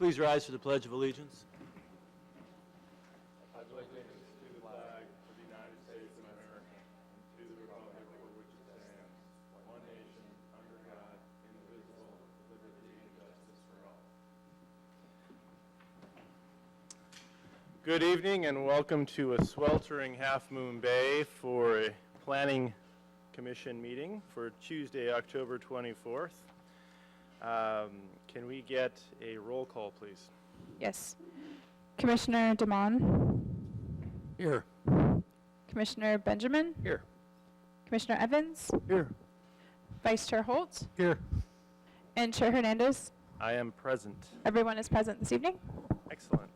Please rise for the Pledge of Allegiance. I pledge allegiance to the flag of the United States of America and to the republic for which it stands, one nation, under God, indivisible, with liberty and justice for all. Good evening and welcome to a sweltering Half Moon Bay for a Planning Commission meeting for Tuesday, October 24th. Can we get a roll call, please? Yes. Commissioner DeMond. Here. Commissioner Benjamin. Here. Commissioner Evans. Here. Vice Chair Holt. Here. And Chair Hernandez. I am present. Everyone is present this evening. Excellent.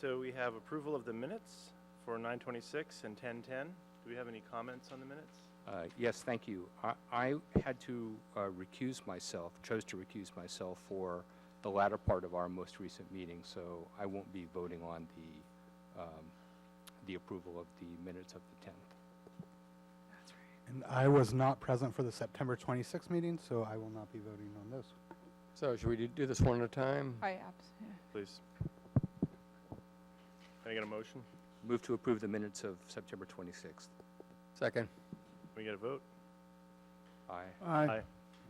So we have approval of the minutes for 9/26 and 10/10. Do we have any comments on the minutes? Yes, thank you. I had to chose to recuse myself for the latter part of our most recent meeting, so I won't be voting on the approval of the minutes of the 10th. That's right. And I was not present for the September 26th meeting, so I will not be voting on those. So should we do this one at a time? Please. Can I get a motion? Move to approve the minutes of September 26th. Second. Can we get a vote? Aye. Aye.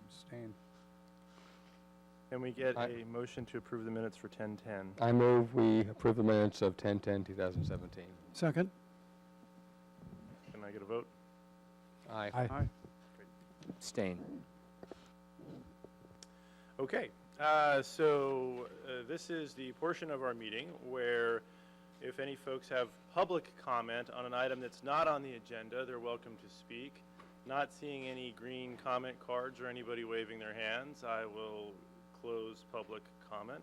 Abstain. Can we get Aye. a motion to approve the minutes for 10/10? I move we approve the minutes of 10/10/2017. Second. Can I get a vote? Aye. Aye. Abstain. Okay, so this is the portion of our meeting where if any folks have public comment on an item that's not on the agenda, they're welcome to speak. Not seeing any green comment cards or anybody waving their hands, I will close public comment,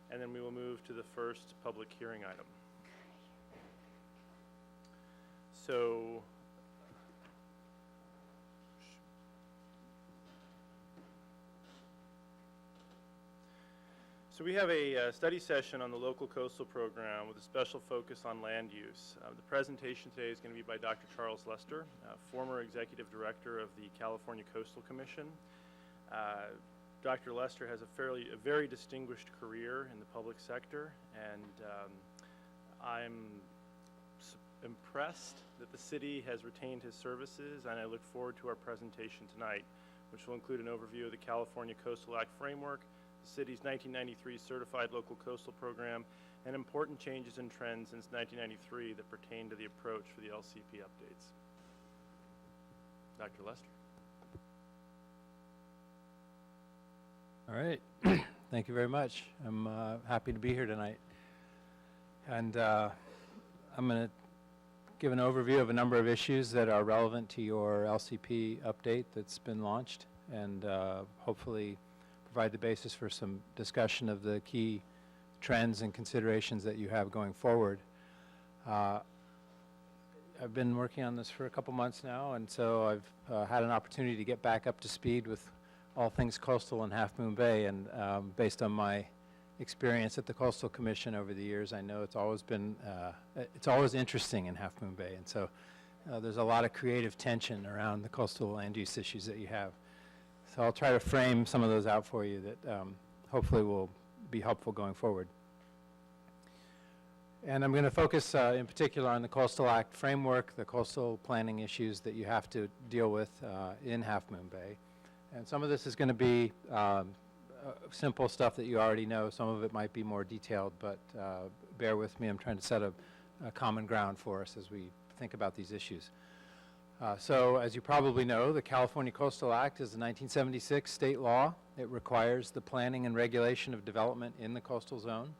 and then we will move to the first public hearing item. So, we have a study session on the local coastal program with a special focus on land use. The presentation today is going to be by Dr. Charles Lester, former executive director of the California Coastal Commission. Dr. Lester has a very distinguished career in the public sector, and I'm impressed that the city has retained his services, and I look forward to our presentation tonight, which will include an overview of the California Coastal Act framework, the city's 1993 Certified Local Coastal Program, and important changes and trends since 1993 that pertain to the approach for the LCP updates. Dr. Lester. All right. Thank you very much. I'm happy to be here tonight. And I'm going to give an overview of a number of issues that are relevant to your LCP update that's been launched, and hopefully provide the basis for some discussion of the key trends and considerations that you have going forward. I've been working on this for a couple months now, and so I've had an opportunity to get back up to speed with all things coastal in Half Moon Bay, and based on my experience at the Coastal Commission over the years, I know it's always been, it's always interesting in Half Moon Bay, and so there's a lot of creative tension around the coastal land use issues that you have. So I'll try to frame some of those out for you that hopefully will be helpful going forward. And I'm going to focus in particular on the Coastal Act framework, the coastal planning issues that you have to deal with in Half Moon Bay. And some of this is going to be simple stuff that you already know. Some of it might be more detailed, but bear with me. I'm trying to set a common ground for us as we think about these issues. So as you probably know, the California Coastal Act is a 1976 state law. It requires the planning and regulation of development in the coastal zone,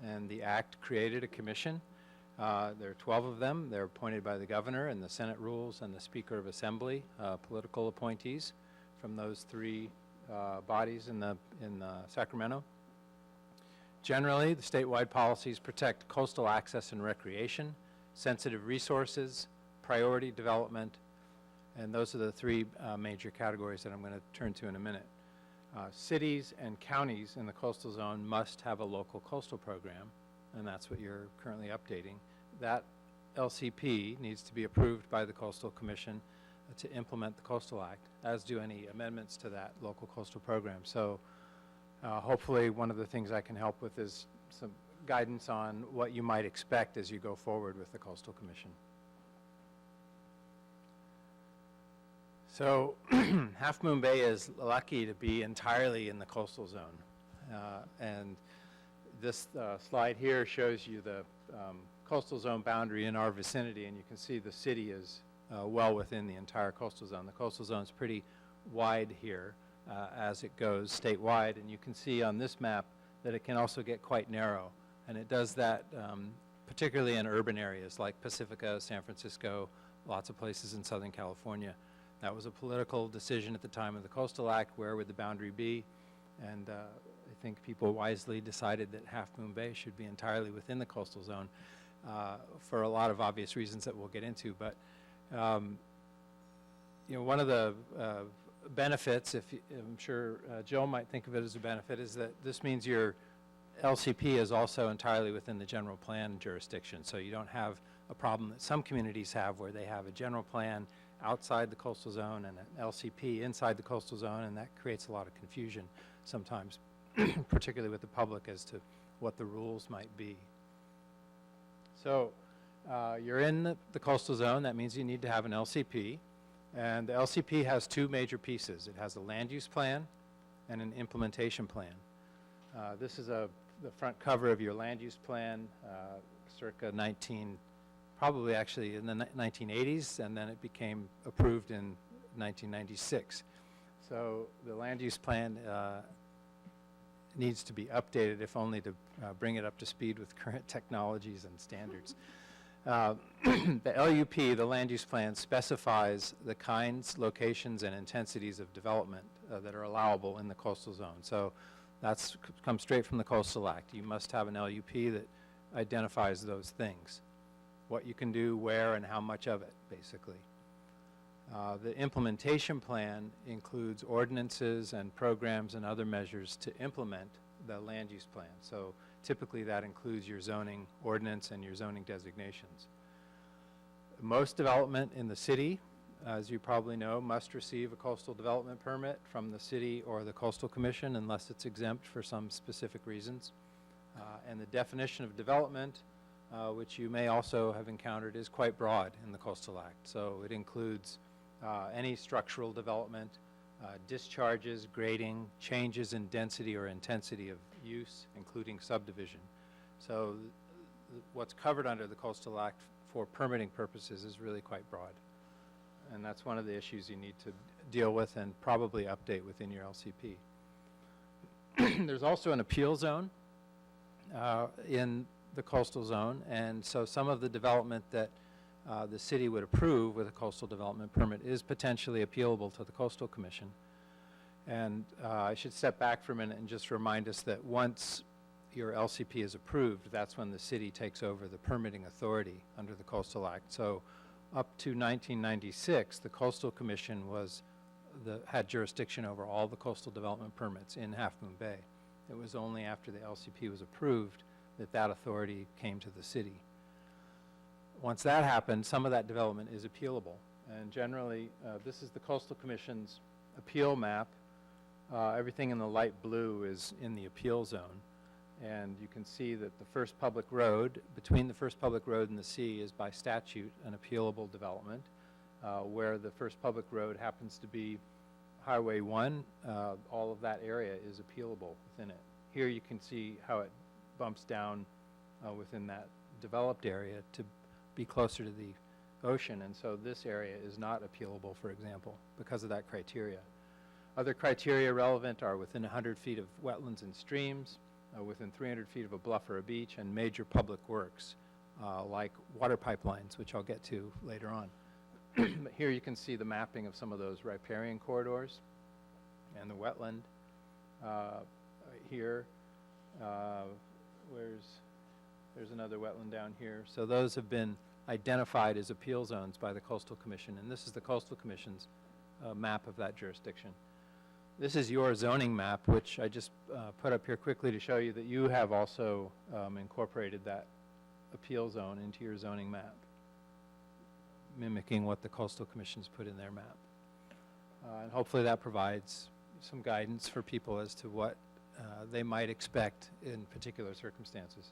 and the act created a commission. There are 12 of them. They're appointed by the governor, and the Senate rules, and the Speaker of Assembly, political appointees from those three bodies in Sacramento. Generally, the statewide policies protect coastal access and recreation, sensitive resources, priority development, and those are the three major categories that I'm going to turn to in a minute. Cities and counties in the coastal zone must have a local coastal program, and that's what you're currently updating. That LCP needs to be approved by the Coastal Commission to implement the Coastal Act, as do any amendments to that local coastal program. So Hopefully, one of the things I can help with is some guidance on what you might expect as you go forward with the Coastal Commission. So Half Moon Bay is lucky to be entirely in the coastal zone. And this slide here shows you the coastal zone boundary in our vicinity, and you can see the city is well within the entire coastal zone. The coastal zone is pretty wide here as it goes statewide, and you can see on this map that it can also get quite narrow, and it does that particularly in urban areas like Pacifica, San Francisco, lots of places in Southern California. That was a political decision at the time of the Coastal Act, where would the boundary be, and I think people wisely decided that Half Moon Bay should be entirely within the coastal zone for a lot of obvious reasons that we'll get into. But you know, one of the benefits, I'm sure Joe might think of it as a benefit, is that this means your LCP is also entirely within the general plan jurisdiction. So you don't have a problem that some communities have, where they have a general plan outside the coastal zone and an LCP inside the coastal zone, and that creates a lot of confusion sometimes, particularly with the public, as to what the rules might be. So you're in the coastal zone. That means you need to have an LCP, and the LCP has two major pieces. It has a land use plan and an implementation plan. This is the front cover of your land use plan, circa probably actually in the 1980s, and then it became approved in 1996. So the land use plan needs to be updated, if only to bring it up to speed with current technologies and standards. The LUP, the land use plan, specifies the kinds, locations, and intensities of development that are allowable in the coastal zone. So that's comes straight from the Coastal Act. You must have an LUP that identifies those things, what you can do, where, and how much of it, basically. The implementation plan includes ordinances and programs and other measures to implement the land use plan. So typically that includes your zoning ordinance and your zoning designations. Most development in the city, as you probably know, must receive a coastal development permit from the city or the Coastal Commission, unless it's exempt for some specific reasons. And the definition of development, which you may also have encountered, is quite broad in the Coastal Act. So it includes any structural development, discharges, grading, changes in density or intensity of use, including subdivision. So what's covered under the Coastal Act for permitting purposes is really quite broad. And that's one of the issues you need to deal with and probably update within your LCP. There's also an appeal zone in the coastal zone, and so some of the development that the city would approve with a coastal development permit is potentially appealable to the Coastal Commission. And I should step back for a minute and just remind us that once your LCP is approved, that's when the city takes over the permitting authority under the Coastal Act. So up to 1996, the Coastal Commission had jurisdiction over all the coastal development permits in Half Moon Bay. It was only after the LCP was approved that authority came to the city. Once that happened, some of that development is appealable. And generally, this is the Coastal Commission's appeal map. Everything in the light blue is in the appeal zone. And you can see that the first public road, between the first public road and the sea, is by statute an appealable development. Where the first public road happens to be Highway 1, all of that area is appealable within it. Here you can see how it bumps down within that developed area to be closer to the ocean, and so this area is not appealable, for example, because of that criteria. Other criteria relevant are within 100 feet of wetlands and streams, within 300 feet of a bluff or a beach, and major public works like water pipelines, which I'll get to later on. But here you can see the mapping of some of those riparian corridors and the wetland. Here, there's another wetland down here. So those have been identified as appeal zones by the Coastal Commission, and this is the Coastal Commission's map of that jurisdiction. This is your zoning map, which I just put up here quickly to show you that you have also incorporated that appeal zone into your zoning map, mimicking what the Coastal Commission's put in their map. And hopefully that provides some guidance for people as to what they might expect in particular circumstances.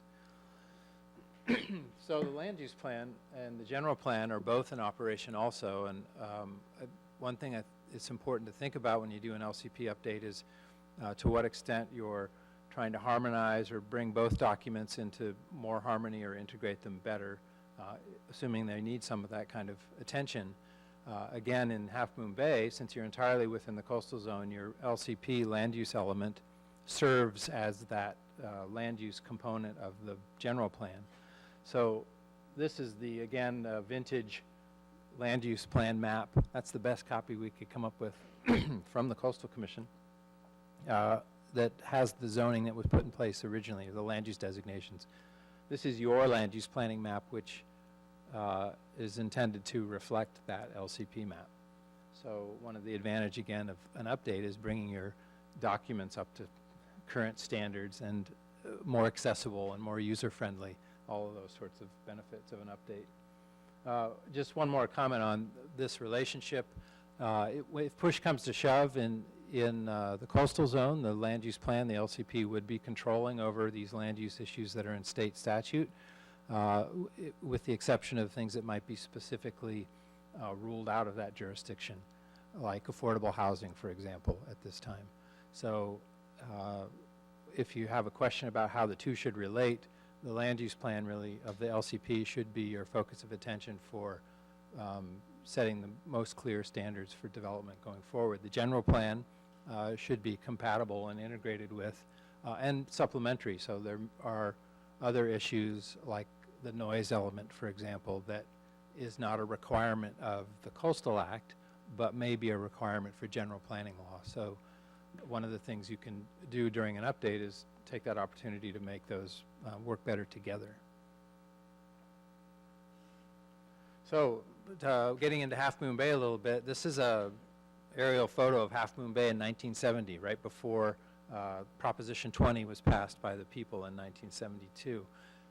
So the land use plan and the general plan are both in operation also, and one thing it's important to think about when you do an LCP update is to what extent you're trying to harmonize or bring both documents into more harmony or integrate them better, assuming they need some of that kind of attention. Again, in Half Moon Bay, since you're entirely within the coastal zone, your LCP land use element serves as that land use component of the general plan. So this is the, again, vintage land use plan map. That's the best copy we could come up with from the Coastal Commission that has the zoning that was put in place originally, the land use designations. This is your land use planning map, which is intended to reflect that LCP map. So one of the advantage, again, of an update is bringing your documents up to current standards and more accessible and more user-friendly, all of those sorts of benefits of an update. Just one more comment on this relationship. If push comes to shove in the coastal zone, the land use plan, the LCP would be controlling over these land use issues that are in state statute, with the exception of things that might be specifically ruled out of that jurisdiction, like affordable housing, for example, at this time. So if you have a question about how the two should relate, the land use plan really of the LCP should be your focus of attention for setting the most clear standards for development going forward. The general plan should be compatible and integrated with and supplementary. So there are other issues like the noise element, for example, that is not a requirement of the Coastal Act, but may be a requirement for general planning law. So one of the things you can do during an update is take that opportunity to make those work better together. So getting into Half Moon Bay a little bit, this is a aerial photo of Half Moon Bay in 1970, right before Proposition 20 was passed by the people in 1972.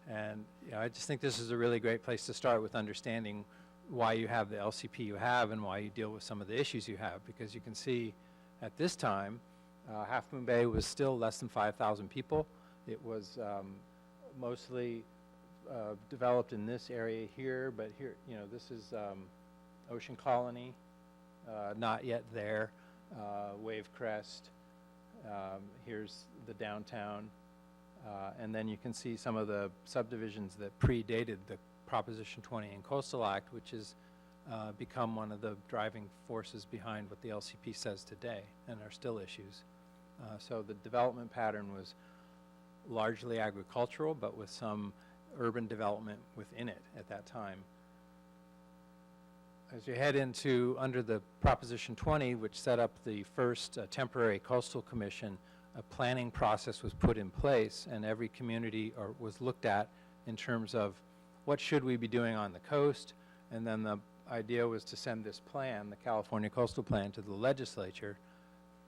And I just think this is a really great place to start with understanding why you have the LCP you have and why you deal with some of the issues you have, because you can see at this time, Half Moon Bay was still less than 5,000 people. It was mostly developed in this area here, but here, this is Ocean Colony, not yet there, Wave Crest, here's the downtown, and then you can see some of the subdivisions that predated the Proposition 20 and Coastal Act, which has become one of the driving forces behind what the LCP says today and are still issues. So the development pattern was largely agricultural, but with some urban development within it at that time. As you head into under the Proposition 20, which set up the first temporary coastal commission, a planning process was put in place, and every community was looked at in terms of what should we be doing on the coast, and then the idea was to send this plan, the California Coastal Plan, to the legislature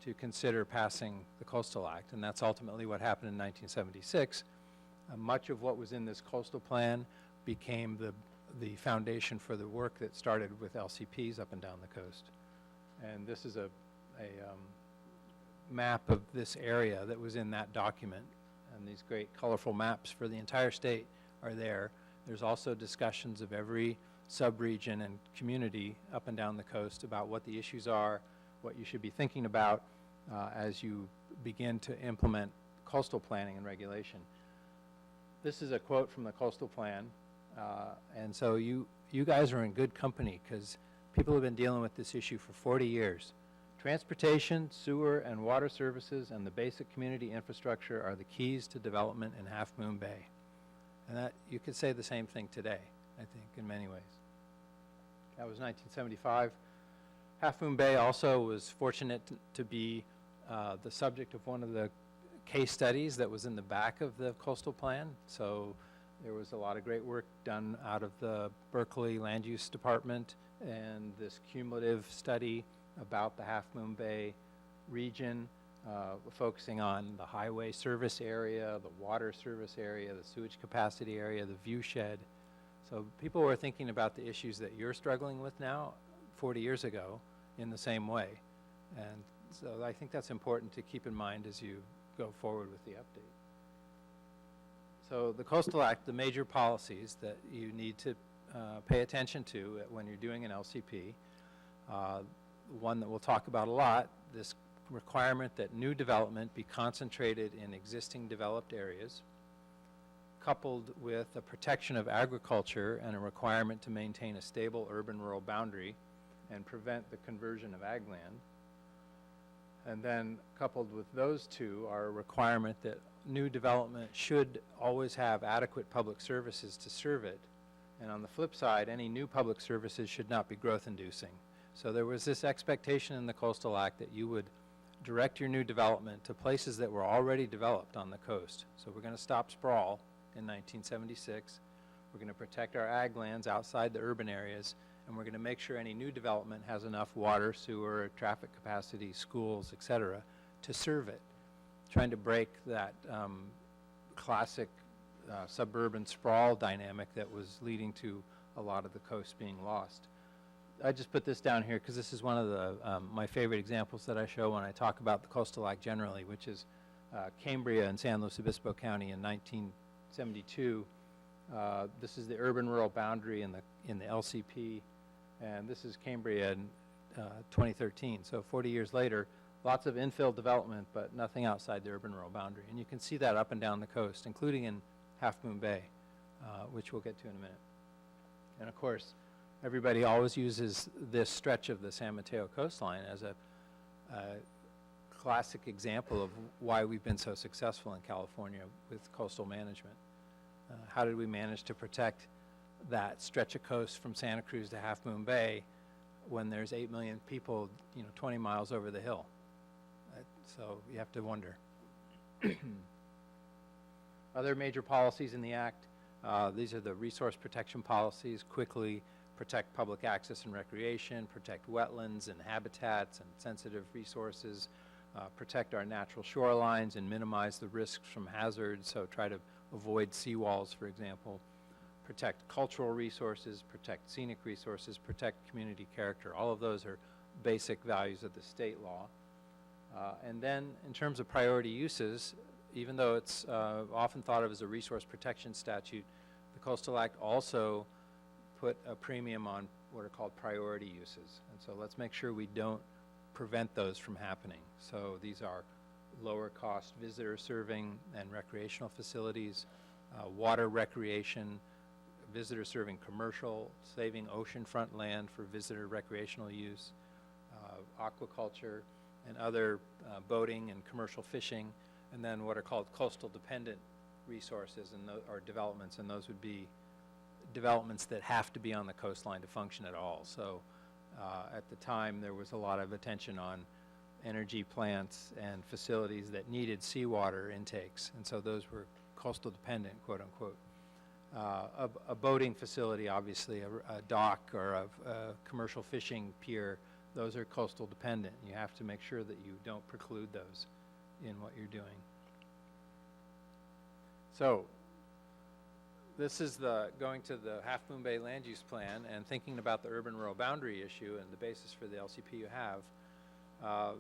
to consider passing the Coastal Act, and that's ultimately what happened in 1976. Much of what was in this coastal plan became the foundation for the work that started with LCPs up and down the coast. And this is a map of this area that was in that document, and these great colorful maps for the entire state are there. There's also discussions of every sub-region and community up and down the coast about what the issues are, what you should be thinking about as you begin to implement coastal planning and regulation. This is a quote from the coastal plan, and so you guys are in good company because people have been dealing with this issue for 40 years. Transportation, sewer, and water services and the basic community infrastructure are the keys to development in Half Moon Bay. And that you could say the same thing today, I think, in many ways. That was 1975. Half Moon Bay also was fortunate to be the subject of one of the case studies that was in the back of the coastal plan. So there was a lot of great work done out of the Berkeley Land Use Department and this cumulative study about the Half Moon Bay region, focusing on the highway service area, the water service area, the sewage capacity area, the view shed. So people were thinking about the issues that you're struggling with now 40 years ago in the same way. And so I think that's important to keep in mind as you go forward with the update. So the Coastal Act, the major policies that you need to pay attention to when you're doing an LCP, one that we'll talk about a lot, this requirement that new development be concentrated in existing developed areas, coupled with a protection of agriculture and a requirement to maintain a stable urban-rural boundary and prevent the conversion of ag land. And then coupled with those two are a requirement that new development should always have adequate public services to serve it. And on the flip side, any new public services should not be growth-inducing. So there was this expectation in the Coastal Act that you would direct your new development to places that were already developed on the coast. So we're going to stop sprawl in 1976. We're going to protect our ag lands outside the urban areas, and we're going to make sure any new development has enough water, sewer, traffic capacity, schools, et cetera, to serve it. Trying to break that classic suburban sprawl dynamic that was leading to a lot of the coast being lost. I just put this down here because this is one of the my favorite examples that I show when I talk about the Coastal Act generally, which is Cambria and San Luis Obispo County in 1972. This is the urban-rural boundary in the LCP, and this is Cambria in 2013. So 40 years later, lots of infill development, but nothing outside the urban-rural boundary. And you can see that up and down the coast, including in Half Moon Bay, which we'll get to in a minute. And of course, everybody always uses this stretch of the San Mateo coastline as a classic example of why we've been so successful in California with coastal management. How did we manage to protect that stretch of coast from Santa Cruz to Half Moon Bay when there's 8 million people, 20 miles over the hill? So you have to wonder. Other major policies in the Act, these are the resource protection policies: quickly protect public access and recreation, protect wetlands and habitats and sensitive resources, protect our natural shorelines and minimize the risks from hazards, so try to avoid seawalls, for example, protect cultural resources, protect scenic resources, protect community character. All of those are basic values of the state law. And then in terms of priority uses, even though it's often thought of as a resource protection statute, the Coastal Act also put a premium on what are called priority uses. And so let's make sure we don't prevent those from happening. So these are lower cost visitor serving and recreational facilities, water recreation, visitor serving commercial, saving oceanfront land for visitor recreational use, aquaculture, and other boating and commercial fishing, and then what are called coastal dependent resources and or developments, and those would be developments that have to be on the coastline to function at all. So at the time there was a lot of attention on energy plants and facilities that needed seawater intakes, and so those were coastal dependent, quote unquote. A boating facility, obviously, a dock or a commercial fishing pier, those are coastal dependent. You have to make sure that you don't preclude those in what you're doing. So this is going to the Half Moon Bay land use plan and thinking about the urban-rural boundary issue and the basis for the LCP you have.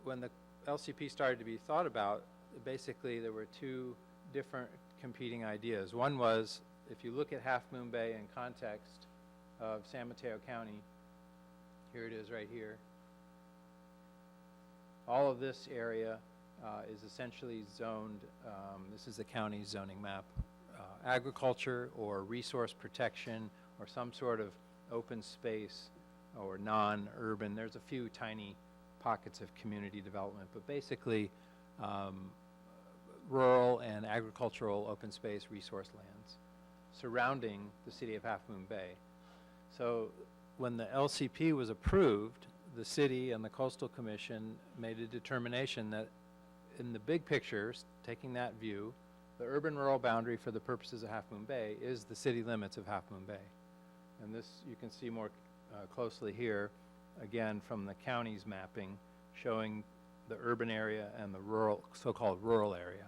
When the LCP started to be thought about, basically there were two different competing ideas. One was, if you look at Half Moon Bay in context of San Mateo County, here it is right here. All of this area is essentially zoned, this is the county's zoning map, agriculture or resource protection or some sort of open space or non-urban. There's a few tiny pockets of community development, but basically rural and agricultural open space resource lands surrounding the city of Half Moon Bay. So when the LCP was approved, the city and the Coastal Commission made a determination that in the big picture, taking that view, the urban-rural boundary for the purposes of Half Moon Bay is the city limits of Half Moon Bay. And this you can see more closely here, again from the county's mapping, showing the urban area and the rural, so-called rural area.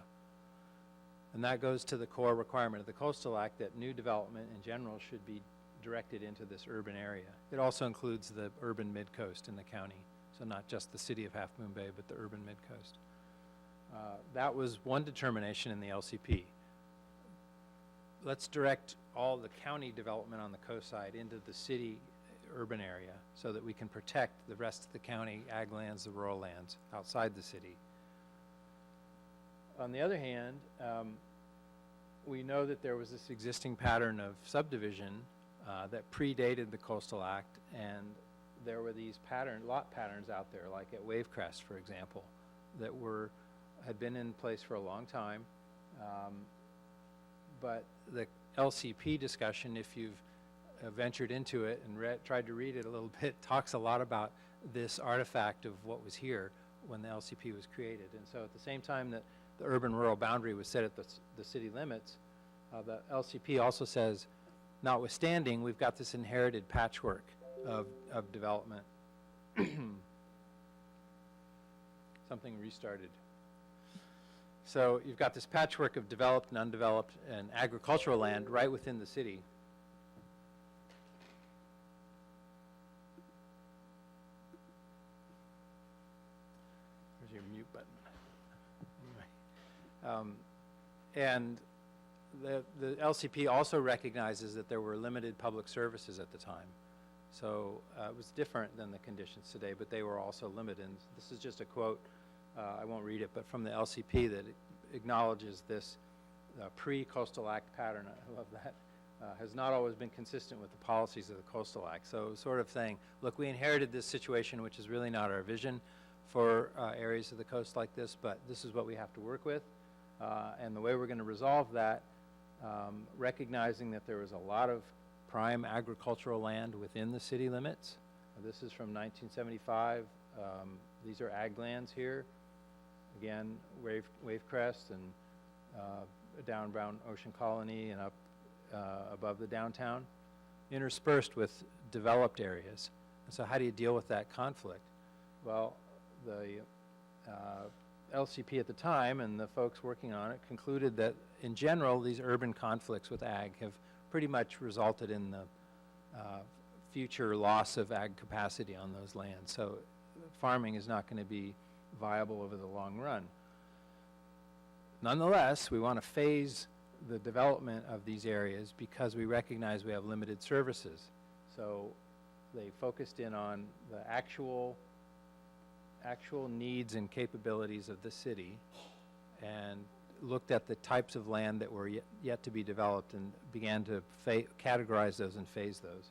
And that goes to the core requirement of the Coastal Act that new development in general should be directed into this urban area. It also includes the urban mid-coast in the county, so not just the city of Half Moon Bay, but the urban mid-coast. That was one determination in the LCP. Let's direct all the county development on the coast side into the city urban area so that we can protect the rest of the county ag lands, the rural lands outside the city. On the other hand, we know that there was this existing pattern of subdivision that predated the Coastal Act, and there were these lot patterns out there, like at Wavecrest, for example, that had been in place for a long time. But the LCP discussion, if you've ventured into it and tried to read it a little bit, talks a lot about this artifact of what was here when the LCP was created. And so at the same time that the urban-rural boundary was set at the city limits, the LCP also says, notwithstanding, we've got this inherited patchwork of development. Something restarted. So you've got this patchwork of developed and undeveloped and agricultural land right within the city. There's your mute button. Anyway. And the LCP also recognizes that there were limited public services at the time. So it was different than the conditions today, but they were also limited. And this is just a quote, I won't read it, but from the LCP that acknowledges this pre-Coastal Act pattern, I love that, has not always been consistent with the policies of the Coastal Act. So sort of saying, look, we inherited this situation, which is really not our vision for areas of the coast like this, but this is what we have to work with. And the way we're going to resolve that, recognizing that there was a lot of prime agricultural land within the city limits. This is from 1975. These are ag lands here. Again, Wavecrest and down Brown Ocean Colony and up above the downtown, interspersed with developed areas. And so how do you deal with that conflict? Well, the LCP at the time and the folks working on it concluded that in general these urban conflicts with ag have pretty much resulted in the future loss of ag capacity on those lands. So farming is not going to be viable over the long run. Nonetheless, we want to phase the development of these areas because we recognize we have limited services. So they focused in on the actual needs and capabilities of the city and looked at the types of land that were yet to be developed and began to categorize those and phase those.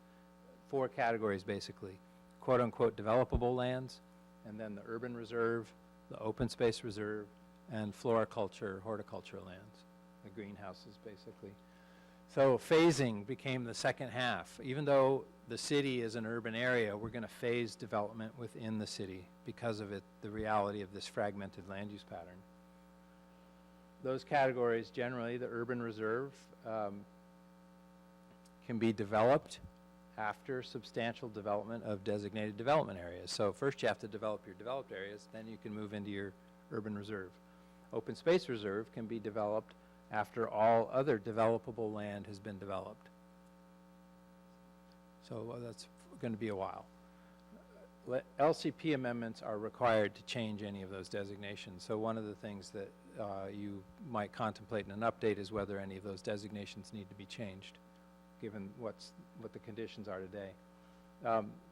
4 categories basically: quote-unquote developable lands, and then the urban reserve, the open space reserve, and floriculture, horticulture lands, the greenhouses basically. So phasing became the second half. Even though the city is an urban area, we're going to phase development within the city because of the reality of this fragmented land use pattern. Those categories, generally, the urban reserve can be developed after substantial development of designated development areas. So first you have to develop your developed areas, then you can move into your urban reserve. Open space reserve can be developed after all other developable land has been developed. So that's going to be a while. LCP amendments are required to change any of those designations. So one of the things that you might contemplate in an update is whether any of those designations need to be changed, given what the conditions are today.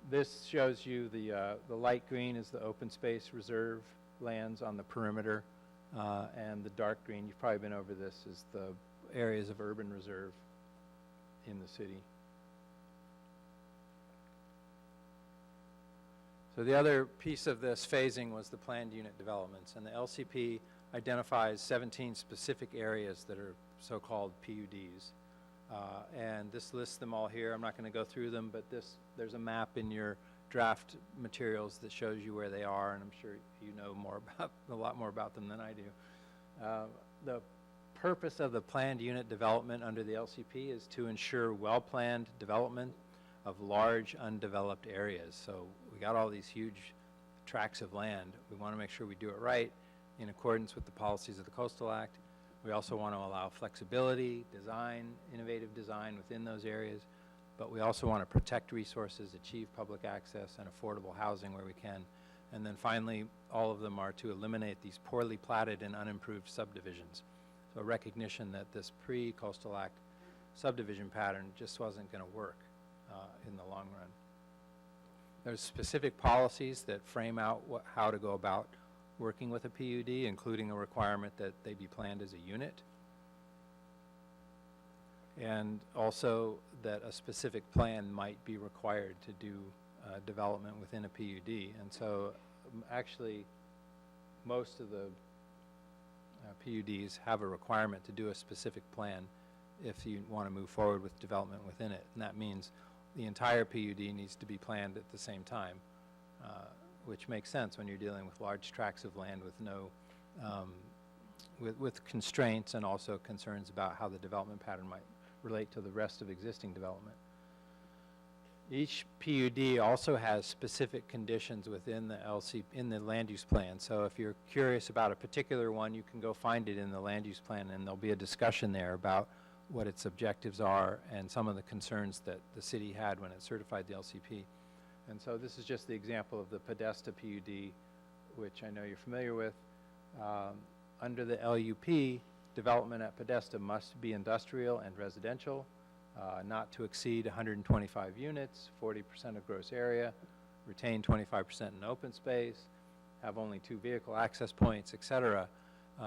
This shows you the light green is the open space reserve lands on the perimeter, and the dark green, you've probably been over this, is the areas of urban reserve in the city. So the other piece of this phasing was the planned unit developments, and the LCP identifies 17 specific areas that are so-called PUDs. And this lists them all here. I'm not going to go through them, but there's a map in your draft materials that shows you where they are, and I'm sure you know a lot more about them than I do. The purpose of the planned unit development under the LCP is to ensure well-planned development of large undeveloped areas. So we got all these huge tracts of land. We want to make sure we do it right in accordance with the policies of the Coastal Act. We also want to allow flexibility, design, innovative design within those areas, but we also want to protect resources, achieve public access and affordable housing where we can, And then finally, all of them are to eliminate these poorly platted and unimproved subdivisions. So a recognition that this pre-Coastal Act subdivision pattern just wasn't going to work in the long run. There's specific policies that frame out how to go about working with a PUD, including a requirement that they be planned as a unit, and also that a specific plan might be required to do development within a PUD. And so actually most of the PUDs have a requirement to do a specific plan if you want to move forward with development within it. And that means the entire PUD needs to be planned at the same time, which makes sense when you're dealing with large tracts of land with no, with constraints and also concerns about how the development pattern might relate to the rest of existing development. Each PUD also has specific conditions within the in the land use plan. So if you're curious about a particular one, you can go find it in the land use plan, and there'll be a discussion there about what its objectives are and some of the concerns that the city had when it certified the LCP. And so this is just the example of the Podesta PUD, which I know you're familiar with. Under the LUP, development at Podesta must be industrial and residential, not to exceed 125 units, 40% of gross area, retain 25% in open space, have only 2 vehicle access points, etc.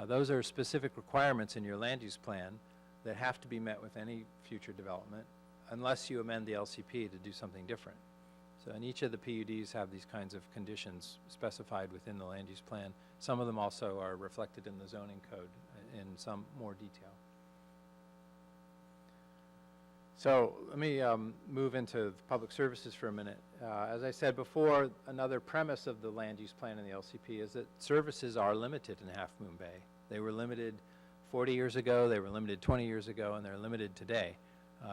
Those are specific requirements in your land use plan that have to be met with any future development unless you amend the LCP to do something different. So, and each of the PUDs have these kinds of conditions specified within the land use plan. Some of them also are reflected in the zoning code in some more detail. So let me move into public services for a minute. As I said before, another premise of the land use plan and the LCP is that services are limited in Half Moon Bay. They were limited 40 years ago, they were limited 20 years ago, and they're limited today.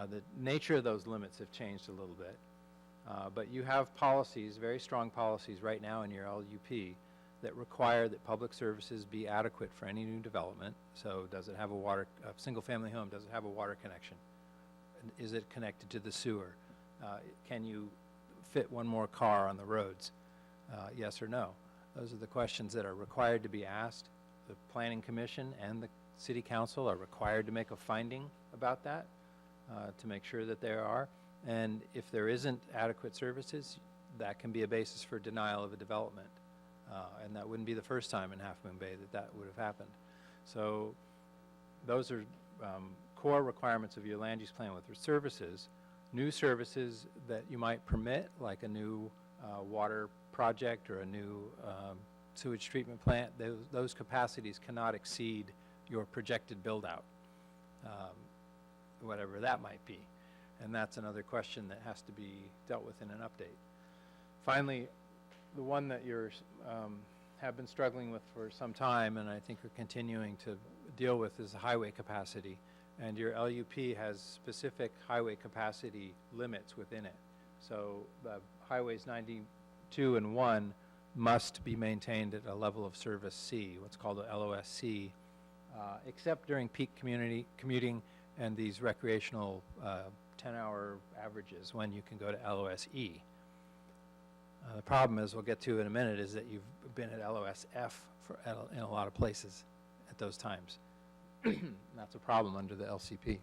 The nature of those limits have changed a little bit. But you have policies, very strong policies right now in your LUP that require that public services be adequate for any new development. So does it have a single family home, does it have a water connection? Is it connected to the sewer? Can you fit one more car on the roads? Yes or no? Those are the questions that are required to be asked. The Planning Commission and the City Council are required to make a finding about that to make sure that there are. And if there isn't adequate services, that can be a basis for denial of a development. And that wouldn't be the first time in Half Moon Bay that would have happened. So those are core requirements of your land use plan with your services. New services that you might permit, like a new water project or a new sewage treatment plant, those capacities cannot exceed your projected build-out, whatever that might be. And that's another question that has to be dealt with in an update. Finally, the one that you're have been struggling with for some time, and I think are continuing to deal with, is the highway capacity. And your LUP has specific highway capacity limits within it. So the highways 92 and 1 must be maintained at a level of service C, what's called a LOSC, except during peak commuting and these recreational 10-hour averages when you can go to LOSE. The problem, as we'll get to in a minute, is that you've been at LOSF in a lot of places at those times. That's a problem under the LCP.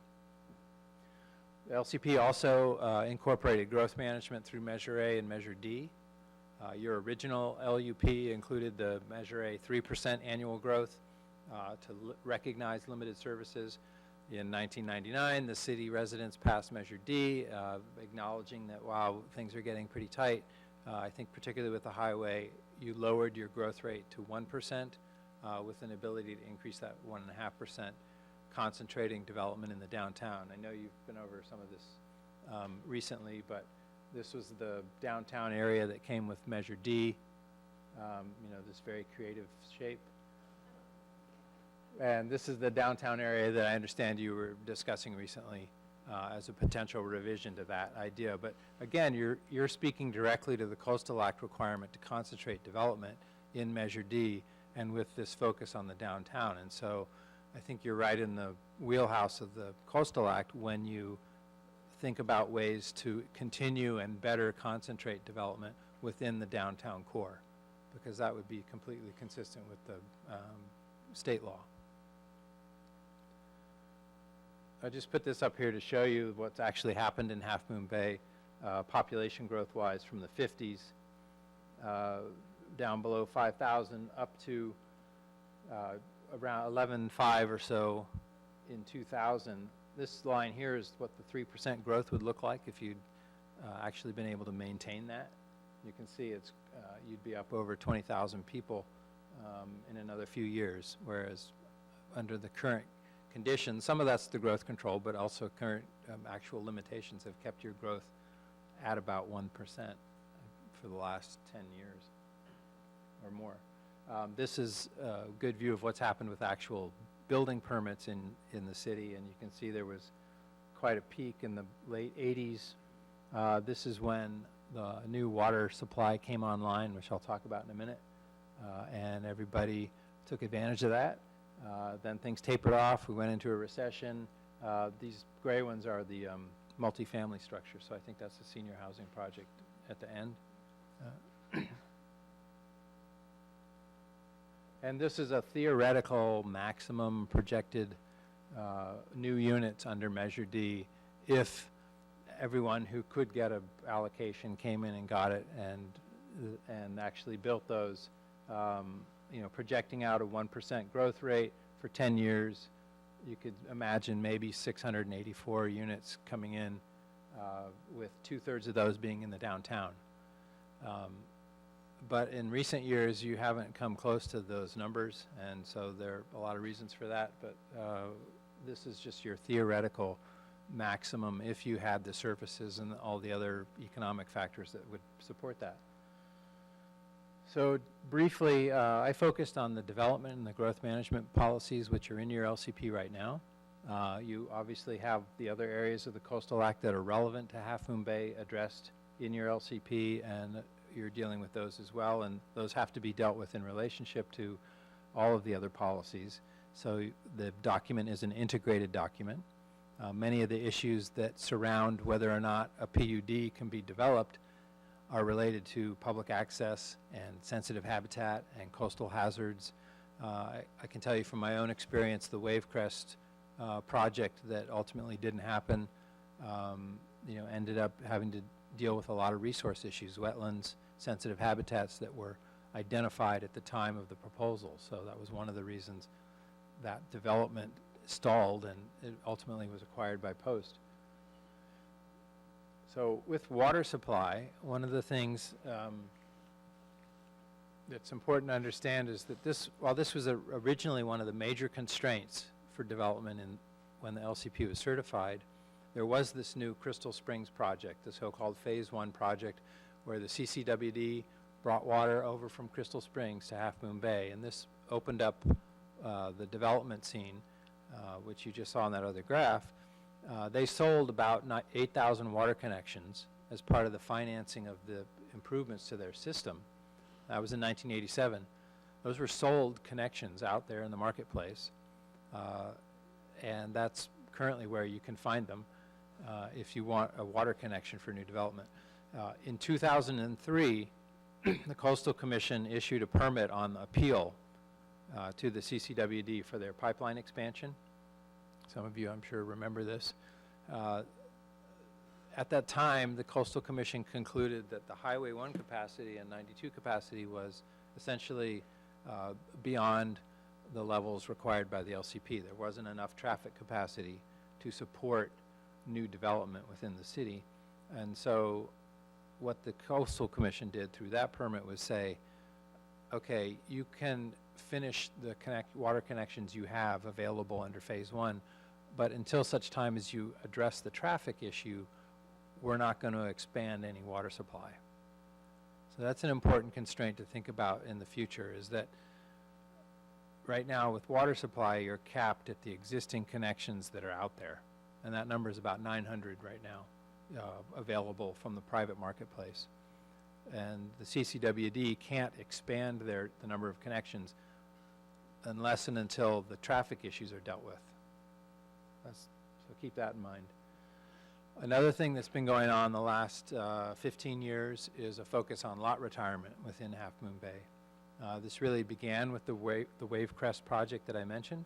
The LCP also incorporated growth management through Measure A and Measure D. Your original LUP included the Measure A 3% annual growth to recognize limited services. In 1999, the city residents passed Measure D, acknowledging that while things are getting pretty tight, I think particularly with the highway, you lowered your growth rate to 1% with an ability to increase that 1.5%, concentrating development in the downtown. I know you've been over some of this recently, but this was the downtown area that came with Measure D, this very creative shape. And this is the downtown area that I understand you were discussing recently as a potential revision to that idea. But again, you're speaking directly to the Coastal Act requirement to concentrate development in Measure D and with this focus on the downtown. And so I think you're right in the wheelhouse of the Coastal Act when you think about ways to continue and better concentrate development within the downtown core. because that would be completely consistent with the state law. I just put this up here to show you what's actually happened in Half Moon Bay, population growth-wise from the 50s, down below 5,000 up to around 11.5 or so in 2000. This line here is what the 3% growth would look like if you'd actually been able to maintain that. You can see it's you'd be up over 20,000 people in another few years, whereas under the current conditions, some of that's the growth control, but also current actual limitations have kept your growth at about 1% for the last 10 years or more. This is a good view of what's happened with actual building permits in the city, and you can see there was quite a peak in the late 80s. This is when the new water supply came online, which I'll talk about in a minute, and everybody took advantage of that. Then things tapered off. We went into a recession. These gray ones are the multifamily structure, so I think that's the senior housing project at the end. And this is a theoretical maximum projected new units under Measure D if everyone who could get an allocation came in and got it and actually built those. You know, projecting out a 1% growth rate for 10 years, you could imagine maybe 684 units coming in, with 2/3 of those being in the downtown. But in recent years, you haven't come close to those numbers, and so there are a lot of reasons for that, but this is just your theoretical maximum if you had the services and all the other economic factors that would support that. So briefly, I focused on the development and the growth management policies which are in your LCP right now. You obviously have the other areas of the Coastal Act that are relevant to Half Moon Bay addressed in your LCP, and you're dealing with those as well, and those have to be dealt with in relationship to all of the other policies. So the document is an integrated document. Many of the issues that surround whether or not a PUD can be developed are related to public access and sensitive habitat and coastal hazards. I can tell you from my own experience, the Wavecrest project that ultimately didn't happen, you know, ended up having to deal with a lot of resource issues, wetlands, sensitive habitats that were identified at the time of the proposal. So that was one of the reasons that development stalled, and it ultimately was acquired by Post. So with water supply, one of the things that's important to understand is that while this was originally one of the major constraints for development when the LCP was certified, there was this new Crystal Springs project, the so-called Phase 1 project, where the CCWD brought water over from Crystal Springs to Half Moon Bay, and this opened up the development scene, which you just saw in that other graph. They sold about 8,000 water connections as part of the financing of the improvements to their system. That was in 1987. Those were sold connections out there in the marketplace, and that's currently where you can find them if you want a water connection for new development. In 2003, the Coastal Commission issued a permit on appeal to the CCWD for their pipeline expansion. Some of you, I'm sure, remember this. At that time, the Coastal Commission concluded that the Highway 1 capacity and 92 capacity was essentially beyond the levels required by the LCP. There wasn't enough traffic capacity to support new development within the city. And so what the Coastal Commission did through that permit was say, okay, you can finish the water connections you have available under Phase 1, but until such time as you address the traffic issue, we're not going to expand any water supply. So that's an important constraint to think about in the future, is that right now with water supply, you're capped at the existing connections that are out there. And that number is about 900 right now, available from the private marketplace. And the CCWD can't expand the number of connections unless and until the traffic issues are dealt with. So keep that in mind. Another thing that's been going on the last 15 years is a focus on lot retirement within Half Moon Bay. This really began with the Wave Crest project that I mentioned.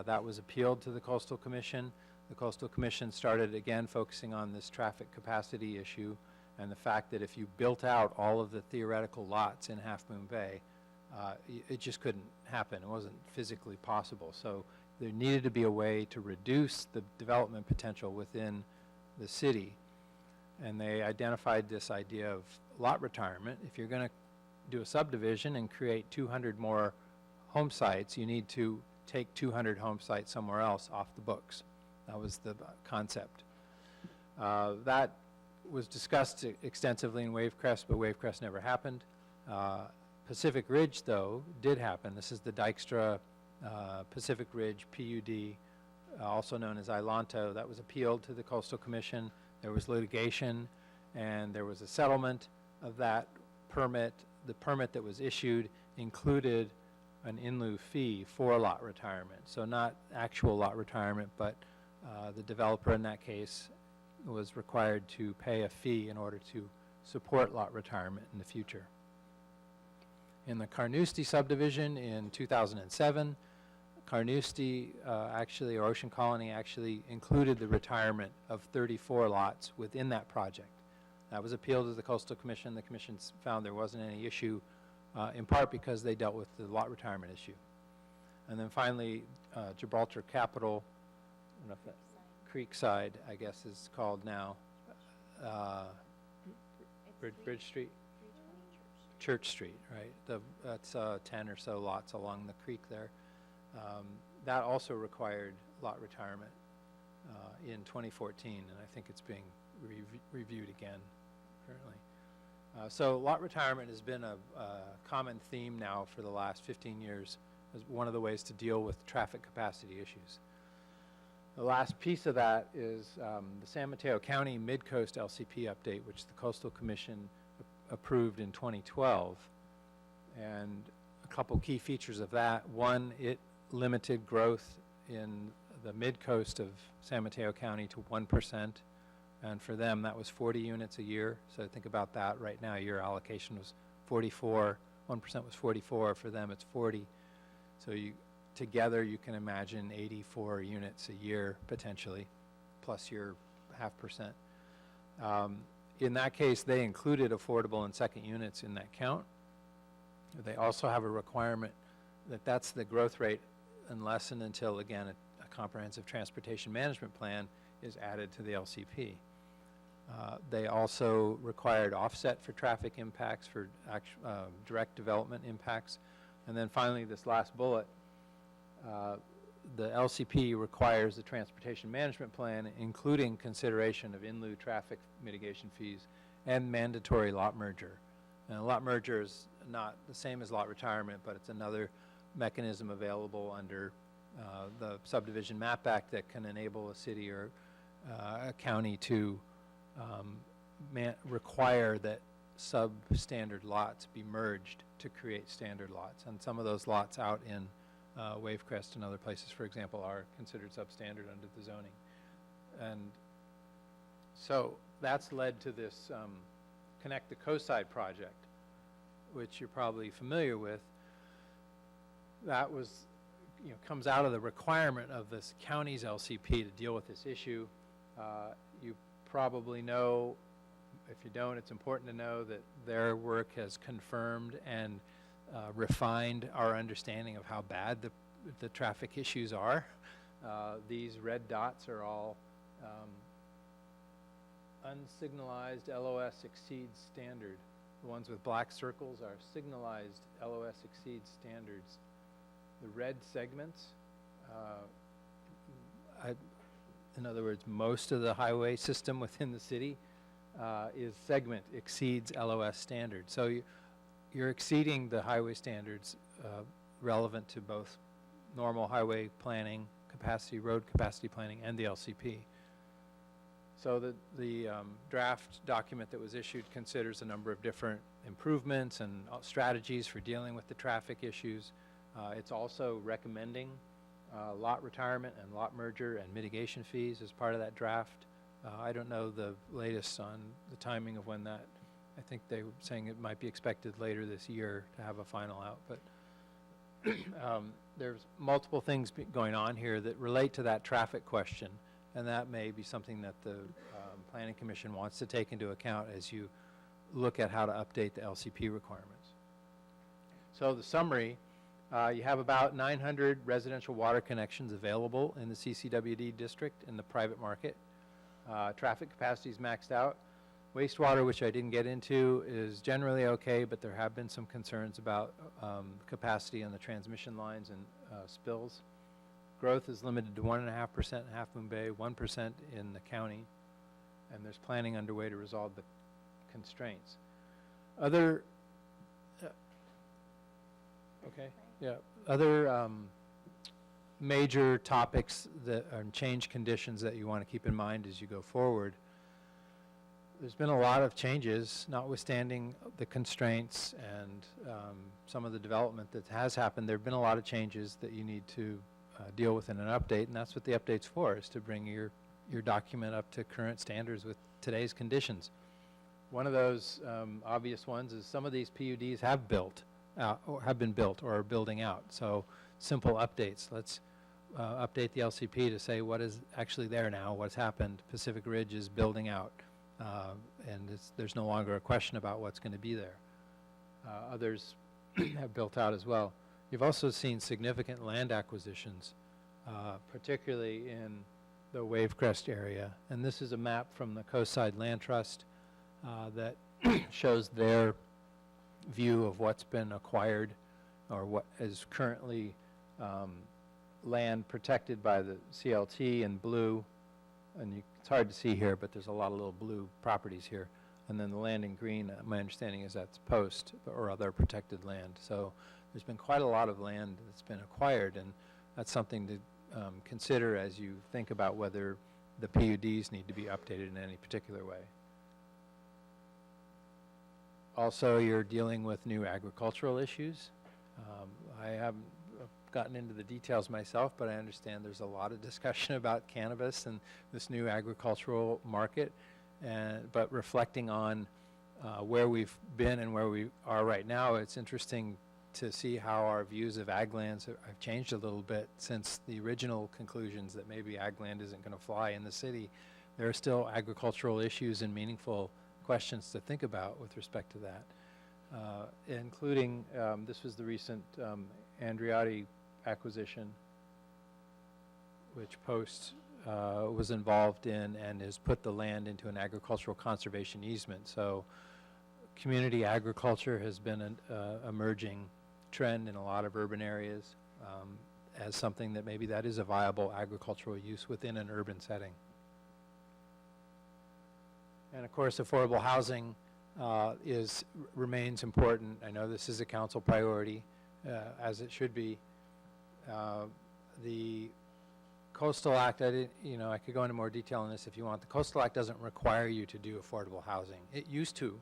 That was appealed to the Coastal Commission. The Coastal Commission started again focusing on this traffic capacity issue and the fact that if you built out all of the theoretical lots in Half Moon Bay, it just couldn't happen. It wasn't physically possible. So there needed to be a way to reduce the development potential within the city. And they identified this idea of lot retirement. If you're going to do a subdivision and create 200 more home sites, you need to take 200 home sites somewhere else off the books. That was the concept. That was discussed extensively in Wave Crest, but Wave Crest never happened. Pacific Ridge, though, did happen. This is the Dykstra Pacific Ridge PUD, also known as Ilanto. That was appealed to the Coastal Commission. There was litigation, and there was a settlement of that permit. The permit that was issued included an in lieu fee for lot retirement. So not actual lot retirement, but the developer in that case was required to pay a fee in order to support lot retirement in the future. In the Carnoustie subdivision in 2007, Carnoustie actually, or Ocean Colony actually included the retirement of 34 lots within that project. That was appealed to the Coastal Commission. The Commission found there wasn't any issue, in part because they dealt with the lot retirement issue. And then finally, Gibraltar Capital, I don't know if that Creekside, I guess is called now, Bridge Street? Church Street, right? That's 10 or so lots along the creek there. That also required lot retirement in 2014, and I think it's being reviewed again currently. So lot retirement has been a common theme now for the last 15 years as one of the ways to deal with traffic capacity issues. The last piece of that is the San Mateo County Mid-Coast LCP update, which the Coastal Commission approved in 2012. And a couple key features of that. One, it limited growth in the mid-coast of San Mateo County to 1%. And for them, that was 40 units a year. So think about that. Right now, your allocation was 44. 1% was 44. For them, it's 40. So together, you can imagine 84 units a year, potentially, plus your 0.5%. In that case, they included affordable and second units in that count. They also have a requirement that that's the growth rate unless and until, again, a comprehensive transportation management plan is added to the LCP. They also required offset for traffic impacts, for direct development impacts. And then finally, this last bullet, the LCP requires the transportation management plan, including consideration of in lieu traffic mitigation fees and mandatory lot merger. And a lot merger is not the same as lot retirement, but it's another mechanism available under the Subdivision Map Act that can enable a city or a county to require that substandard lots be merged to create standard lots. And some of those lots out in Wave Crest and other places, for example, are considered substandard under the zoning. And so that's led to this Connect the Coastside project, which you're probably familiar with. That was, comes out of the requirement of this county's LCP to deal with this issue. You probably know, if you don't, it's important to know that their work has confirmed and refined our understanding of how bad the traffic issues are. These red dots are all unsignalized LOS exceeds standard. The ones with black circles are signalized LOS exceeds standards. The red segments, in other words, most of the highway system within the city is segment exceeds LOS standards. So you're exceeding the highway standards relevant to both normal highway planning, road capacity planning, and the LCP. So the draft document that was issued considers a number of different improvements and strategies for dealing with the traffic issues. It's also recommending lot retirement and lot merger and mitigation fees as part of that draft. I don't know the latest on the timing of when that I think they were saying it might be expected later this year to have a final out, but there's multiple things going on here that relate to that traffic question, and that may be something that the Planning Commission wants to take into account as you look at how to update the LCP requirements. So the summary, you have about 900 residential water connections available in the CCWD district in the private market. Traffic capacity is maxed out. Wastewater, which I didn't get into, is generally okay, but there have been some concerns about capacity on the transmission lines and spills. Growth is limited to 1.5% in Half Moon Bay, 1% in the county, and there's planning underway to resolve the constraints. Other major topics that are change conditions that you want to keep in mind as you go forward. There's been a lot of changes, notwithstanding the constraints and some of the development that has happened. There have been a lot of changes that you need to deal with in an update, and that's what the update's for, is to bring your document up to current standards with today's conditions. One of those obvious ones is some of these PUDs have been built or are building out. So simple updates. Let's update the LCP to say what is actually there now, what's happened. Pacific Ridge is building out, and there's no longer a question about what's going to be there. Others have built out as well. You've also seen significant land acquisitions, particularly in the Wavecrest area. And this is a map from the Coastside Land Trust that shows their view of what's been acquired or what is currently land protected by the CLT in blue. And it's hard to see here, but there's a lot of little blue properties here. And then the land in green, my understanding is that's post or other protected land. So there's been quite a lot of land that's been acquired, and that's something to consider as you think about whether the PUDs need to be updated in any particular way. Also, you're dealing with new agricultural issues. I haven't gotten into the details myself, but I understand there's a lot of discussion about cannabis and this new agricultural market, but reflecting on where we've been and where we are right now, it's interesting to see how our views of ag lands have changed a little bit since the original conclusions that maybe ag land isn't going to fly in the city. There are still agricultural issues and meaningful questions to think about with respect to that, including this was the recent Andreotti acquisition, which Post was involved in and has put the land into an agricultural conservation easement. So community agriculture has been an emerging trend in a lot of urban areas as something that maybe that is a viable agricultural use within an urban setting. And of course, affordable housing remains important. I know this is a council priority, as it should be. The Coastal Act, I could go into more detail on this if you want. The Coastal Act doesn't require you to do affordable housing. It used to.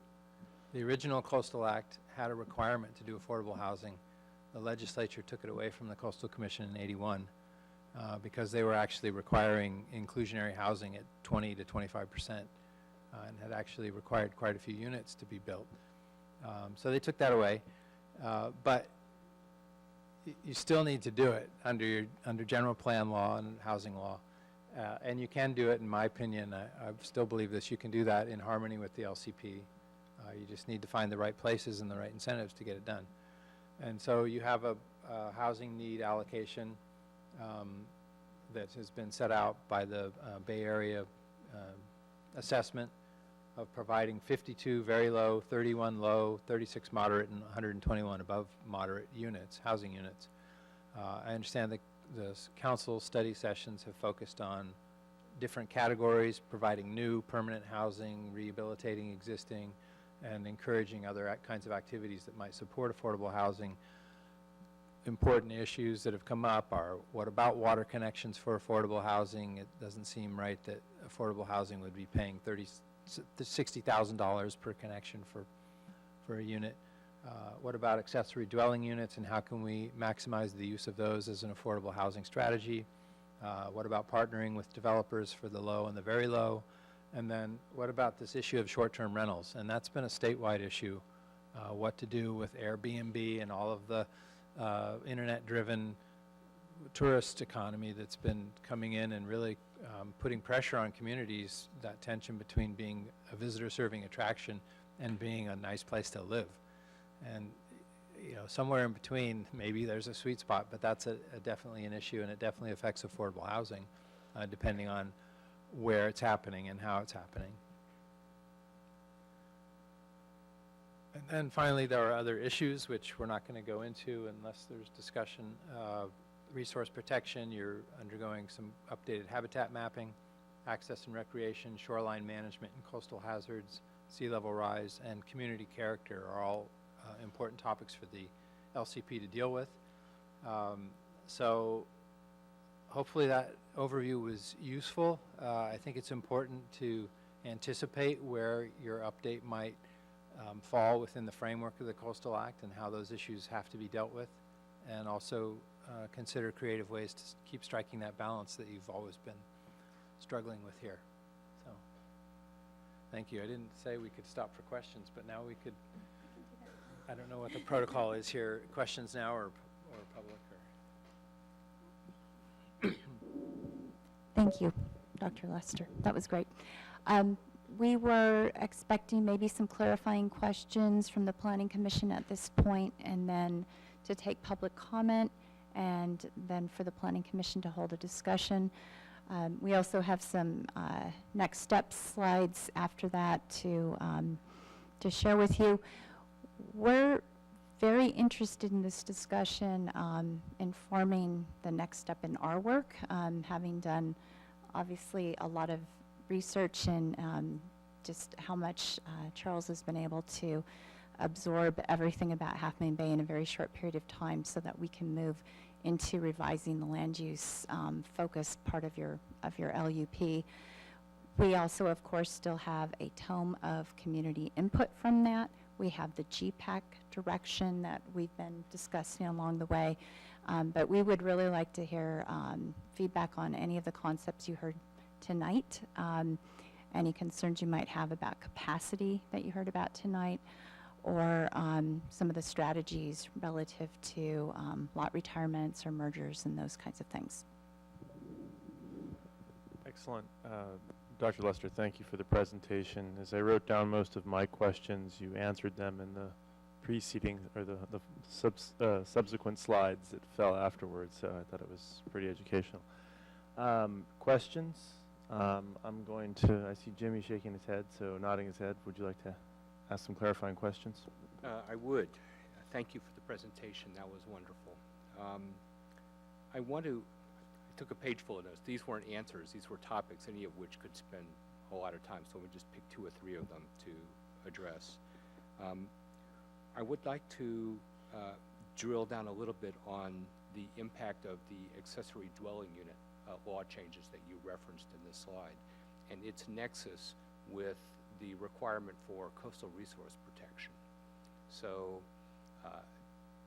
The original Coastal Act had a requirement to do affordable housing. The legislature took it away from the Coastal Commission in '81 because they were actually requiring inclusionary housing at 20 to 25%. And had actually required quite a few units to be built. So they took that away, but you still need to do it under general plan law and housing law, and you can do it, in my opinion. I still believe this. You can do that in harmony with the LCP. You just need to find the right places and the right incentives to get it done. And so you have a housing need allocation that has been set out by the Bay Area assessment of providing 52 very low, 31 low, 36 moderate, and 121 above moderate units, housing units. I understand that the council study sessions have focused on different categories, providing new permanent housing, rehabilitating existing, and encouraging other kinds of activities that might support affordable housing. Important issues that have come up are, what about water connections for affordable housing? It doesn't seem right that affordable housing would be paying $60,000 per connection for a unit. What about accessory dwelling units, and how can we maximize the use of those as an affordable housing strategy? What about partnering with developers for the low and the very low? And then what about this issue of short-term rentals? And that's been a statewide issue, what to do with Airbnb and all of the internet-driven tourist economy that's been coming in and really putting pressure on communities, that tension between being a visitor-serving attraction and being a nice place to live. And you know, somewhere in between, maybe there's a sweet spot, but that's definitely an issue, and it definitely affects affordable housing, depending on where it's happening and how it's happening. And then finally, there are other issues which we're not going to go into unless there's discussion. Resource protection, you're undergoing some updated habitat mapping, access and recreation, shoreline management and coastal hazards, sea level rise, and community character are all important topics for the LCP to deal with. So hopefully that overview was useful. I think it's important to anticipate where your update might fall within the framework of the Coastal Act and how those issues have to be dealt with, and also consider creative ways to keep striking that balance that you've always been struggling with here. So, thank you. I didn't say we could stop for questions, but now we could. I don't know what the protocol is here. Questions now or public? Or Thank you, Dr. Lester. That was great. We were expecting maybe some clarifying questions from the Planning Commission at this point, and then to take public comment, and then for the Planning Commission to hold a discussion. We also have some next steps slides after that to share with you. We're very interested in this discussion informing the next step in our work, having done obviously a lot of research and just how much Charles has been able to absorb everything about Half Moon Bay in a very short period of time, so that we can move into revising the land use focused part of your LUP. We also, of course, still have a tome of community input from that. We have the GPAC direction that we've been discussing along the way. But we would really like to hear feedback on any of the concepts you heard tonight, any concerns you might have about capacity that you heard about tonight, or some of the strategies relative to lot retirements or mergers and those kinds of things. Excellent. Dr. Lester, thank you for the presentation. As I wrote down most of my questions, you answered them in the preceding or the subsequent slides that fell afterwards, so I thought it was pretty educational. Questions? I'm going to, I see Jimmy shaking his head, so nodding his head. Would you like to ask some clarifying questions? I would. Thank you for the presentation. That was wonderful. I took a page full of notes. These weren't answers. These were topics, any of which could spend a lot of time. So we just pick 2 or 3 of them to address. I would like to drill down a little bit on the impact of the accessory dwelling unit law changes that you referenced in this slide, and its nexus with the requirement for coastal resource protection. So,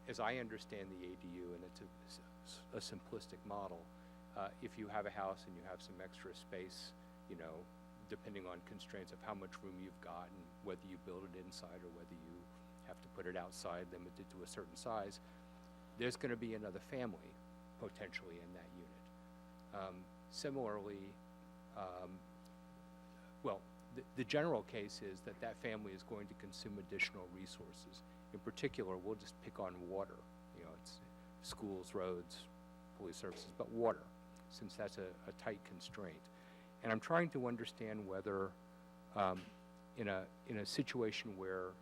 as I understand the ADU, and it's a simplistic model, if you have a house and you have some extra space, you know, depending on constraints of how much room you've got and whether you build it inside or whether you have to put it outside, limited to a certain size, there's going to be another family potentially in that unit. Similarly, well, the general case is that that family is going to consume additional resources. In particular, we'll just pick on water. You know, it's schools, roads, police services, but water, since that's a tight constraint. And I'm trying to understand whether, in a situation where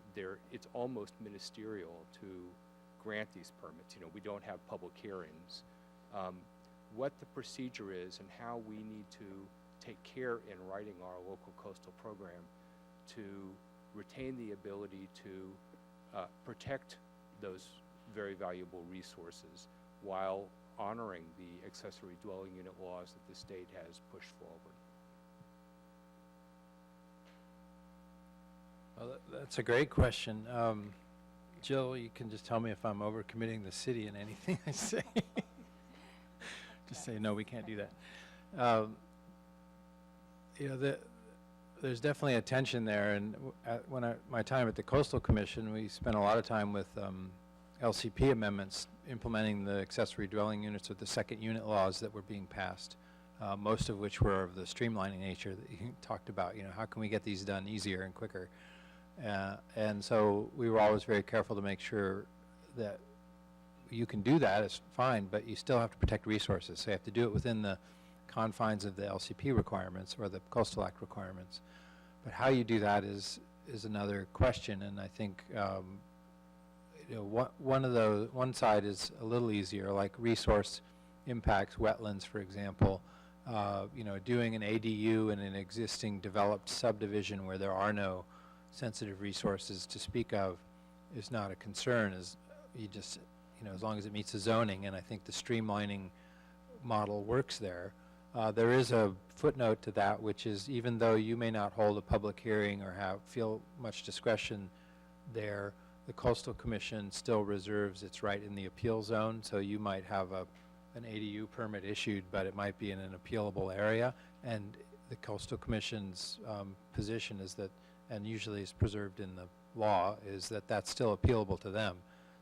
it's almost ministerial to grant these permits, you know, we don't have public hearings, what the procedure is and how we need to take care in writing our local coastal program to retain the ability to protect those very valuable resources while honoring the accessory dwelling unit laws that the state has pushed forward. Well, that's a great question. Jill, you can just tell me if I'm overcommitting the city in anything I say. Just say, no, we can't do that. You know, there's definitely a tension there, and my time at the Coastal Commission, we spent a lot of time with LCP amendments implementing the accessory dwelling units or the second unit laws that were being passed, most of which were of the streamlining nature that you talked about. How can we get these done easier and quicker? And so we were always very careful to make sure that you can do that, it's fine, but you still have to protect resources. So you have to do it within the confines of the LCP requirements or the Coastal Act requirements. But how you do that is another question, and I think one side is a little easier, like resource impacts, wetlands, for example. Doing an ADU in an existing developed subdivision where there are no sensitive resources to speak of is not a concern, as long as it meets the zoning, and I think the streamlining model works there. There is a footnote to that, which is even though you may not hold a public hearing or feel much discretion there, the Coastal Commission still reserves its right in the appeal zone, so you might have an ADU permit issued, but it might be in an appealable area, and the Coastal Commission's position is that, and usually is preserved in the law, is that that's still appealable to them.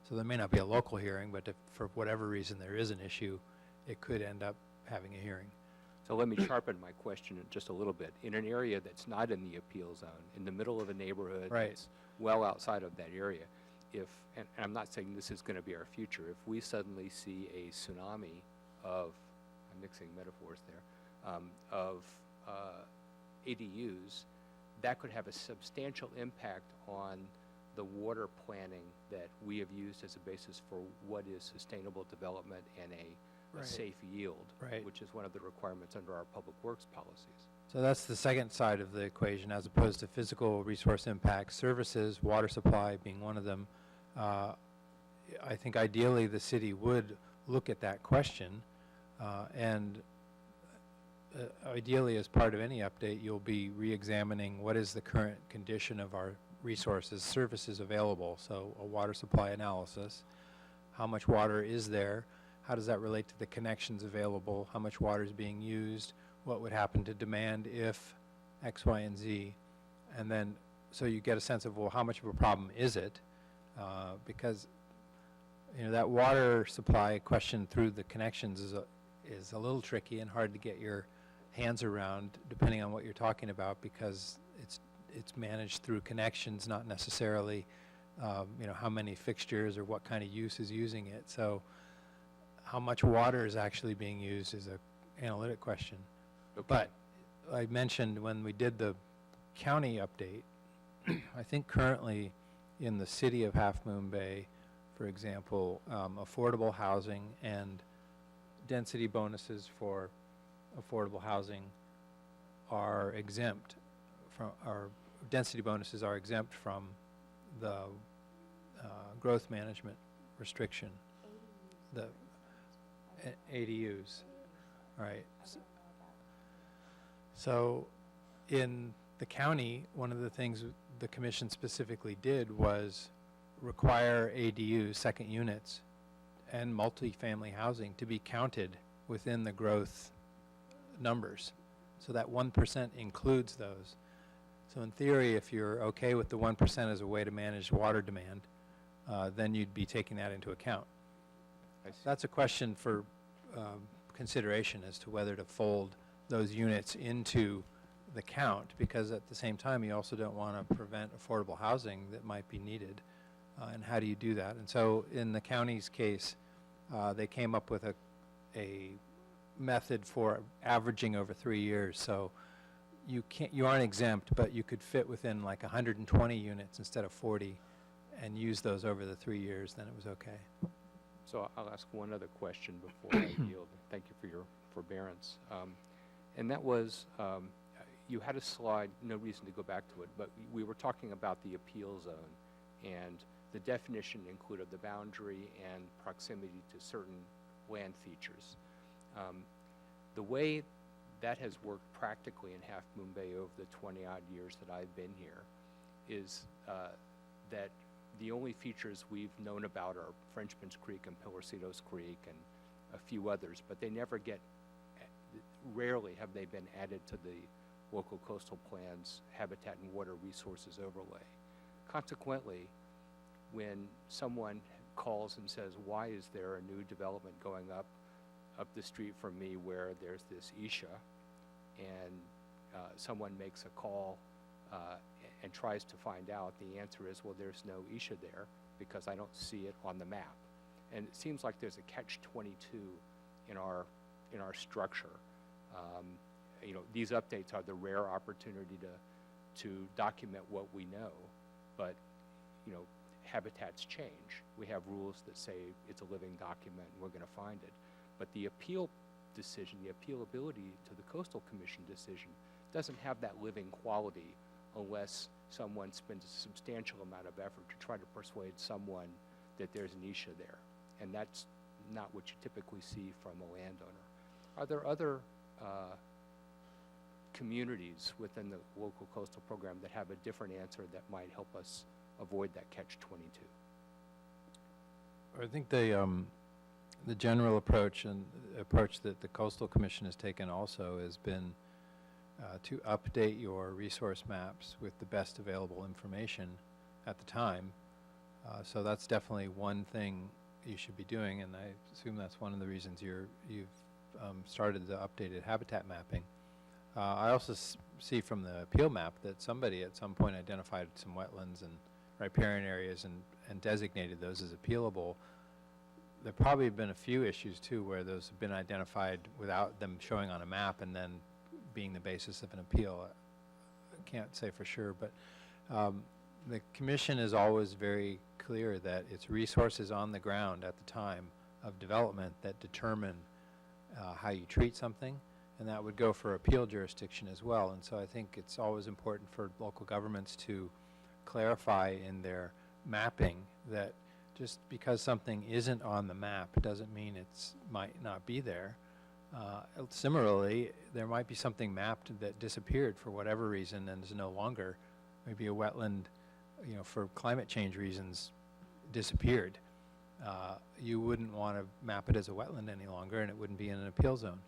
So there may not be a local hearing, but if for whatever reason there is an issue, it could end up having a hearing. So let me sharpen my question just a little bit. In an area that's not in the appeal zone, in the middle of a neighborhood Right. that's well outside of that area, and I'm not saying this is going to be our future, if we suddenly see a tsunami of, I'm mixing metaphors there, of ADUs, that could have a substantial impact on the water planning that we have used as a basis for what is sustainable development and a Right. safe yield, Right. which is one of the requirements under our public works policies. So that's the second side of the equation, as opposed to physical resource impacts, services, water supply being one of them. I think ideally the city would look at that question, and ideally as part of any update, you'll be re-examining what is the current condition of our resources, services available, so a water supply analysis, how much water is there, how does that relate to the connections available, how much water is being used, what would happen to demand if X, Y, and Z, and then so you get a sense of, well, how much of a problem is it, because that water supply question through the connections is a little tricky and hard to get your hands around, depending on what you're talking about, because it's managed through connections, not necessarily how many fixtures or what kind of use is using it. So how much water is actually being used is an analytic question. Okay. But I mentioned when we did the county update, I think currently in the city of Half Moon Bay, for example, affordable housing and density bonuses for affordable housing are exempt from, or density bonuses are exempt from the growth management restriction. The ADUs, right. So in the county, one of the things the commission specifically did was require ADUs, second units, and multifamily housing to be counted within the growth numbers. So that 1% includes those. So in theory, if you're okay with the 1% as a way to manage water demand, then you'd be taking that into account. That's a question for consideration as to whether to fold those units into the count, because at the same time you also don't want to prevent affordable housing that might be needed, and how do you do that? And so in the county's case, they came up with a method for averaging over 3 years. So you aren't exempt, but you could fit within like 120 units instead of 40 and use those over the 3 years, then it was okay. So I'll ask one other question before I yield. Thank you for your forbearance. And that was, you had a slide, no reason to go back to it, but we were talking about the appeal zone, and the definition included the boundary and proximity to certain land features. The way that has worked practically in Half Moon Bay over the 20-odd years that I've been here is that the only features we've known about are Frenchman's Creek and Pilarcitos Creek and a few others, but they never get, rarely have they been added to the local coastal plans habitat and water resources overlay. Consequently, when someone calls and says, why is there a new development going up the street from me where there's this Isha, and someone makes a call and tries to find out, the answer is, well, there's no Isha there because I don't see it on the map. And it seems like there's a catch-22 in our structure. You know, these updates are the rare opportunity to document what we know, but you know, habitats change. We have rules that say it's a living document and we're going to find it. But the appeal decision, the appealability to the Coastal Commission decision doesn't have that living quality unless someone spends a substantial amount of effort to try to persuade someone that there's an Isha there. And that's not what you typically see from a landowner. Are there other communities within the local coastal program that have a different answer that might help us avoid that catch-22? I think the general approach and approach that the Coastal Commission has taken also has been to update your resource maps with the best available information at the time. So that's definitely one thing you should be doing, and I assume that's one of the reasons you've started the updated habitat mapping. I also see from the appeal map that somebody at some point identified some wetlands and riparian areas and designated those as appealable. There probably have been a few issues too where those have been identified without them showing on a map and then being the basis of an appeal. I can't say for sure, but the commission is always very clear that it's resources on the ground at the time of development that determine how you treat something, and that would go for appeal jurisdiction as well. And so I think it's always important for local governments to clarify in their mapping that just because something isn't on the map doesn't mean it's might not be there. Similarly, there might be something mapped that disappeared for whatever reason and is no longer, maybe a wetland, you know, for climate change reasons disappeared. You wouldn't want to map it as a wetland any longer, and it wouldn't be in an appeal zone.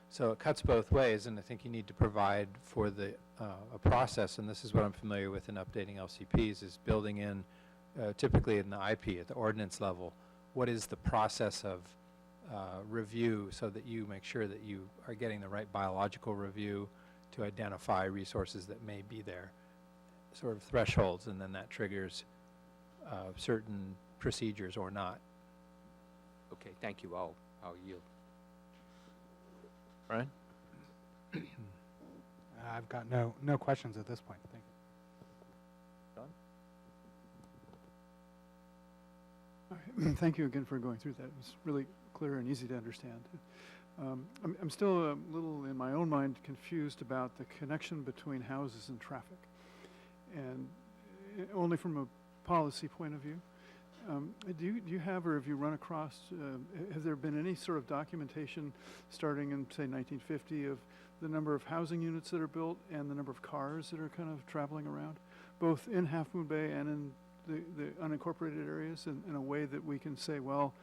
So it cuts both ways, and I think you need to provide for the a process, and this is what I'm familiar with in updating LCPs, is building in, typically in the IP, at the ordinance level, what is the process of review so that you make sure that you are getting the right biological review to identify resources that may be there, sort of thresholds, and then that triggers certain procedures or not. Okay, thank you. I'll yield. Brian? I've got no questions at this point. Thank you. Don? Thank you again for going through that. It was really clear and easy to understand. I'm still a little, in my own mind, confused about the connection between houses and traffic. And only from a policy point of view. Do you have, or have you run across, has there been any sort of documentation starting in, say, 1950 of the number of housing units that are built and the number of cars that are kind of traveling around, both in Half Moon Bay and in the unincorporated areas, in a way that we can say, well,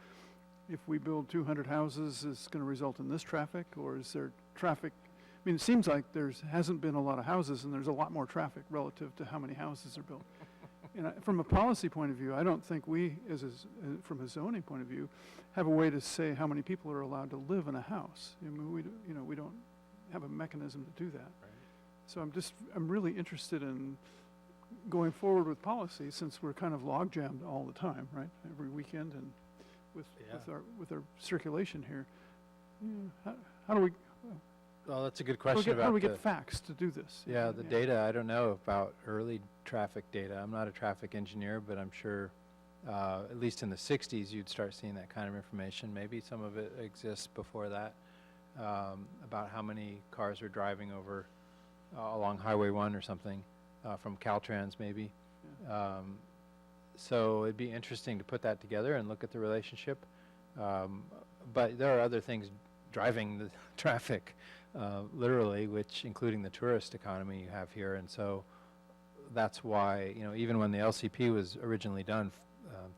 if we build 200 houses, it's going to result in this traffic, or is there traffic? I mean, it seems like hasn't been a lot of houses, and there's a lot more traffic relative to how many houses are built. And from a policy point of view, I don't think we, from a zoning point of view, have a way to say how many people are allowed to live in a house. I mean, we don't have a mechanism to do that. Right. So I'm really interested in going forward with policy, since we're kind of log jammed all the time, right? Every weekend and with our circulation here. Yeah, how do we? Well, that's a good question How do we about get facts to do this? yeah, the data. I don't know about early traffic data. I'm not a traffic engineer, but I'm sure at least in the 60s you'd start seeing that kind of information. Maybe some of it exists before that, about how many cars are driving over along Highway 1 or something, from Caltrans maybe. Yeah. So it'd be interesting to put that together and look at the relationship. But there are other things driving the traffic, literally, which including the tourist economy you have here. And so that's why, you know, even when the LCP was originally done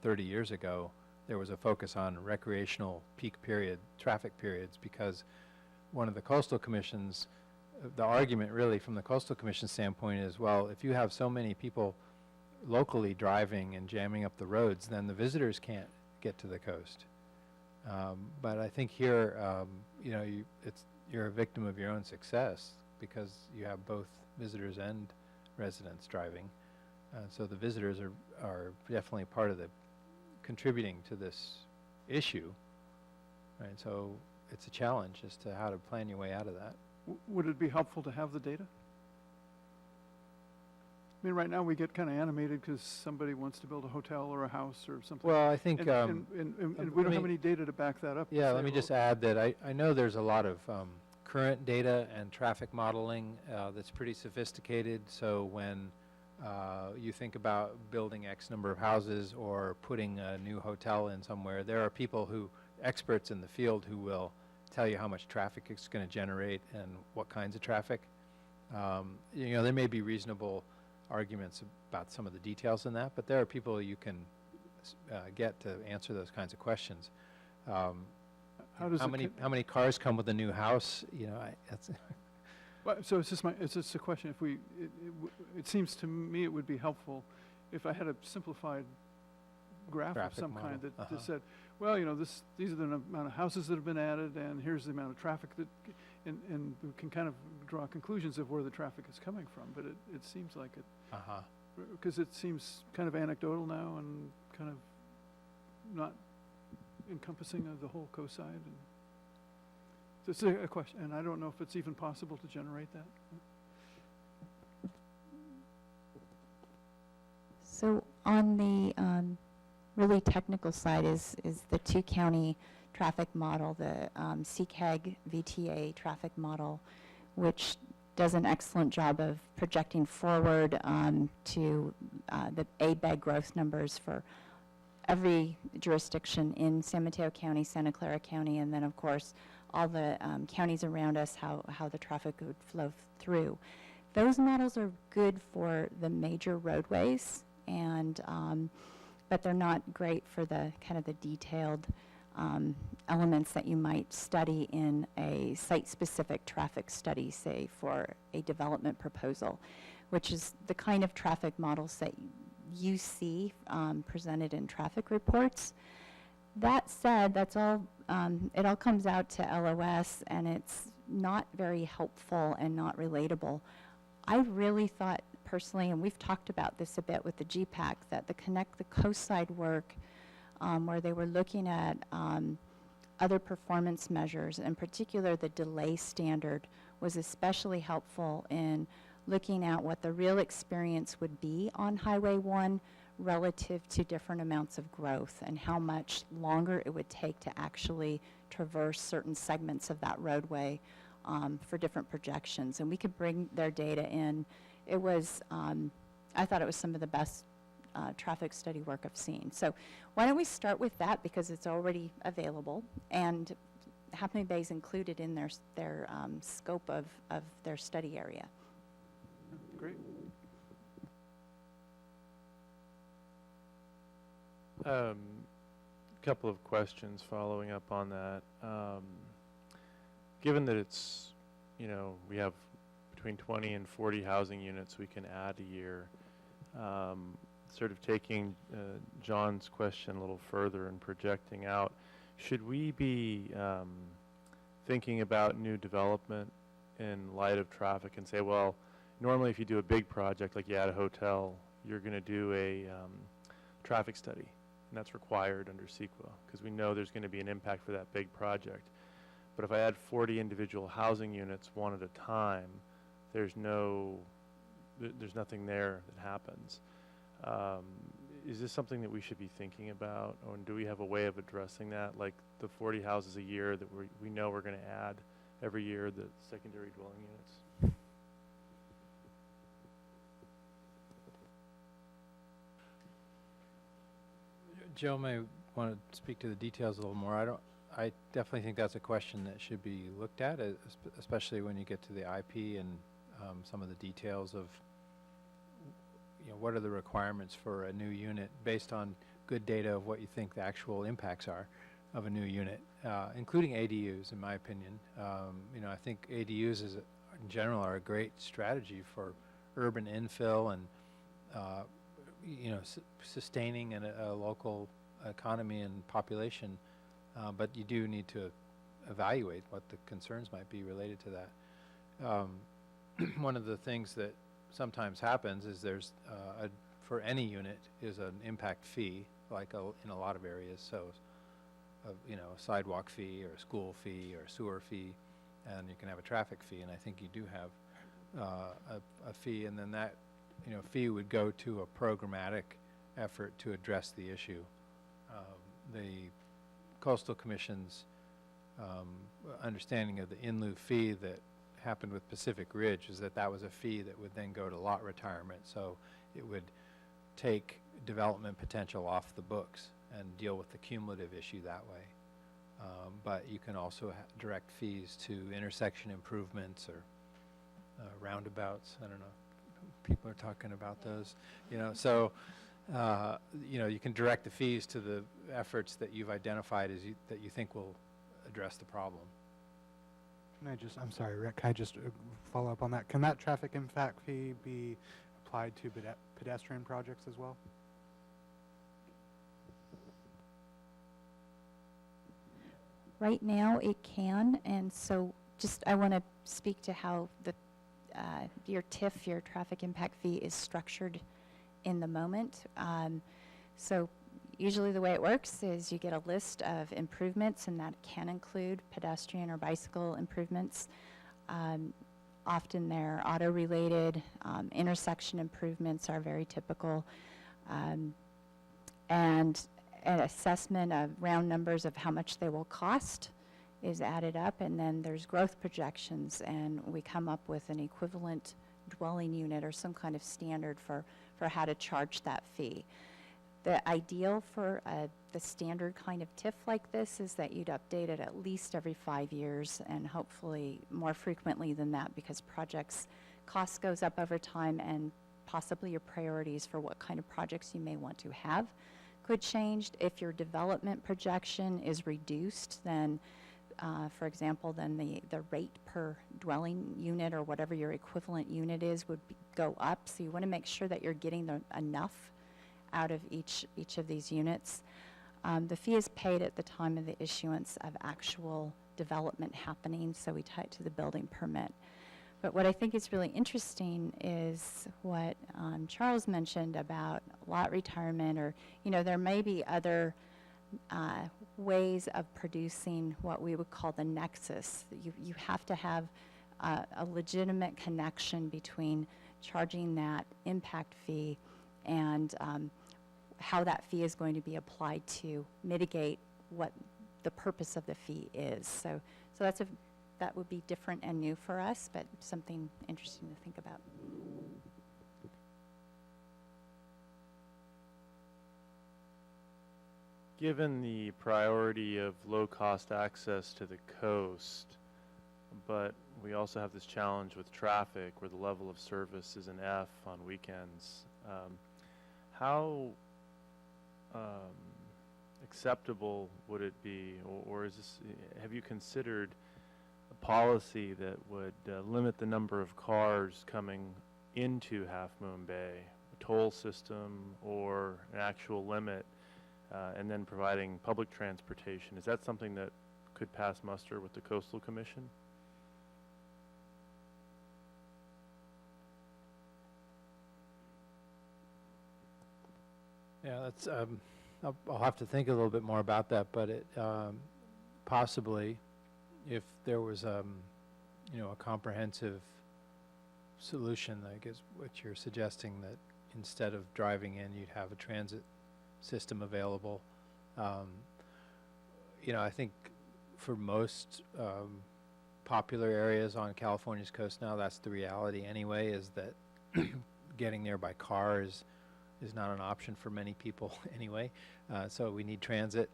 30 years ago, there was a focus on recreational peak period traffic periods, because one of the coastal commission's the argument really from the Coastal Commission standpoint is, well, if you have so many people locally driving and jamming up the roads, then the visitors can't get to the coast. But I think here, you know, you're a victim of your own success because you have both visitors and residents driving. So the visitors are definitely part of the contributing to this issue, right? So it's a challenge as to how to plan your way out of that. Would it be helpful to have the data? I mean, right now we get kind of animated because somebody wants to build a hotel or a house or something. Well, I think, And we don't have any data to back that up. to yeah, say, let me well, just add that I know there's a lot of current data and traffic modeling that's pretty sophisticated. So when you think about building X number of houses or putting a new hotel in somewhere, there are people experts in the field who will tell you how much traffic it's going to generate and what kinds of traffic. You know, there may be reasonable arguments about some of the details in that, but there are people you can get to answer those kinds of questions. How does how many cars come with a new house? You know, that's Well, so it's just a question. If it seems to me it would be helpful if I had a simplified graph of Traffic some model. kind that just said, well, you know, these are the amount of houses that have been added, and here's the amount of traffic that, and we can kind of draw conclusions of where the traffic is coming from. But it seems like it, because it seems kind of anecdotal now and kind of not encompassing of the whole coast side. And so it's a question, and I don't know if it's even possible to generate that. So on the really technical side is the two-county traffic model, the CCAG VTA traffic model, which does an excellent job of projecting forward to the ABEG growth numbers for every jurisdiction in San Mateo County, Santa Clara County, and then of course all the counties around us, how the traffic would flow through. Those models are good for the major roadways, and but they're not great for the kind of the detailed elements that you might study in a site-specific traffic study, say for a development proposal, which is the kind of traffic models that you see presented in traffic reports. That said, that's all, it all comes out to LOS, and it's not very helpful and not relatable. I really thought personally, and we've talked about this a bit with the GPAC, that the Connect the Coast Side work, where they were looking at other performance measures, in particular the delay standard, was especially helpful in looking at what the real experience would be on Highway 1 relative to different amounts of growth and how much longer it would take to actually traverse certain segments of that roadway for different projections. And we could bring their data in. It was, I thought it was some of the best traffic study work I've seen. So why don't we start with that, because it's already available, and Half Moon Bay is included in their scope of their study area. Great. Couple of questions following up on that. Given that it's, you know, we have between 20 and 40 housing units we can add a year, sort of taking John's question a little further and projecting out, should we be thinking about new development in light of traffic and say, well, normally if you do a big project like you add a hotel, you're going to do a traffic study, and that's required under CEQA because we know there's going to be an impact for that big project. But if I add 40 individual housing units one at a time, there's nothing there that happens. Is this something that we should be thinking about, or do we have a way of addressing that, like the 40 houses a year that we know we're going to add every year, the secondary dwelling units? Joe may want to speak to the details a little more. I definitely think that's a question that should be looked at, especially when you get to the IP and some of the details of, you know, what are the requirements for a new unit based on good data of what you think the actual impacts are of a new unit, including ADUs, in my opinion. You know, I think ADUs in general are a great strategy for urban infill and, you know, sustaining a local economy and population. But you do need to evaluate what the concerns might be related to that. One of the things that sometimes happens is there's, for any unit, is an impact fee, like in a lot of areas. So, you know, a sidewalk fee or a school fee or a sewer fee, and you can have a traffic fee. And I think you do have a fee, and then that, you know, fee would go to a programmatic effort to address the issue. The Coastal Commission's understanding of the in lieu fee that happened with Pacific Ridge is that that was a fee that would then go to lot retirement. So it would take development potential off the books and deal with the cumulative issue that way. But you can also direct fees to intersection improvements or roundabouts. I don't know. People are talking about those, you know. So, you know, you can direct the fees to the efforts that you've identified as that you think will address the problem. Can I just, I'm sorry, Rick, can I just follow up on that? Can that traffic impact fee be applied to pedestrian projects as well? Right now, it can, and so just I want to speak to how the your TIF, your traffic impact fee, is structured in the moment. So usually the way it works is you get a list of improvements, and that can include pedestrian or bicycle improvements. Often they're auto-related. Intersection improvements are very typical. And an assessment of round numbers of how much they will cost is added up, and then there's growth projections, and we come up with an equivalent dwelling unit or some kind of standard for how to charge that fee. The ideal for the standard kind of TIF like this is that you'd update it at least every 5 years, and hopefully more frequently than that, because projects cost goes up over time, and possibly your priorities for what kind of projects you may want to have could change. If your development projection is reduced, then for example, then the rate per dwelling unit or whatever your equivalent unit is would go up. So you want to make sure that you're getting enough out of each of these units. The fee is paid at the time of the issuance of actual development happening, so we tie it to the building permit. But what I think is really interesting is what Charles mentioned about lot retirement, or, you know, there may be other ways of producing what we would call the nexus. You have to have a legitimate connection between charging that impact fee and how that fee is going to be applied to mitigate what the purpose of the fee is. So that would be different and new for us, but something interesting to think about. Given the priority of low-cost access to the coast, but we also have this challenge with traffic where the level of service is an F on weekends, how acceptable would it be, or is this, have you considered a policy that would limit the number of cars coming into Half Moon Bay, a toll system or an actual limit, and then providing public transportation? Is that something that could pass muster with the Coastal Commission? Yeah, that's, I'll have to think a little bit more about that, but it, possibly, if there was, you know, a comprehensive solution, I guess what you're suggesting, that instead of driving in, you'd have a transit system available. You know, I think for most popular areas on California's coast now, that's the reality anyway, is that getting there by car is not an option for many people anyway. So we need transit,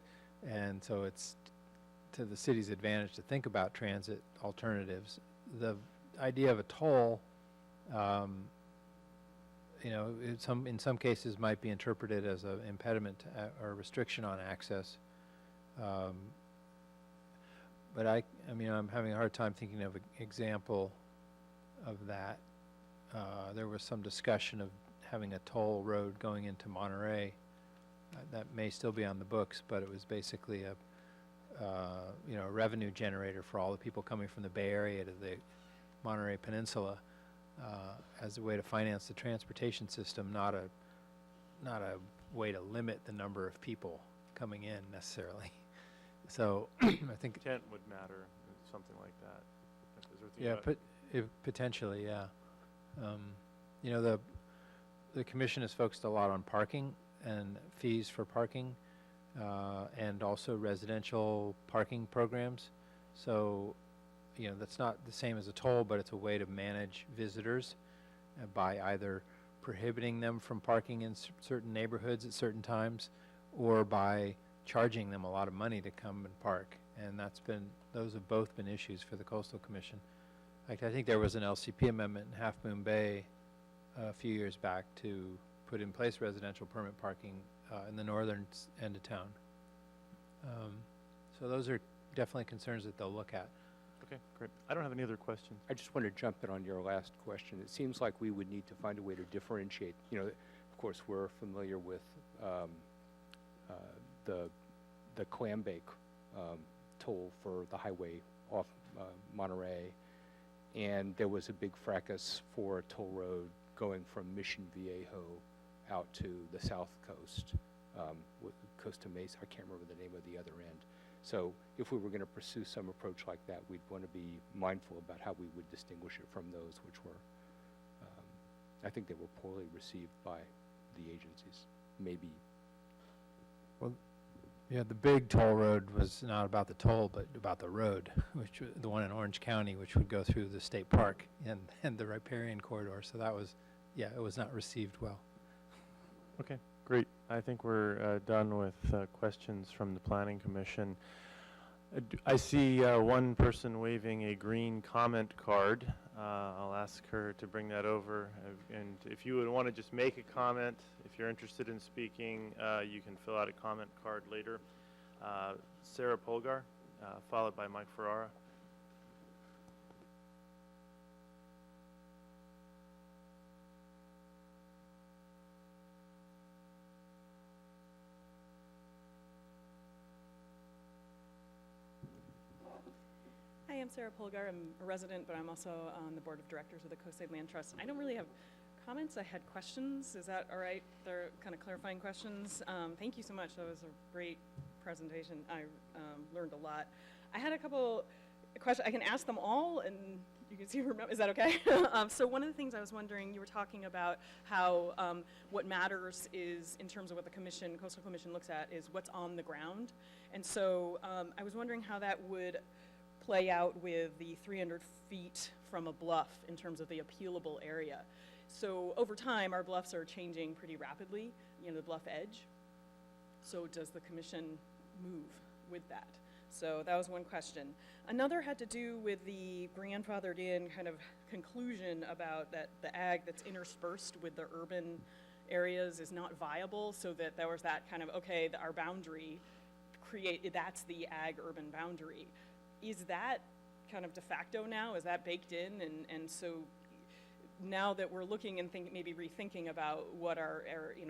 and so it's to the city's advantage to think about transit alternatives. The idea of a toll, you know, in some cases might be interpreted as an impediment to or restriction on access. But I mean, I'm having a hard time thinking of an example of that. There was some discussion of having a toll road going into Monterey. That may still be on the books, but it was basically a a revenue generator for all the people coming from the Bay Area to the Monterey Peninsula, as a way to finance the transportation system, not a way to limit the number of people coming in necessarily. So I think, Intent would matter, something like that. Is there anything yeah, about- potentially, yeah. The commission has focused a lot on parking and fees for parking, and also residential parking programs. So, that's not the same as a toll, but it's a way to manage visitors by either prohibiting them from parking in certain neighborhoods at certain times, or by charging them a lot of money to come and park. And those have both been issues for the Coastal Commission. In fact, I think there was an LCP amendment in Half Moon Bay a few years back to put in place residential permit parking in the northern end of town. So those are definitely concerns that they'll look at. Okay, great. I don't have any other questions. I just want to jump in on your last question. It seems like we would need to find a way to differentiate. Of course, we're familiar with the Clambake toll for the highway off Monterey, and there was a big fracas for a toll road going from Mission Viejo out to the south coast, with Costa Mesa. I can't remember the name of the other end. So if we were going to pursue some approach like that, we'd want to be mindful about how we would distinguish it from those which were, I think they were poorly received by the agencies, maybe. Well, yeah, the big toll road was not about the toll, but about the road, the one in Orange County, which would go through the state park and the riparian corridor. So that was, it was not received well. Okay, great. I think we're done with questions from the Planning Commission. I see one person waving a green comment card. I'll ask her to bring that over. And if you would want to just make a comment, if you're interested in speaking, you can fill out a comment card later. Sarah Polgar, followed by Mike Ferrara. Hi, I'm Sarah Polgar. I'm a resident, but I'm also on the board of directors of the Coast Side Land Trust. I don't really have comments. I had questions. Is that all right? They're kind of clarifying questions. Thank you so much. That was a great presentation. I learned a lot. I had a couple questions. I can ask them all, and you can see remember. Is that okay? So one of the things I was wondering, you were talking about how what matters is, in terms of what the commission, Coastal Commission looks at, is what's on the ground. And so I was wondering how that would play out with the 300 feet from a bluff in terms of the appealable area. So over time, our bluffs are changing pretty rapidly, the bluff edge. So does the commission move with that? So that was one question. Another had to do with the grandfathered in kind of conclusion about that the ag that's interspersed with the urban areas is not viable, so that there was that kind of, okay, our boundary, that's the ag urban boundary. Is that kind of de facto now? Is that baked in? And so now that we're looking and maybe rethinking about what our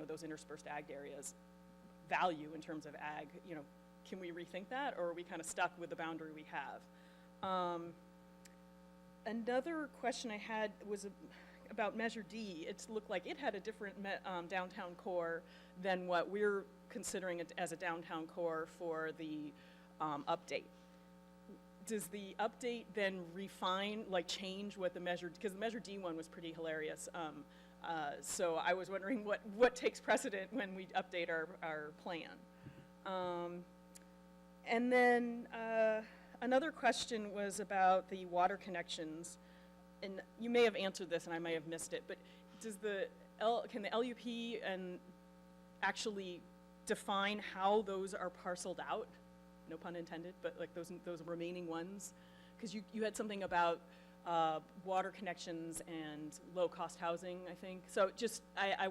those interspersed ag areas value in terms of ag, can we rethink that, or are we kind of stuck with the boundary we have? Another question I had was about Measure D. It looked like it had a different downtown core than what we're considering it as a downtown core for the update. Does the update then refine, change what the Measure, because the Measure D one was pretty hilarious. So I was wondering what takes precedent when we update our plan. And then another question was about the water connections. And you may have answered this and I may have missed it, but can the LUP actually define how those are parceled out? No pun intended, but those remaining ones, because you had something about water connections and low-cost housing, I think. So just I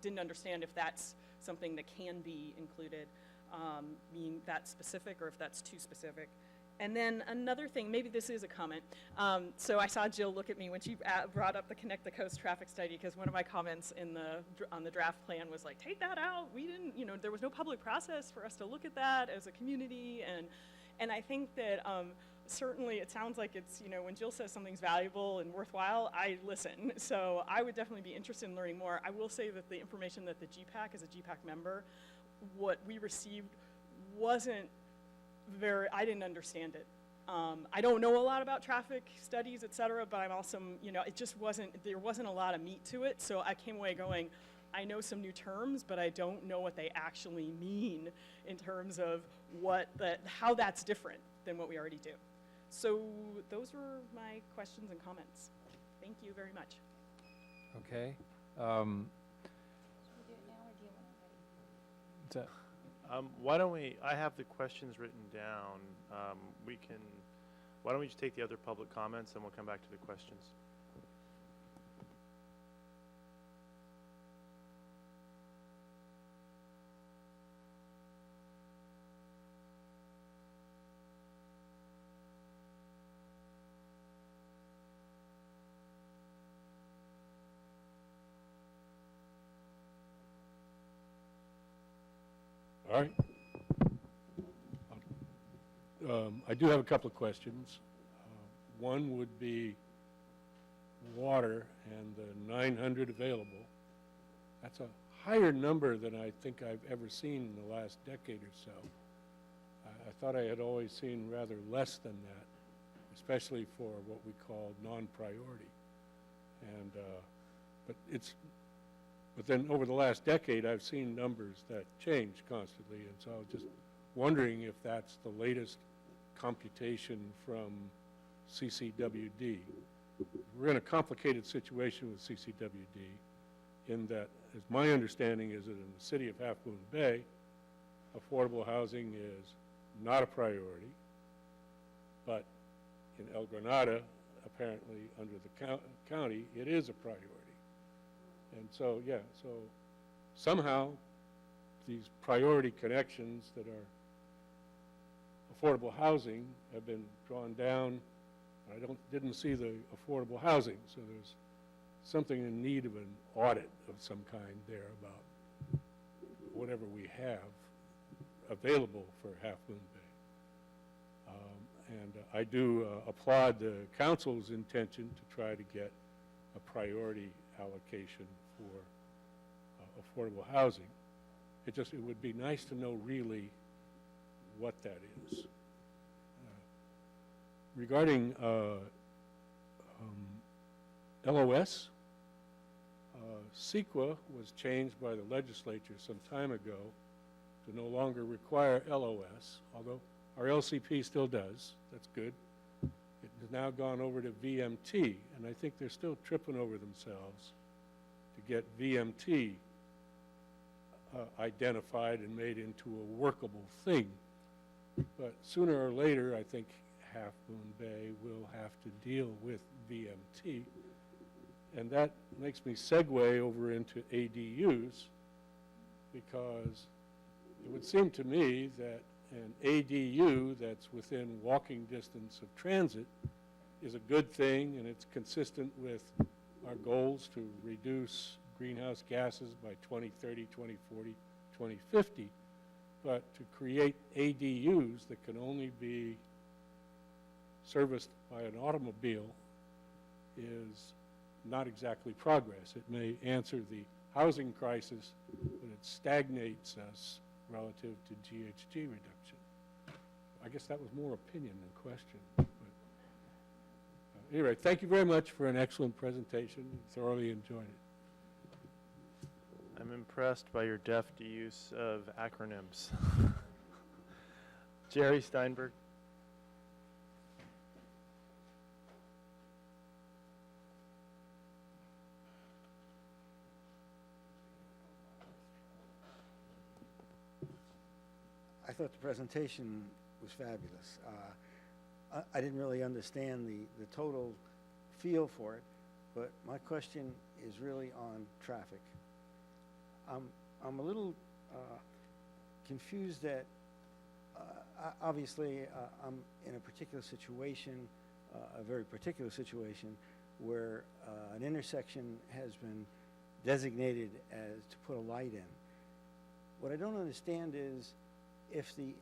didn't understand if that's something that can be included, being that specific, or if that's too specific. And then another thing, maybe this is a comment. So I saw Jill look at me when she brought up the Connect the Coast traffic study, because one of my comments on the draft plan was like, take that out. We didn't, there was no public process for us to look at that as a community. And I think that certainly it sounds like it's, when Jill says something's valuable and worthwhile, I listen. So I would definitely be interested in learning more. I will say that the information that the GPAC, as a GPAC member, what we received wasn't I didn't understand it. I don't know a lot about traffic studies, et cetera, but I'm also, it just there wasn't a lot of meat to it. So I came away going, I know some new terms, but I don't know what they actually mean in terms of how that's different than what we already do. So those were my questions and comments. Thank you very much. Okay. Why don't I have the questions written down. Why don't we just take the other public comments and we'll come back to the questions. All right. I do have a couple of questions. One would be water and the 900 available. That's a higher number than I think I've ever seen in the last decade or so. I thought I had always seen rather less than that, especially for what we call non-priority. And but then over the last decade, I've seen numbers that change constantly, and so I was just wondering if that's the latest computation from CCWD. We're in a complicated situation with CCWD in that, as my understanding is that in the city of Half Moon Bay, affordable housing is not a priority, but in El Granada, apparently under the county, it is a priority. And so, yeah, so somehow these priority connections that are affordable housing have been drawn down. I didn't see the affordable housing, so there's something in need of an audit of some kind there about whatever we have available for Half Moon Bay. And I do applaud the council's intention to try to get a priority allocation for affordable housing. It would be nice to know really what that is. Regarding LOS, CEQA was changed by the legislature some time ago to no longer require LOS, although our LCP still does. That's good. It has now gone over to VMT, and I think they're still tripping over themselves to get VMT identified and made into a workable thing. But sooner or later, I think Half Moon Bay will have to deal with VMT. And that makes me segue over into ADUs, because it would seem to me that an ADU that's within walking distance of transit is a good thing, and it's consistent with our goals to reduce greenhouse gases by 2030, 2040, 2050. But to create ADUs that can only be serviced by an automobile is not exactly progress. It may answer the housing crisis, but it stagnates us relative to GHG reduction. I guess that was more opinion than question. But, anyway, thank you very much for an excellent presentation. Thoroughly enjoyed it. I'm impressed by your deft use of acronyms. Jerry Steinberg. I thought the presentation was fabulous. I didn't really understand the total feel for it, but my question is really on traffic. I'm a little confused that Obviously, I'm in a particular situation, a very particular situation, where an intersection has been designated as to put a light in. What I don't understand is if the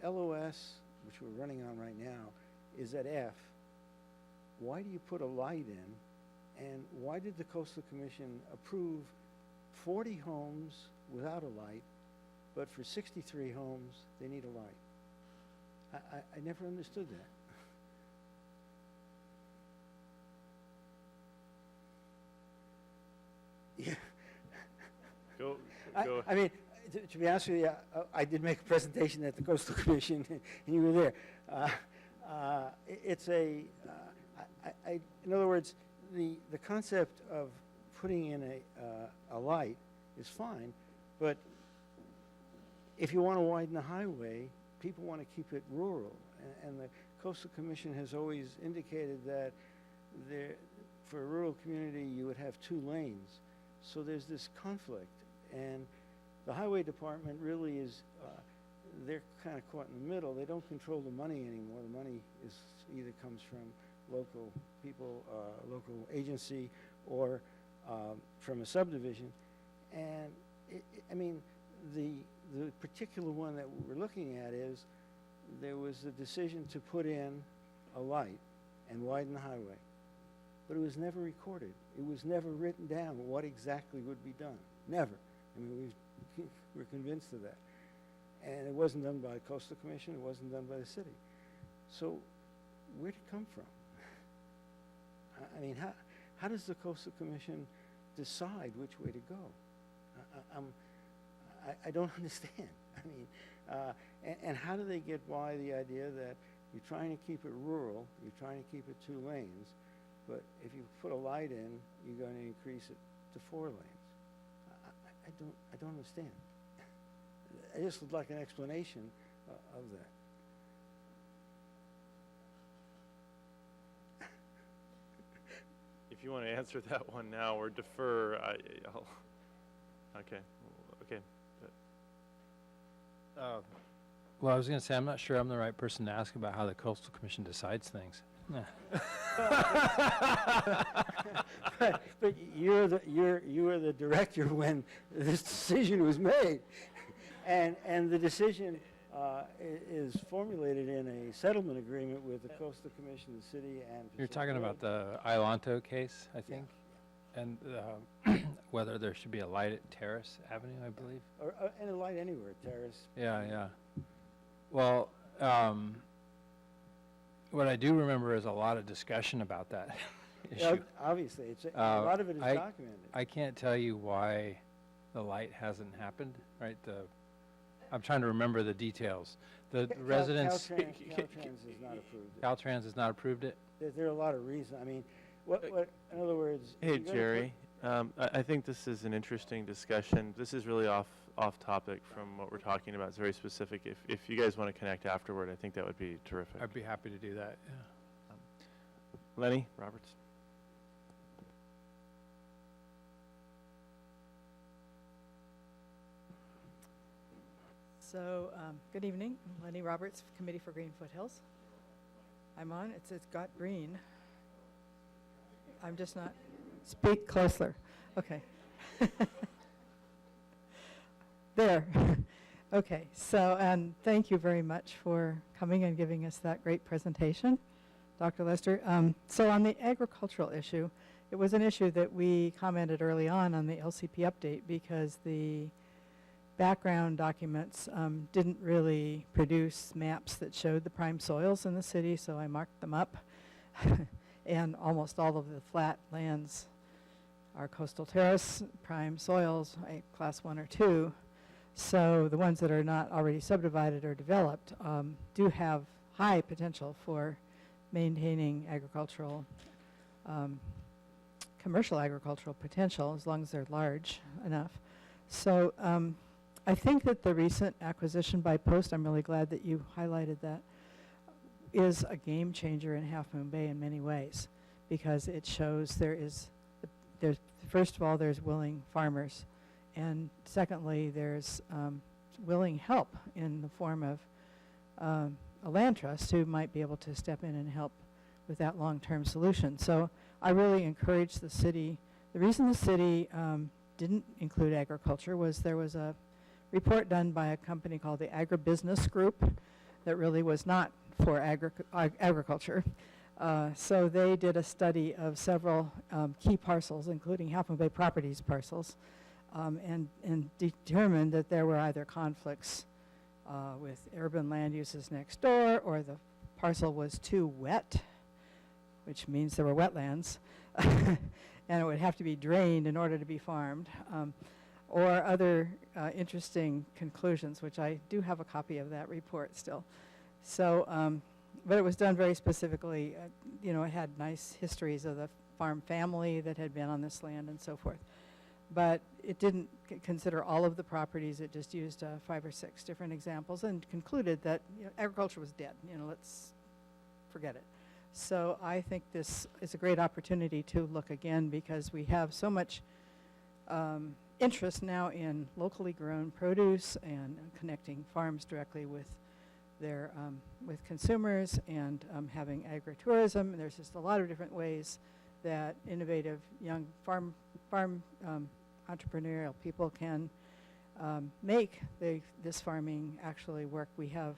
LOS, which we're running on right now, is at F, why do you put a light in? And why did the Coastal Commission approve 40 homes without a light, but for 63 homes, they need a light? I never understood that. Yeah. Go. I mean, to be honest with you, I did make a presentation at the Coastal Commission, and you were there. In other words, the concept of putting in a light is fine, but if you want to widen the highway, people want to keep it rural. And the Coastal Commission has always indicated that for a rural community, you would have 2 lanes. So there's this conflict. And the Highway Department really is, they're kind of caught in the middle. They don't control the money anymore. The money either comes from local people, local agency, or from a subdivision. And I mean, the particular one that we're looking at is there was a decision to put in a light and widen the highway, but it was never recorded. It was never written down what exactly would be done. Never. I mean, we're convinced of that. And it wasn't done by the Coastal Commission. It wasn't done by the city. So where'd it come from? I mean, how does the Coastal Commission decide which way to go? I don't understand. I mean, and how do they get by the idea that you're trying to keep it rural, you're trying to keep it 2 lanes, but if you put a light in, you're going to increase it to 4 lanes? I don't understand. I just would like an explanation of that. If you want to answer that one now or defer, I'll. Okay. Well, I was going to say, I'm not sure I'm the right person to ask about how the Coastal Commission decides things. But you were the director when this decision was made, and the decision is formulated in a settlement agreement with the Coastal Commission, the city, and You're Pacific talking Road. about the Ilanto case, I think, and whether there should be a light at Terrace Avenue, I believe. Or and a light anywhere, Terrace. Yeah. Well, what I do remember is a lot of discussion about that Yeah, issue. obviously, a lot of it is I documented. I can't tell you why the light hasn't happened, right? I'm trying to remember the details. The residents, Caltrans has not approved it. Caltrans has not approved it? There are a lot of reasons. I mean, what in other words. Hey, you're gonna Jerry. I think this is an interesting discussion. This is really off topic from what we're talking about. It's very specific. If you guys want to connect afterward, I think that would be terrific. I'd be happy to do that, yeah. Lenny Roberts. So, good evening. I'm Lenny Roberts, Committee for Green Foothills. I'm on. It's got green. I'm just not. Speak closer. Okay. There. Okay. So, and thank you very much for coming and giving us that great presentation, Dr. Lester. So on the agricultural issue, it was an issue that we commented early on the LCP update because the background documents didn't really produce maps that showed the prime soils in the city, so I marked them up. And almost all of the flat lands are coastal terrace prime soils, class 1 or 2. So the ones that are not already subdivided or developed do have high potential for maintaining agricultural, commercial agricultural potential as long as they're large enough. So I think that the recent acquisition by Post, I'm really glad that you highlighted that, is a game changer in Half Moon Bay in many ways, because it shows there's first of all, there's willing farmers, and secondly, there's willing help in the form of a land trust who might be able to step in and help with that long-term solution. So I really encourage the city. The reason the city didn't include agriculture was there was a report done by a company called the Agribusiness Group that really was not for agriculture. So they did a study of several key parcels, including Half Moon Bay Properties parcels, and determined that there were either conflicts with urban land uses next door, or the parcel was too wet, which means there were wetlands, and it would have to be drained in order to be farmed, or other interesting conclusions, which I do have a copy of that report still. So, but it was done very specifically. You know, it had nice histories of the farm family that had been on this land and so forth. But it didn't consider all of the properties. It just used 5 or 6 different examples and concluded that, you know, agriculture was dead. You know, let's forget it. So I think this is a great opportunity to look again, because we have so much interest now in locally grown produce and connecting farms directly with their with consumers, and having agritourism. There's just a lot of different ways that innovative young farm entrepreneurial people can make this farming actually work. We have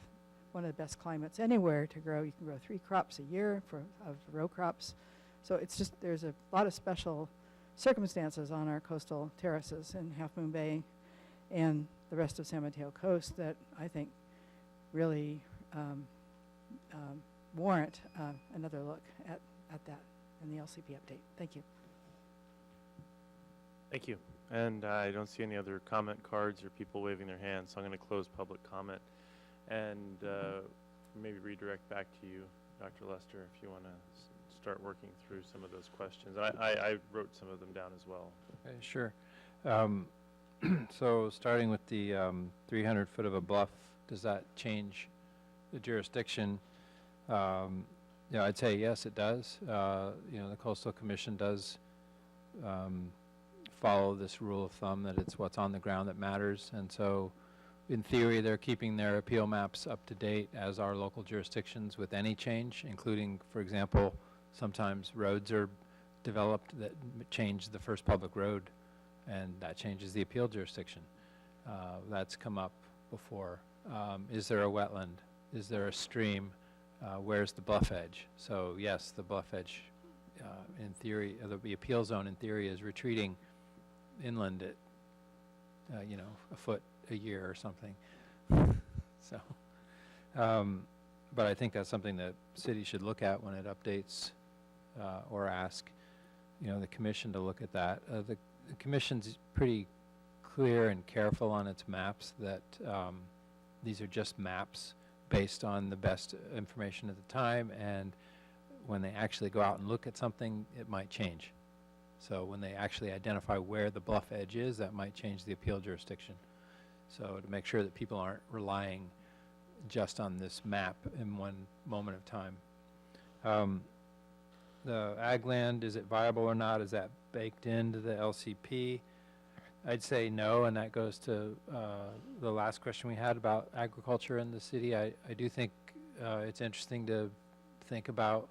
one of the best climates anywhere to grow. You can grow 3 crops a year of row crops. So it's just, there's a lot of special circumstances on our coastal terraces in Half Moon Bay and the rest of San Mateo Coast that I think really warrant another look at that in the LCP update. Thank you. Thank you. And I don't see any other comment cards or people waving their hands, so I'm going to close public comment and maybe redirect back to you, Dr. Lester, if you want to start working through some of those questions. I wrote some of them down as well. Okay, sure. So starting with the 300 foot of a bluff, does that change the jurisdiction? Yeah, I'd say yes, it does. You know, the Coastal Commission does follow this rule of thumb that it's what's on the ground that matters, and so in theory they're keeping their appeal maps up to date, as are local jurisdictions, with any change, including, for example, sometimes roads are developed that change the first public road, and that changes the appeal jurisdiction. That's come up before. Is there a wetland? Is there a stream? Where's the bluff edge? So yes, the bluff edge, in theory, the appeal zone in theory is retreating inland at, you know, a foot a year or something. So, but I think that's something that city should look at when it updates, or ask, you know, the commission to look at that. The commission's pretty clear and careful on its maps that these are just maps based on the best information at the time, and when they actually go out and look at something, it might change. So when they actually identify where the bluff edge is, that might change the appeal jurisdiction. So to make sure that people aren't relying just on this map in one moment of time. The ag land, is it viable or not? Is that baked into the LCP? I'd say no, and that goes to the last question we had about agriculture in the city. I do think it's interesting to think about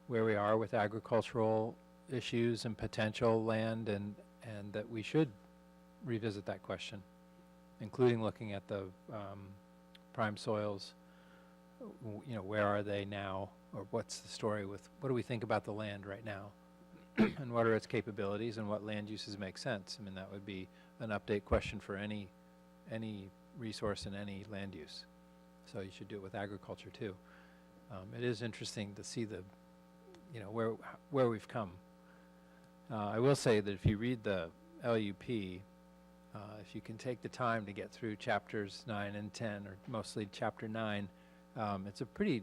where we are with agricultural issues and potential land, and that we should revisit that question, including looking at the prime soils. You know, where are they now, or what's the story with, what do we think about the land right now? And what are its capabilities, and what land uses make sense? I mean, that would be an update question for any resource in any land use. So you should do it with agriculture too. It is interesting to see the, you know, where we've come. I will say that if you read the LUP, if you can take the time to get through chapters 9 and 10, or mostly chapter 9, it's a pretty,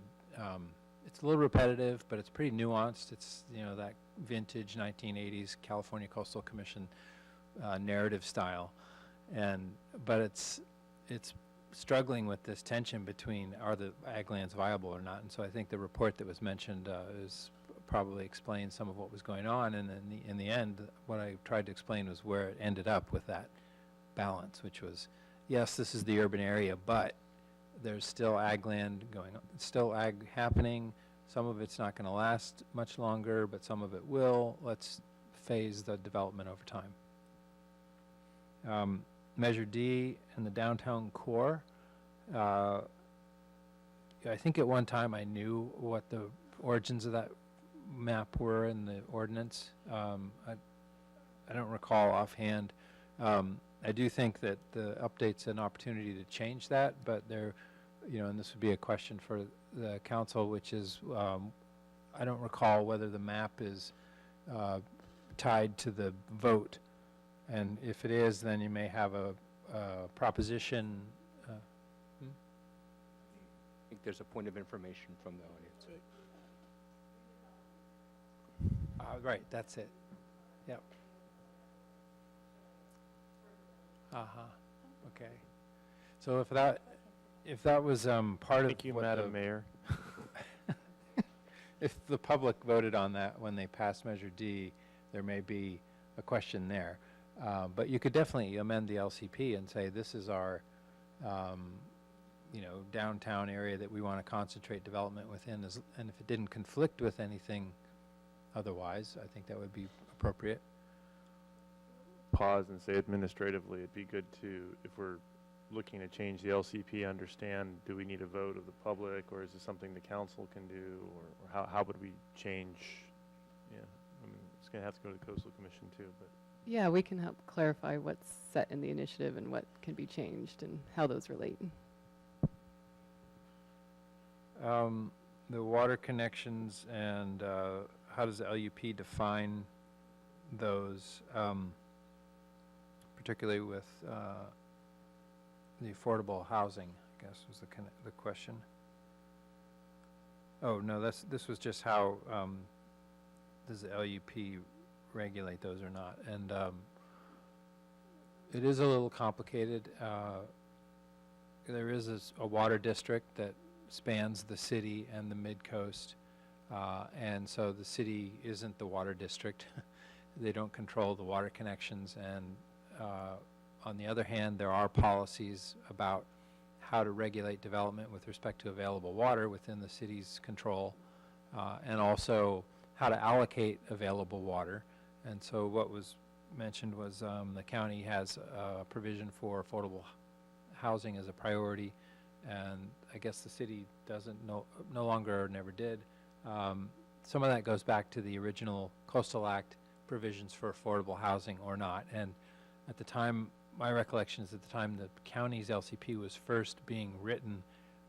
it's a little repetitive, but it's pretty nuanced. It's, you know, that vintage 1980s California Coastal Commission narrative style, but it's struggling with this tension between, are the ag lands viable or not? And so I think the report that was mentioned probably explains some of what was going on, and in the end, what I tried to explain was where it ended up with that balance, which was, yes, this is the urban area, but There's still ag land going on, still ag happening. Some of it's not going to last much longer, but some of it will. Let's phase the development over time. Measure D and the downtown core. I think at one time I knew what the origins of that map were in the ordinance. I don't recall offhand. I do think that the update's an opportunity to change that, but there, and this would be a question for the council, which is, I don't recall whether the map is tied to the vote. And if it is, then you may have a proposition. I think there's a point of information from the audience. Right, that's it. Yep. Okay. So if that was part Thank you, of what Madam Mayor. if the public voted on that when they passed Measure D, there may be a question there. But you could definitely amend the LCP and say this is our, downtown area that we want to concentrate development within. And if it didn't conflict with anything otherwise, I think that would be appropriate. Pause and say administratively, it'd be good to, if we're looking to change the LCP, understand, do we need a vote of the public, or is this something the council can do, or how would we change? Yeah, I mean, it's going to have to go to the Coastal Commission too, but. Yeah, we can help clarify what's set in the initiative and what can be changed and how those relate. The water connections and how does the LUP define those, particularly with the affordable housing, I guess was the question. Oh, no, this was just how does the LUP regulate those or not. And it is a little complicated. There is a water district that spans the city and the mid-coast, and so the city isn't the water district. They don't control the water connections, and on the other hand, there are policies about how to regulate development with respect to available water within the city's control, and also how to allocate available water. And so what was mentioned was the county has a provision for affordable housing as a priority, and I guess the city doesn't no longer or never did. Some of that goes back to the original Coastal Act provisions for affordable housing or not. And at the time, my recollection is at the time the county's LCP was first being written,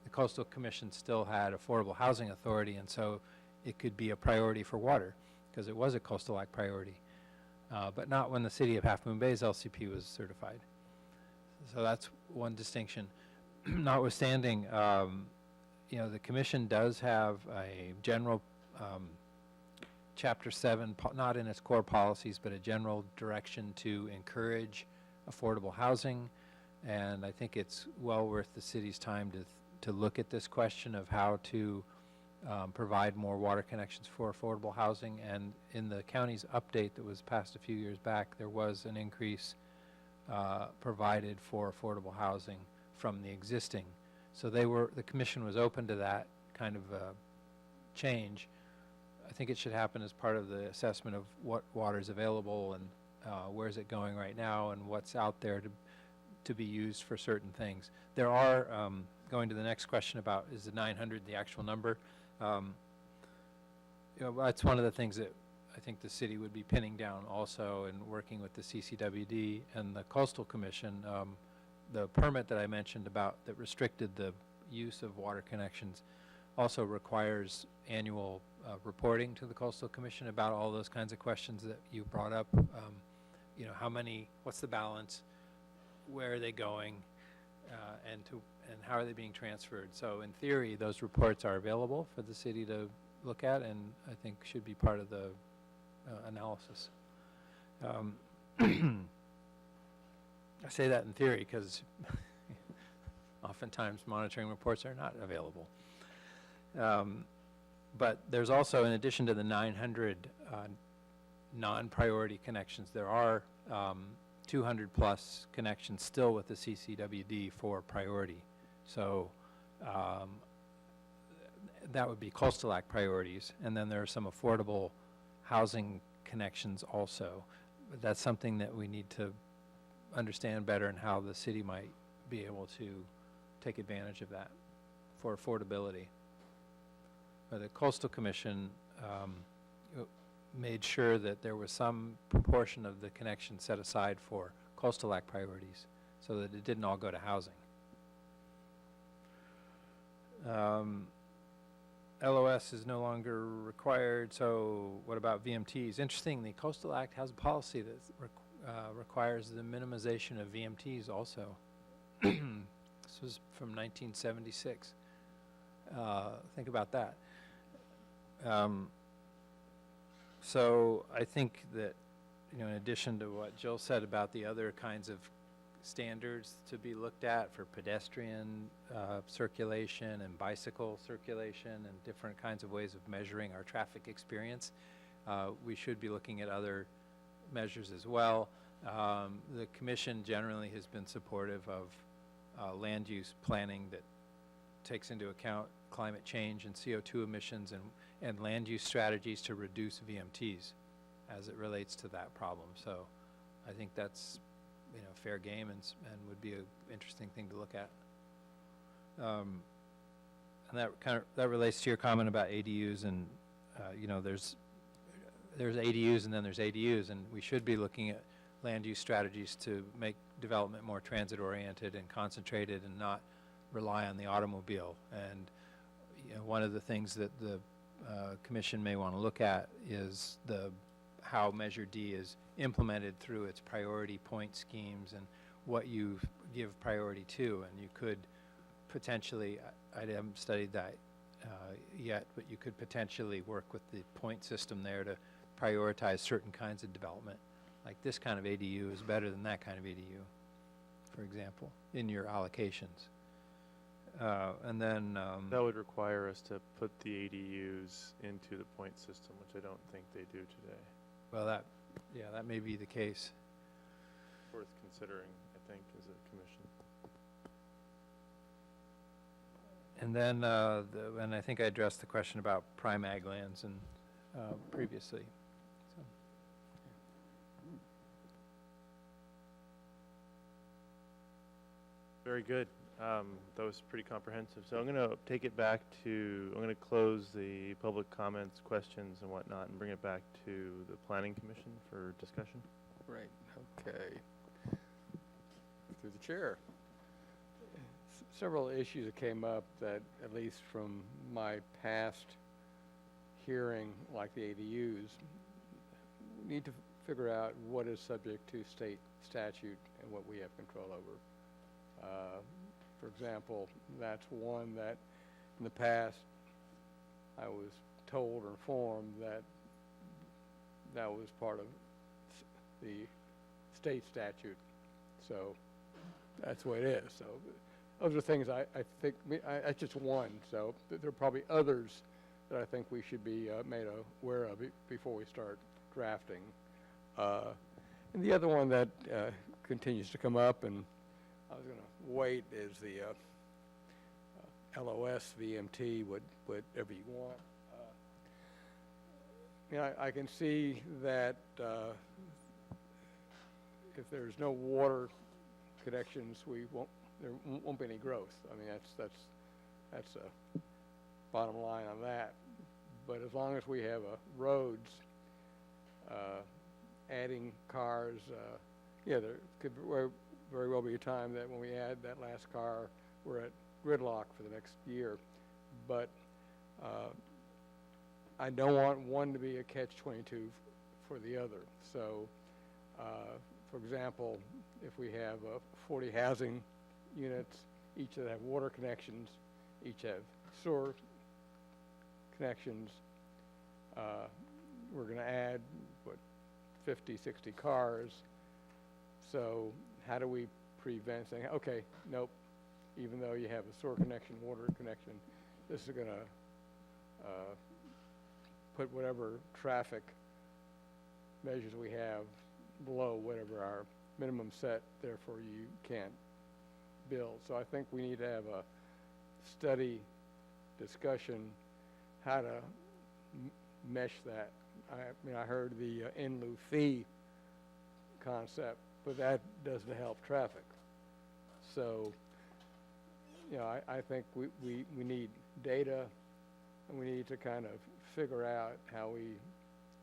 the Coastal Commission still had Affordable Housing Authority, and so it could be a priority for water because it was a Coastal Act priority, but not when the city of Half Moon Bay's LCP was certified. So that's one distinction. Notwithstanding, the commission does have a general Chapter 7, not in its core policies, but a general direction to encourage affordable housing, and I think it's well worth the city's time to look at this question of how to provide more water connections for affordable housing. And in the county's update that was passed a few years back, there was an increase provided for affordable housing from the existing. So the commission was open to that kind of change. I think it should happen as part of the assessment of what water is available and where is it going right now and what's out there to be used for certain things. There are, going to the next question about is the 900 the actual number, that's one of the things that I think the city would be pinning down also and working with the CCWD and the Coastal Commission. The permit that I mentioned about that restricted the use of water connections also requires annual reporting to the Coastal Commission about all those kinds of questions that you brought up. How many, what's the balance, where are they going, and how are they being transferred? So in theory, those reports are available for the city to look at, and I think should be part of the analysis. I say that in theory because oftentimes monitoring reports are not available. But there's also, in addition to the 900 non-priority connections, there are 200 plus connections still with the CCWD for priority. So um, that would be Coastal Act priorities. And then there are some affordable housing connections also. But that's something that we need to understand better, and how the city might be able to take advantage of that for affordability. The Coastal Commission made sure that there was some proportion of the connection set aside for Coastal Act priorities, so that it didn't all go to housing. LOS is no longer required, so what about VMTs? Interesting, the Coastal Act has a policy that requires the minimization of VMTs also. This was from 1976. Think about that. So I think that, in addition to what Jill said about the other kinds of standards to be looked at for pedestrian circulation and bicycle circulation and different kinds of ways of measuring our traffic experience, we should be looking at other measures as well. The Commission generally has been supportive of land use planning that takes into account climate change and CO2 emissions, and land use strategies to reduce VMTs as it relates to that problem. So I think that's fair game, and would be an interesting thing to look at. And that relates to your comment about ADUs, and there's ADUs and then there's ADUs, and we should be looking at land use strategies to make development more transit oriented and concentrated and not rely on the automobile. And one of the things that the Commission may want to look at is how Measure D is implemented through its priority point schemes and what you give priority to. And you could potentially, I haven't studied that yet, but you could potentially work with the point system there to prioritize certain kinds of development. Like this kind of ADU is better than that kind of ADU, for example, in your allocations. And then that would require us to put the ADUs into the point system, which I don't think they do today. Well, that may be the case. Worth considering, I think, as a commission. And then, and I think I addressed the question about prime ag lands and previously. So. Very good. That was pretty comprehensive. So I'm going to take it back to, I'm going to close the public comments, questions, and whatnot, and bring it back to the Planning Commission for discussion. Right, okay. Through the chair. Several issues that came up that, at least from my past hearing, like the ADUs, we need to figure out what is subject to state statute and what we have control over. For example, that's one that in the past I was told or informed that that was part of the state statute. So that's the way it is. So those are things I think, that's just one. So there are probably others that I think we should be made aware of before we start drafting. And the other one that continues to come up, and I was going to wait, is the LOS, VMT, whatever you want. I can see that if there's no water connections, there won't be any growth. I mean, that's a bottom line on that. But as long as we have roads, adding cars, there could very well be a time that when we add that last car, we're at gridlock for the next year. But I don't want one to be a catch-22 for the other. So, for example, if we have 40 housing units, each that have water connections, each have sewer connections, we're going to add, 50, 60 cars. So how do we prevent saying, okay, nope, even though you have a sewer connection, water connection, this is going to put whatever traffic measures we have below whatever our minimum set, therefore you can't build. So I think we need to have study, discussion, how to mesh that. I mean, I heard the in lieu fee concept, but that doesn't help traffic. So, you know, I think we need data, and we need to kind of figure out how we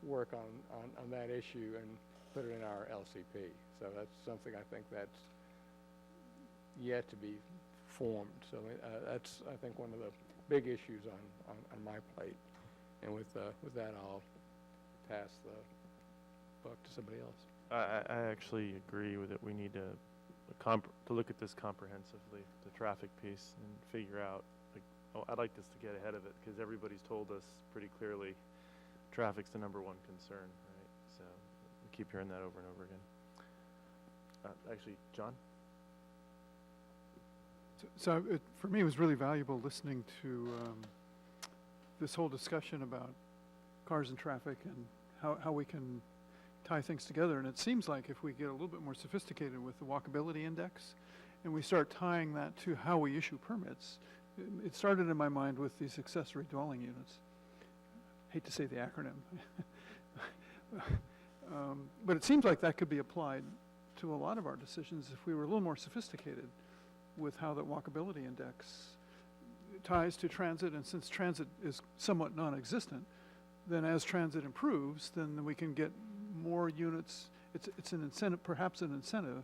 work on that issue and put it in our LCP. So that's something I think that's yet to be formed. So that's, I think, one of the big issues on my plate. And with that, I'll pass the buck to somebody else. I actually agree with it. We need to look at this comprehensively, the traffic piece, and figure out, like, oh, I'd like this to get ahead of it, because everybody's told us pretty clearly traffic's the #1 concern, right? So we keep hearing that over and over again. Actually, John? So for me, it was really valuable listening to this whole discussion about cars and traffic and how we can tie things together. And it seems like if we get a little bit more sophisticated with the walkability index and we start tying that to how we issue permits, it started in my mind with these accessory dwelling units. Hate to say the acronym. But it seems like that could be applied to a lot of our decisions if we were a little more sophisticated with how the walkability index ties to transit. And since transit is somewhat non-existent, then as transit improves, then we can get more units. It's an incentive, perhaps an incentive,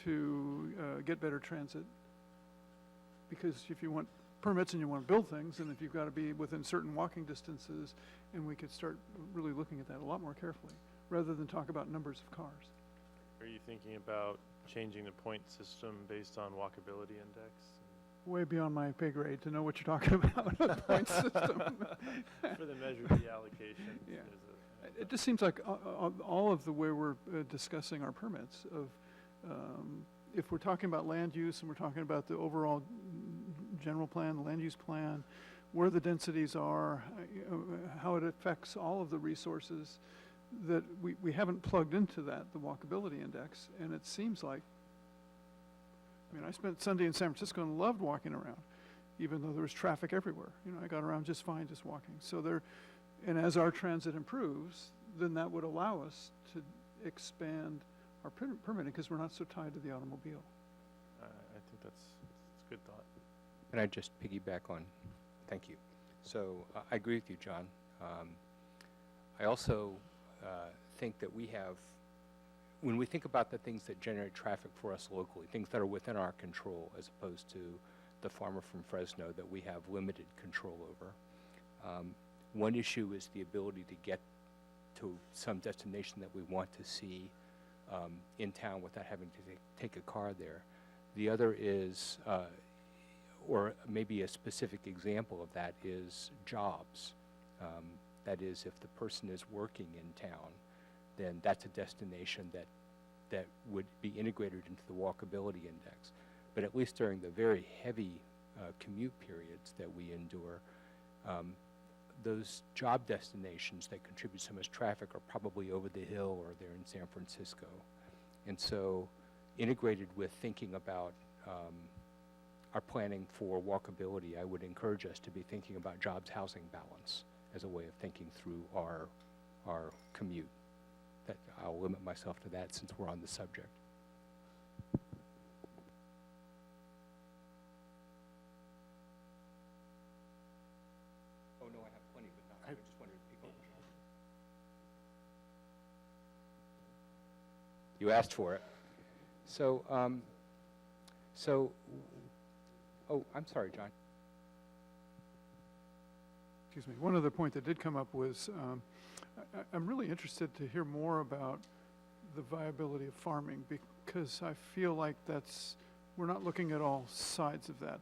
to get better transit. Because if you want permits and you want to build things, and if you've got to be within certain walking distances, and we could start really looking at that a lot more carefully, rather than talk about numbers of cars. Are you thinking about changing the point system based on walkability index? Way beyond my pay grade to know what you're talking about, a point system. For the measure of the allocation. Yeah. It just seems like all of the way we're discussing our permits of, if we're talking about land use and we're talking about the overall general plan, the land use plan, where the densities are, how it affects all of the resources, that we haven't plugged into that, the walkability index. And it seems like, I mean, I spent Sunday in San Francisco and loved walking around, even though there was traffic everywhere. You know, I got around just fine just walking. So and as our transit improves, then that would allow us to expand our permitting because we're not so tied to the automobile. I think that's a good thought. And I just piggyback on, thank you. So I agree with you, John. I also think that we have, when we think about the things that generate traffic for us locally, things that are within our control as opposed to the farmer from Fresno that we have limited control over. One issue is the ability to get to some destination that we want to see in town without having to take a car there. The other is, or maybe a specific example of that is jobs. That is, if the person is working in town, then that's a destination that would be integrated into the walkability index. But at least during the very heavy commute periods that we endure, those job destinations that contribute so much traffic are probably over the hill or they're in San Francisco. And so integrated with thinking about our planning for walkability, I would encourage us to be thinking about jobs housing balance as a way of thinking through our commute. That I'll limit myself to that since we're on the subject. Oh no, I have plenty, but not, I just wanted to pick on John. You asked for it. So, oh, I'm sorry, John. Excuse me. One other point that did come up was I'm really interested to hear more about the viability of farming, because I feel like we're not looking at all sides of that.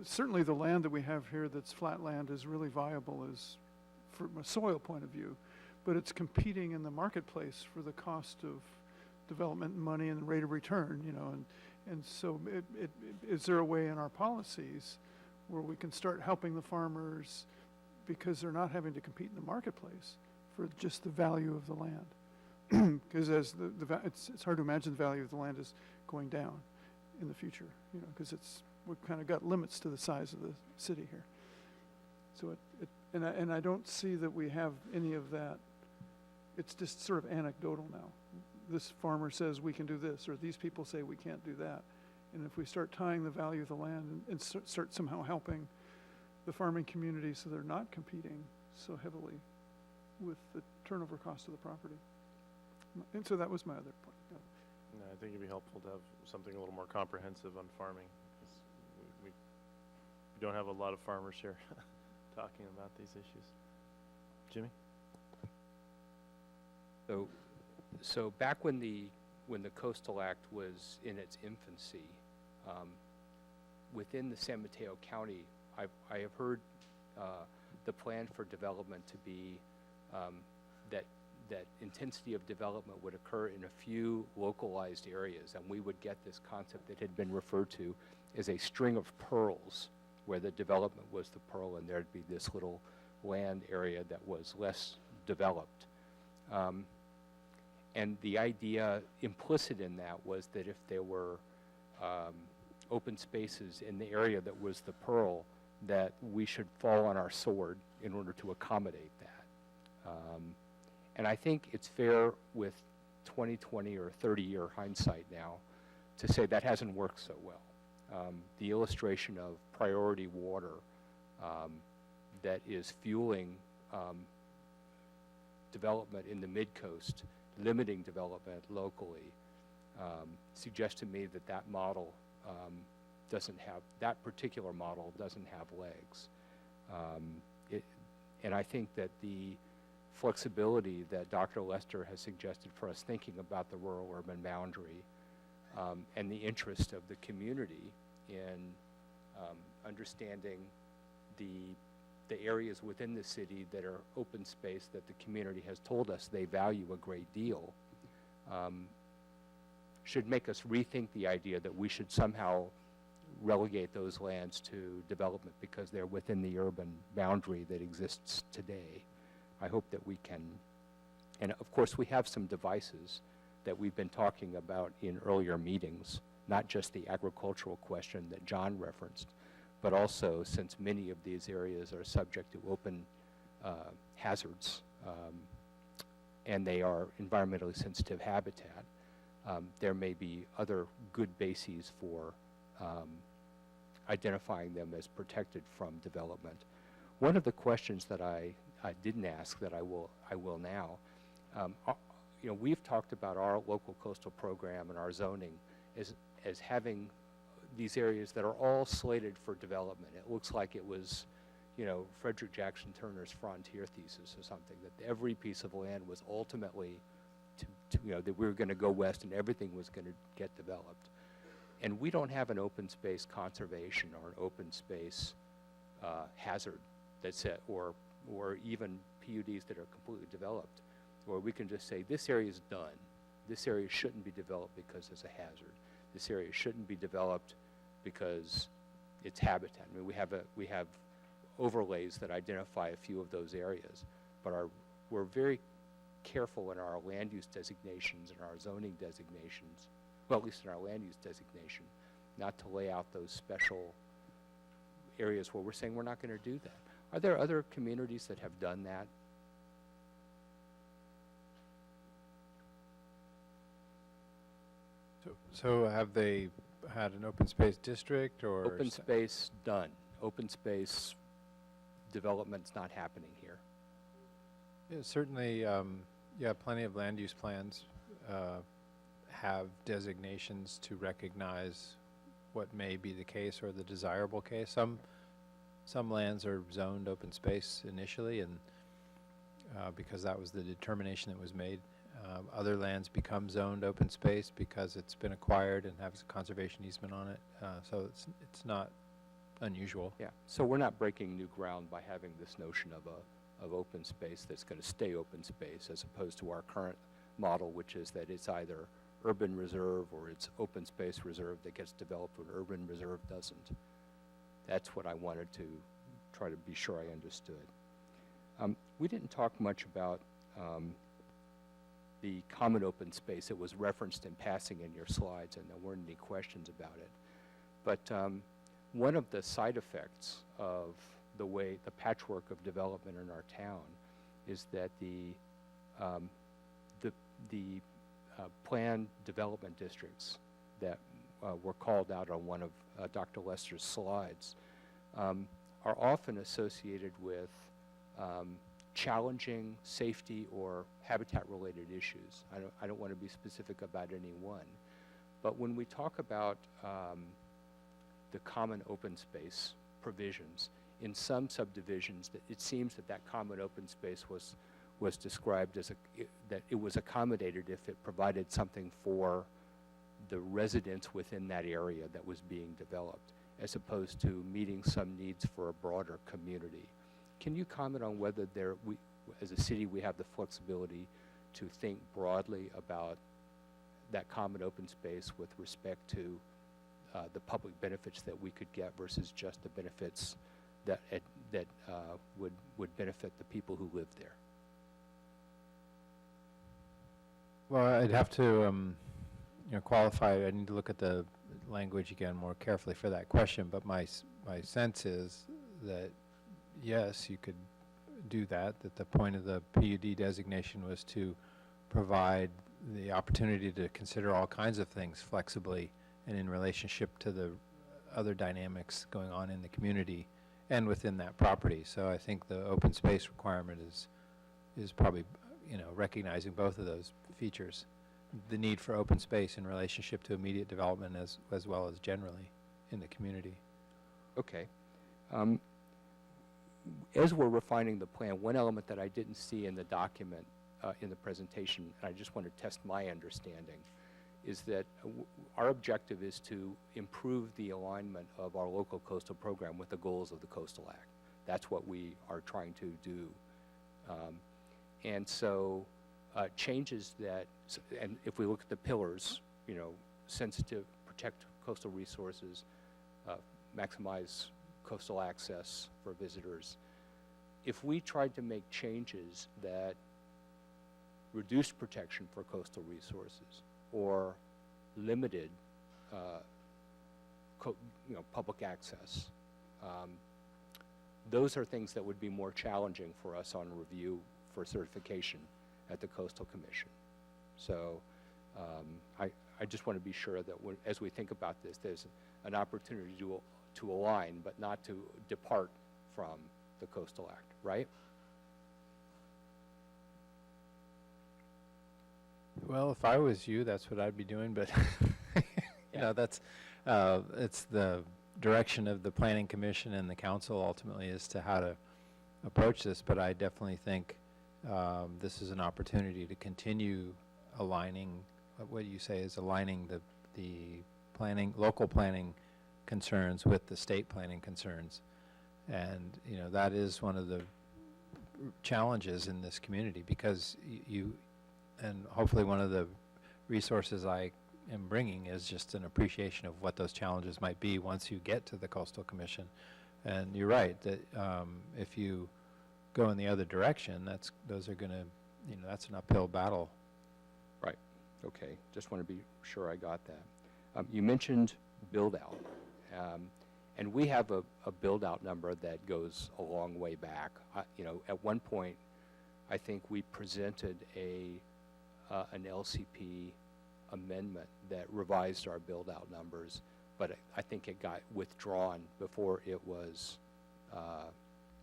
Certainly the land that we have here that's flat land is really viable from a soil point of view, but it's competing in the marketplace for the cost of development and money and the rate of return, you know, and so is there a way in our policies where we can start helping the farmers because they're not having to compete in the marketplace for just the value of the land? Because as it's hard to imagine the value of the land is going down. in the future, you know, because we've kind of got limits to the size of the city here. So and I don't see that we have any of that. It's just sort of anecdotal now. This farmer says we can do this, or these people say we can't do that. And if we start tying the value of the land and start somehow helping the farming community so they're not competing so heavily with the turnover cost of the property. And so that was my other point. Yeah. No, I think it'd be helpful to have something a little more comprehensive on farming. 'Cause we don't have a lot of farmers here talking about these issues. Jimmy? So back when the Coastal Act was in its infancy, within the San Mateo County, I have heard the plan for development to be that intensity of development would occur in a few localized areas, and we would get this concept that had been referred to as a string of pearls, where the development was the pearl, and there'd be this little land area that was less developed. And the idea implicit in that was that if there were open spaces in the area that was the pearl, that we should fall on our sword in order to accommodate that. And I think it's fair with 20/20 or 30-year hindsight now to say that hasn't worked so well. The illustration of priority water that is fueling development in the mid-coast, limiting development locally, suggests to me that that model that particular model doesn't have legs. And I think that the flexibility that Dr. Lester has suggested for us thinking about the rural-urban boundary and the interest of the community in understanding the areas within the city that are open space that the community has told us they value a great deal should make us rethink the idea that we should somehow relegate those lands to development because they're within the urban boundary that exists today. I hope that we can, and of course we have some devices that we've been talking about in earlier meetings, not just the agricultural question that John referenced, but also since many of these areas are subject to open hazards and they are environmentally sensitive habitat, there may be other good bases for identifying them as protected from development. One of the questions that I didn't ask that I will now, you know, we've talked about our local coastal program and our zoning as having these areas that are all slated for development. It looks like it was, you know, Frederick Jackson Turner's frontier thesis or something, that every piece of land was ultimately you know, that we were going to go west and everything was going to get developed. And we don't have an open space conservation or an open space hazard that's or even PUDs that are completely developed, where we can just say this area is done. This area shouldn't be developed because it's a hazard. This area shouldn't be developed because it's habitat. I mean, we have overlays that identify a few of those areas, but we're very careful in our land use designations and our zoning designations, well, at least in our land use designation, not to lay out those special areas where we're saying we're not going to do that. Are there other communities that have done that? So have they had an open space district or? Open space done. Open space development's not happening here. Yeah, certainly, yeah, plenty of land use plans have designations to recognize what may be the case or the desirable case. Some lands are zoned open space initially, and because that was the determination that was made. Other lands become zoned open space because it's been acquired and has a conservation easement on it. So it's not unusual. Yeah. So we're not breaking new ground by having this notion of open space that's going to stay open space, as opposed to our current model, which is that it's either urban reserve or it's open space reserve that gets developed when urban reserve doesn't. That's what I wanted to try to be sure I understood. We didn't talk much about the common open space. It was referenced in passing in your slides, and there weren't any questions about it. But one of the side effects of the patchwork of development in our town is that the planned development districts that were called out on one of Dr. Lester's slides are often associated with challenging safety or habitat-related issues. I don't want to be specific about any one, but when we talk about the common open space provisions, in some subdivisions, it seems that common open space was described as that it was accommodated if it provided something for the residents within that area that was being developed, as opposed to meeting some needs for a broader community. Can you comment on whether as a city, we have the flexibility to think broadly about that common open space with respect to the public benefits that we could get versus just the benefits that would benefit the people who live there? Well, I'd have to qualify. I need to look at the language again more carefully for that question, but my sense is that yes, you could do that the point of the PUD designation was to provide the opportunity to consider all kinds of things flexibly and in relationship to the other dynamics going on in the community and within that property. So I think the open space requirement is probably recognizing both of those features, the need for open space in relationship to immediate development as well as generally in the community. Okay. As we're refining the plan, one element that I didn't see in the document in the presentation, and I just want to test my understanding, is that our objective is to improve the alignment of our local coastal program with the goals of the Coastal Act. That's what we are trying to do. And so changes that, and if we look at the pillars, sensitive, protect coastal resources, maximize coastal access for visitors. If we tried to make changes that reduced protection for coastal resources or limited public access, those are things that would be more challenging for us on review for certification at the Coastal Commission. So I just want to be sure that as we think about this, there's an opportunity to align, but not to depart from the Coastal Act, right? Well, if I was you, that's what I'd be doing, but that's it's the direction of the Planning Commission and the Council ultimately as to how to approach this, but I definitely think this is an opportunity to continue aligning, what you say is aligning the planning, local planning concerns with the state planning concerns. And, that is one of the challenges in this community because and hopefully one of the resources I am bringing is just an appreciation of what those challenges might be once you get to the Coastal Commission. And you're right that if you go in the other direction, those are going to, that's an uphill battle. Right. Okay. Just want to be sure I got that. You mentioned build out. And we have a build-out number that goes a long way back. At one point, I think we presented an LCP amendment that revised our build-out numbers, but I think it got withdrawn before it was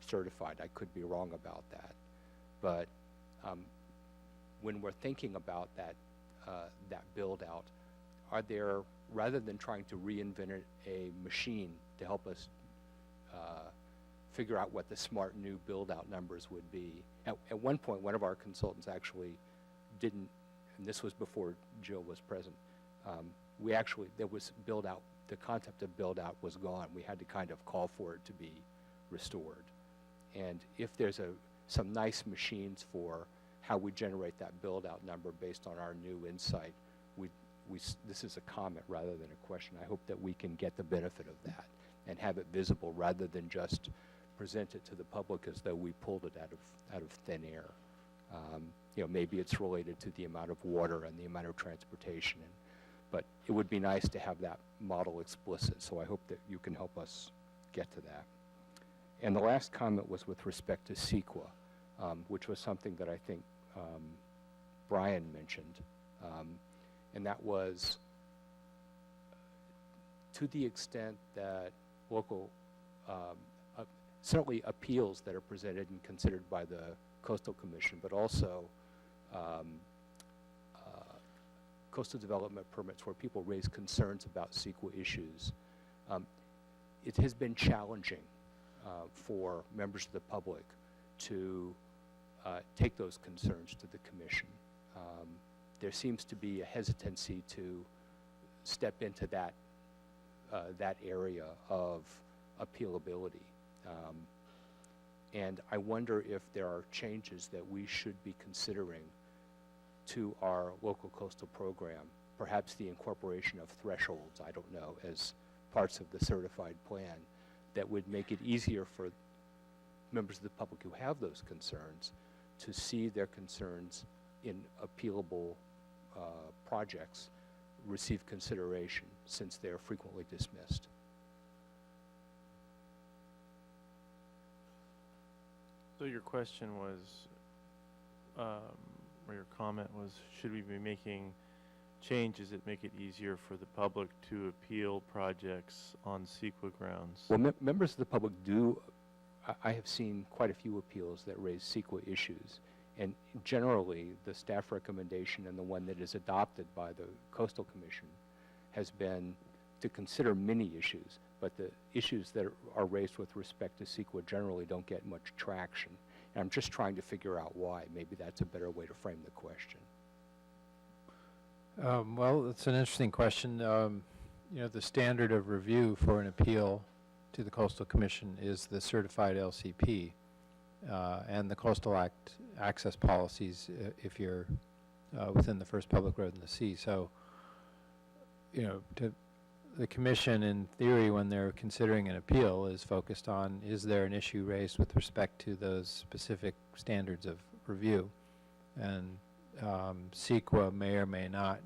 certified. I could be wrong about that. But when we're thinking about that build-out, are there, rather than trying to reinvent a machine to help us figure out what the smart new build-out numbers would be. At one point, one of our consultants actually didn't, and this was before Jill was present, there was build-out, the concept of build-out was gone. We had to kind of call for it to be restored. And if there's some nice machines for how we generate that build-out number based on our new insight, this is a comment rather than a question. I hope that we can get the benefit of that and have it visible rather than just present it to the public as though we pulled it out of thin air. Maybe it's related to the amount of water and the amount of transportation. But it would be nice to have that model explicit, so I hope that you can help us get to that. And the last comment was with respect to CEQA, which was something that I think Brian mentioned, and that was to the extent that local, certainly appeals that are presented and considered by the Coastal Commission, but also coastal development permits where people raise concerns about CEQA issues. It has been challenging for members of the public to take those concerns to the Commission. There seems to be a hesitancy to step into that area of appealability. And I wonder if there are changes that we should be considering to our local coastal program, perhaps the incorporation of thresholds, I don't know, as parts of the certified plan that would make it easier for members of the public who have those concerns to see their concerns in appealable projects receive consideration, since they're frequently dismissed. So your question was, or your comment was, should we be making changes that make it easier for the public to appeal projects on CEQA grounds? Well, members of the public do, I have seen quite a few appeals that raise CEQA issues, and generally the staff recommendation and the one that is adopted by the Coastal Commission has been to consider many issues, but the issues that are raised with respect to CEQA generally don't get much traction. And I'm just trying to figure out why. Maybe that's a better way to frame the question. Well, it's an interesting question. The standard of review for an appeal to the Coastal Commission is the certified LCP and the Coastal Act access policies if you're within the first public road in the sea. So, the Commission, in theory, when they're considering an appeal, is focused on, is there an issue raised with respect to those specific standards of review? And CEQA may or may not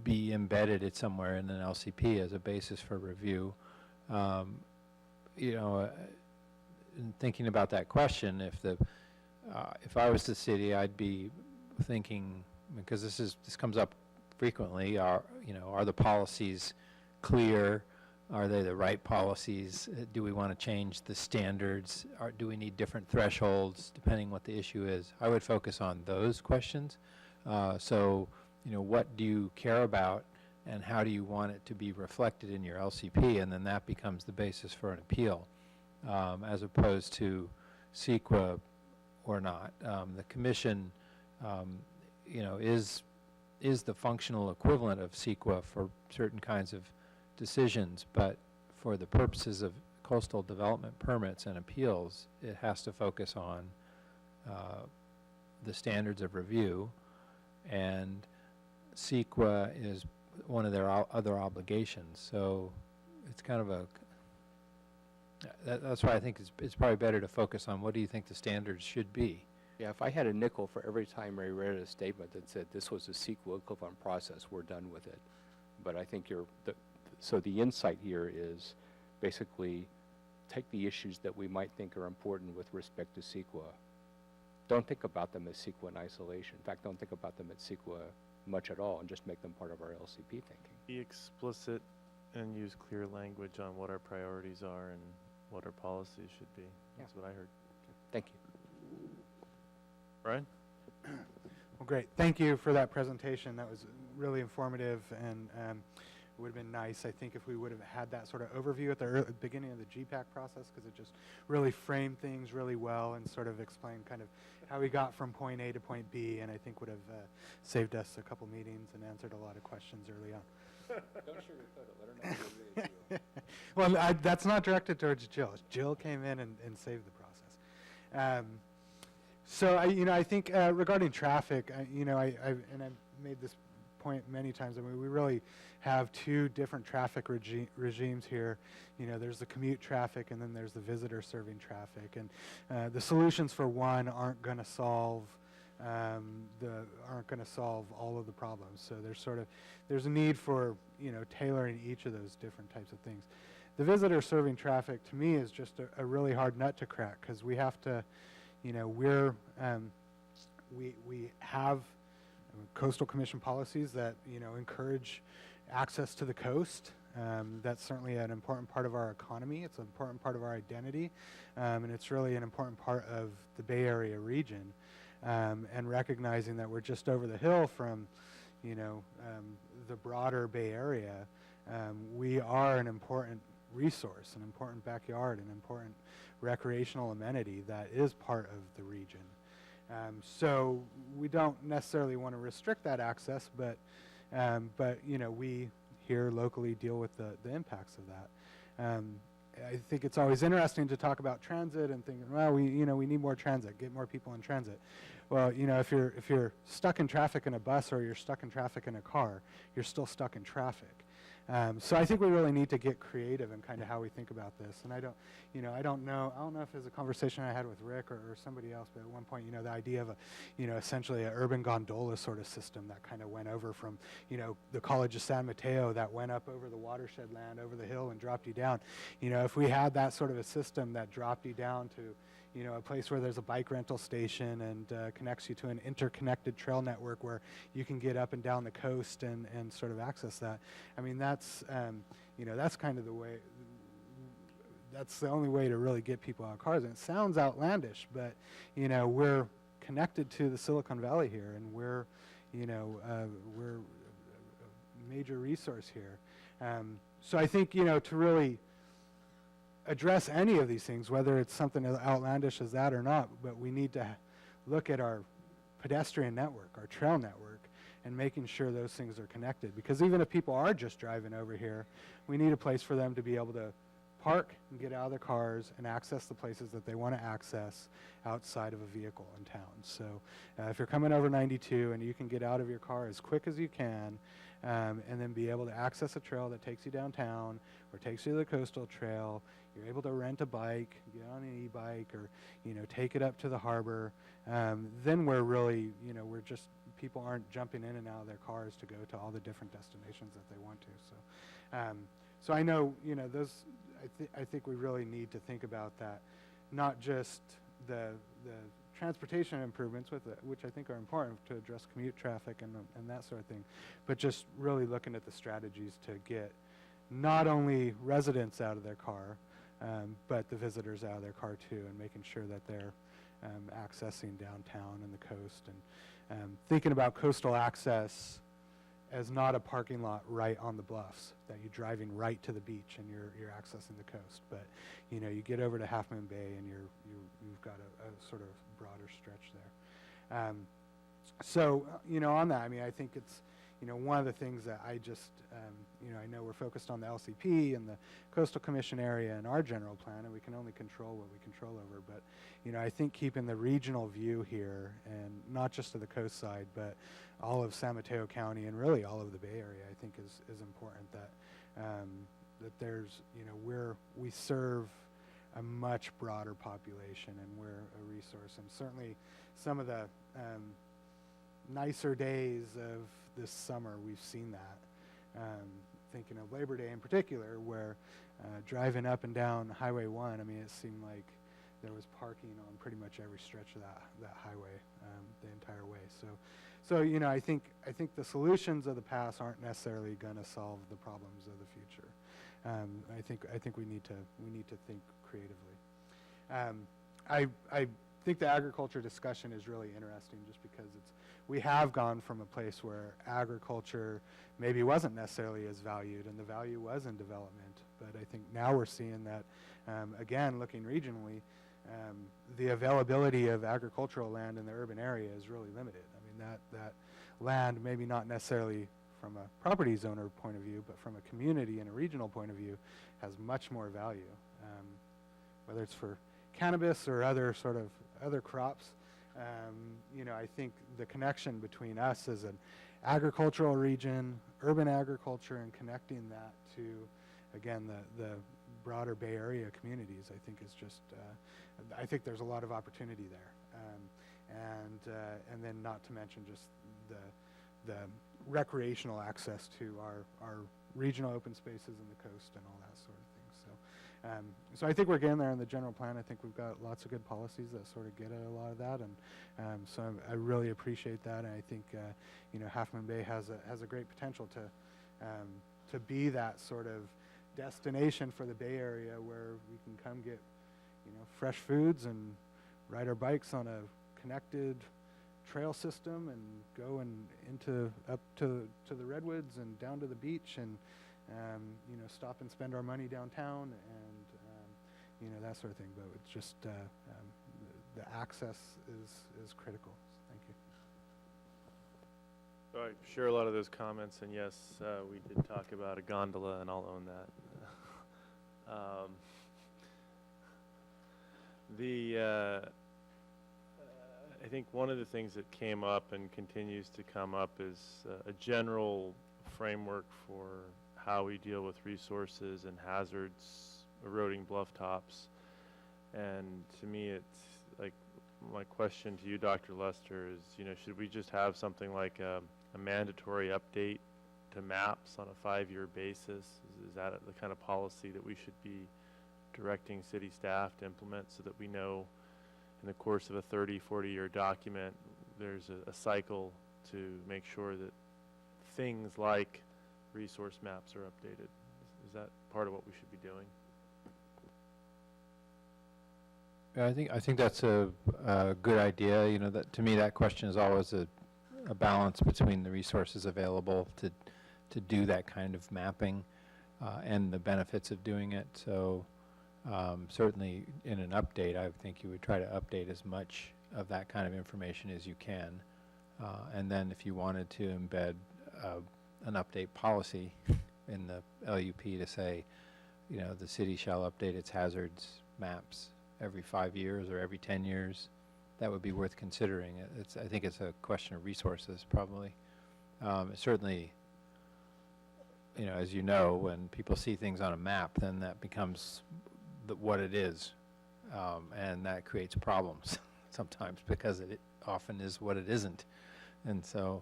be embedded somewhere in an LCP as a basis for review. In thinking about that question, if I was the city, I'd be thinking, because this comes up frequently, are the policies clear? Are they the right policies? Do we want to change the standards? Do we need different thresholds depending what the issue is? I would focus on those questions. What do you care about and how do you want it to be reflected in your LCP? And then that becomes the basis for an appeal, as opposed to CEQA or not. The Commission, is the functional equivalent of CEQA for certain kinds of decisions, but for the purposes of coastal development permits and appeals, it has to focus on the standards of review, and CEQA is one of their other obligations. So it's kind of that's why I think it's probably better to focus on what do you think the standards should be. Yeah, if I had a nickel for every time I read a statement that said this was a CEQA equivalent process, we're done with it. But I think so the insight here is basically take the issues that we might think are important with respect to CEQA. Don't think about them as CEQA in isolation. In fact, don't think about them as CEQA much at all, and just make them part of our LCP thinking. Be explicit and use clear language on what our priorities are and what our policies should be. That's what I heard. Thank you. Brian? Well, great. Thank you for that presentation. That was really informative, and it would have been nice, I think, if we would have had that sort of overview at the beginning of the GPAC process, because it just really framed things really well and sort of explained kind of how we got from point A to point B, and I think would have saved us a couple meetings and answered a lot of questions early on. Don't sugarcoat it. Let her know what you really feel. Well, that's not directed towards Jill. Jill came in and saved the process. So I think regarding traffic, I've made this point many times. I mean, we really have two different traffic regimes here. You know, there's the commute traffic and then there's the visitor serving traffic. And the solutions for one aren't going to solve all of the problems. So there's a need for, you know, tailoring each of those different types of things. The visitor serving traffic to me is just a really hard nut to crack, because we have to, you know, we have coastal commission policies that, you know, encourage access to the coast. That's certainly an important part of our economy. It's an important part of our identity, and it's really an important part of the Bay Area region. And recognizing that we're just over the hill from, you know, the broader Bay Area, we are an important resource, an important backyard, an important recreational amenity that is part of the region. So we don't necessarily want to restrict that access, but you know, we here locally deal with the impacts of that. I think it's always interesting to talk about transit and thinking, well, we need more transit, get more people in transit. Well, you know, if you're stuck in traffic in a bus or you're stuck in traffic in a car, you're still stuck in traffic. So I think we really need to get creative in kind of how we think about this. And I don't know if there's a conversation I had with Rick or somebody else, but at one point, you know, the idea of essentially an urban gondola sort of system that kind of went over from, you know, the College of San Mateo, that went up over the watershed land, over the hill and dropped you down. You know, if we had that sort of a system that dropped you down to, you know, a place where there's a bike rental station and connects you to an interconnected trail network where you can get up and down the coast and sort of access that. I mean, that's, you know, that's kind of the way, that's the only way to really get people out of cars. And it sounds outlandish, but, you know, we're connected to the Silicon Valley here, and we're, you know, we're a major resource here. So I think, you know, to really address any of these things, whether it's something as outlandish as that or not, but we need to look at our pedestrian network, our trail network, and making sure those things are connected. Because even if people are just driving over here, we need a place for them to be able to park and get out of their cars and access the places that they want to access outside of a vehicle in town. So if you're coming over 92 and you can get out of your car as quick as you can, and then be able to access a trail that takes you downtown or takes you to the coastal trail, you're able to rent a bike, get on an e-bike, or, you know, take it up to the harbor, then we're really, you know, we're just, people aren't jumping in and out of their cars to go to all the different destinations that they want to. So, so I know, you know, those, I think we really need to think about that, not just the transportation improvements with it, which I think are important to address commute traffic and that sort of thing, but just really looking at the strategies to get not only residents out of their car, but the visitors out of their car too, and making sure that they're accessing downtown and the coast, and thinking about coastal access as not a parking lot right on the bluffs, that you're driving right to the beach and you're accessing the coast. But, you know, you get over to Half Moon Bay and you've got a sort of broader stretch there. So, you know, on that, I mean, I think it's, you know, one of the things that I just, you know, I know we're focused on the LCP and the Coastal Commission area and our general plan, and we can only control what we control over. But, you know, I think keeping the regional view here, and not just to the coast side, but all of San Mateo County and really all of the Bay Area, I think is important. That that there's, you know, we serve a much broader population, and we're a resource. And certainly some of the nicer days of this summer, we've seen that. Thinking of Labor Day in particular, where driving up and down Highway 1, I mean, it seemed like there was parking on pretty much every stretch of that highway the entire way. So you know, I think the solutions of the past aren't necessarily going to solve the problems of the future. I think we need to think creatively. I think the agriculture discussion is really interesting, just because we have gone from a place where agriculture maybe wasn't necessarily as valued, and the value was in development. But I think now we're seeing that, again, looking regionally, the availability of agricultural land in the urban area is really limited. I mean, that land, maybe not necessarily from a property owner point of view, but from a community and a regional point of view, has much more value, whether it's for cannabis or other crops. You know, I think the connection between us agricultural region, urban agriculture, and connecting that to, again, the broader Bay Area communities, I think is just, I think there's a lot of opportunity there. And then not to mention just the recreational access to our regional open spaces in the coast and all that sort of thing. So I think we're getting there in the general plan. I think we've got lots of good policies that sort of get at a lot of that, and so I really appreciate that. And I think you know, Half Moon Bay has a great potential to be that sort of destination for the Bay Area where we can come get, you know, fresh foods and ride our bikes on a connected trail system and go up to the redwoods and down to the beach and you know, stop and spend our money downtown and you know, that sort of thing. But it's just the access is critical. Thank you. So I share a lot of those comments, and yes, we did talk about a gondola, and I'll own that. I think one of the things that came up and continues to come up is a general framework for how we deal with resources and hazards, eroding bluff tops. And to me, it's like, my question to you, Dr. Lester, is, you know, should we just have something like a mandatory update to maps on a 5-year basis? Is that the kind of policy that we should be directing city staff to implement, so that we know in the course of a 30, 40-year document, there's a cycle to make sure that things like resource maps are updated? Is that part of what we should be doing? I think that's a good idea. You know, that to me, that question is always a balance between the resources available to do that kind of mapping and the benefits of doing it. So certainly in an update, I think you would try to update as much of that kind of information as you can. And then if you wanted to embed an update policy in the LUP to say, you know, the city shall update its hazards maps every 5 years or every 10 years, that would be worth considering. I think it's a question of resources, probably. Certainly, you know, as you know, when people see things on a map, then that becomes what it is, and that creates problems sometimes, because it often is what it isn't. And so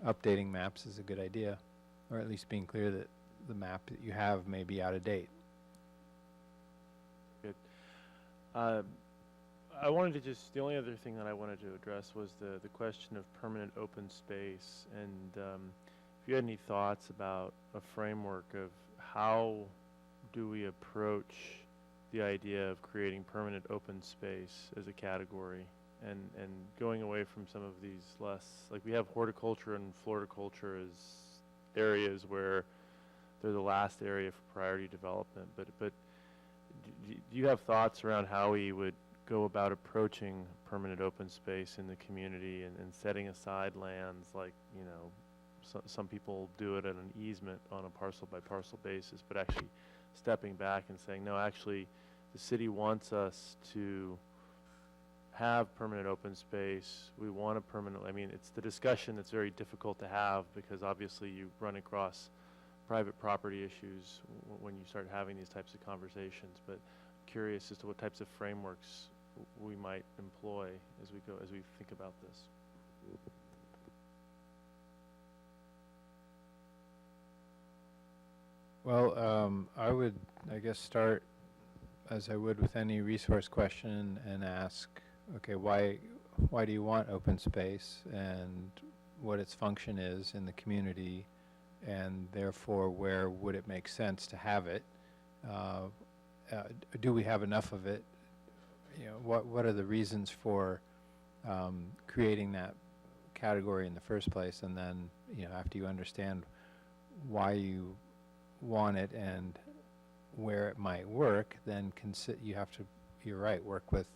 updating maps is a good idea, or at least being clear that the map that you have may be out of date. Good. I wanted to just, the only other thing that I wanted to address was the question of permanent open space, and if you had any thoughts about a framework of how do we approach the idea of creating permanent open space as a category, and going away from some of these less, like we have horticulture and floriculture as areas where they're the last area for priority development, but do you have thoughts around how we would go about approaching permanent open space in the community and setting aside lands, like, you know, some people do it at an easement on a parcel by parcel basis, but actually stepping back and saying, no, actually the city wants us to have permanent open space. We want a permanent, I mean, it's the discussion that's very difficult to have, because obviously you run across private property issues when you start having these types of conversations, but curious as to what types of frameworks we might employ as we think about this. Well, I would, I guess, start as I would with any resource question and ask, okay, why do you want open space, and what its function is in the community, and therefore where would it make sense to have it? Do we have enough of it? You know, what are the reasons for creating that category in the first place? And then, you know, after you understand why you want it and where it might work, then you have to, you're right, work with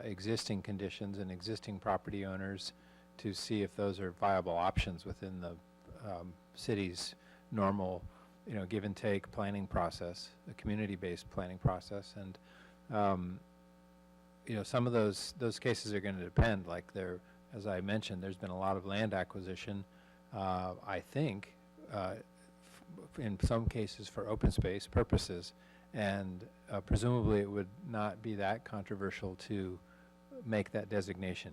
existing conditions and existing property owners to see if those are viable options within the city's normal, you know, give and take planning process, a community-based planning process. And you know, some of those cases are going to depend, like as I mentioned, there's been a lot of land acquisition I think, in some cases for open space purposes, and presumably it would not be that controversial to make that designation.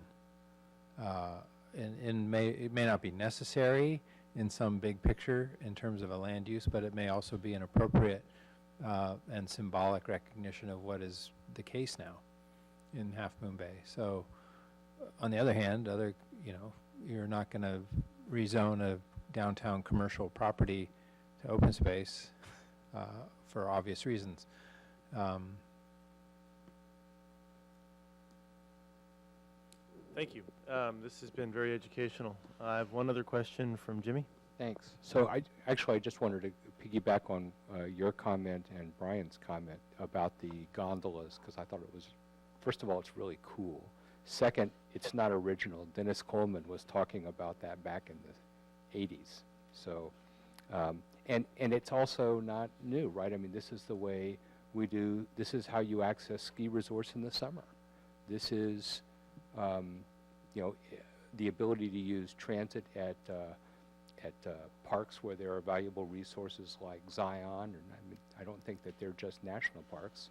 It may not be necessary in some big picture in terms of a land use, but it may also be an appropriate and symbolic recognition of what is the case now in Half Moon Bay. So, on the other hand, you're not going to rezone a downtown commercial property to open space for obvious reasons. Thank you. This has been very educational. I have one other question from Jimmy. Thanks. So I just wanted to piggyback on your comment and Brian's comment about the gondolas, because I thought it was, first of all, it's really cool. Second, it's not original. Dennis Coleman was talking about that back in the 80s. So, and it's also not new, right? I mean, this is the way we do, this is how you access ski resorts in the summer. This is, the ability to use transit at parks where there are valuable resources like Zion, I don't think that they're just national parks.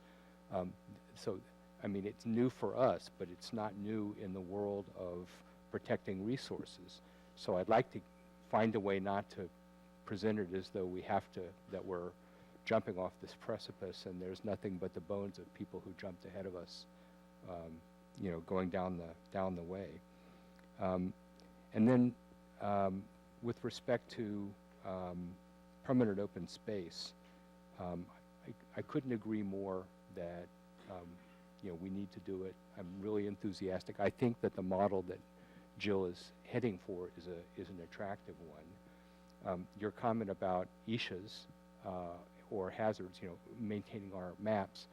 It's new for us, but it's not new in the world of protecting resources. So I'd like to find a way not to present it as though that we're jumping off this precipice and there's nothing but the bones of people who jumped ahead of us, going down the way. And then with respect to permanent open space, I couldn't agree more that we need to do it. I'm really enthusiastic. I think that the model that Jill is heading for is an attractive one. Your comment about ISHAs or hazards, maintaining our maps.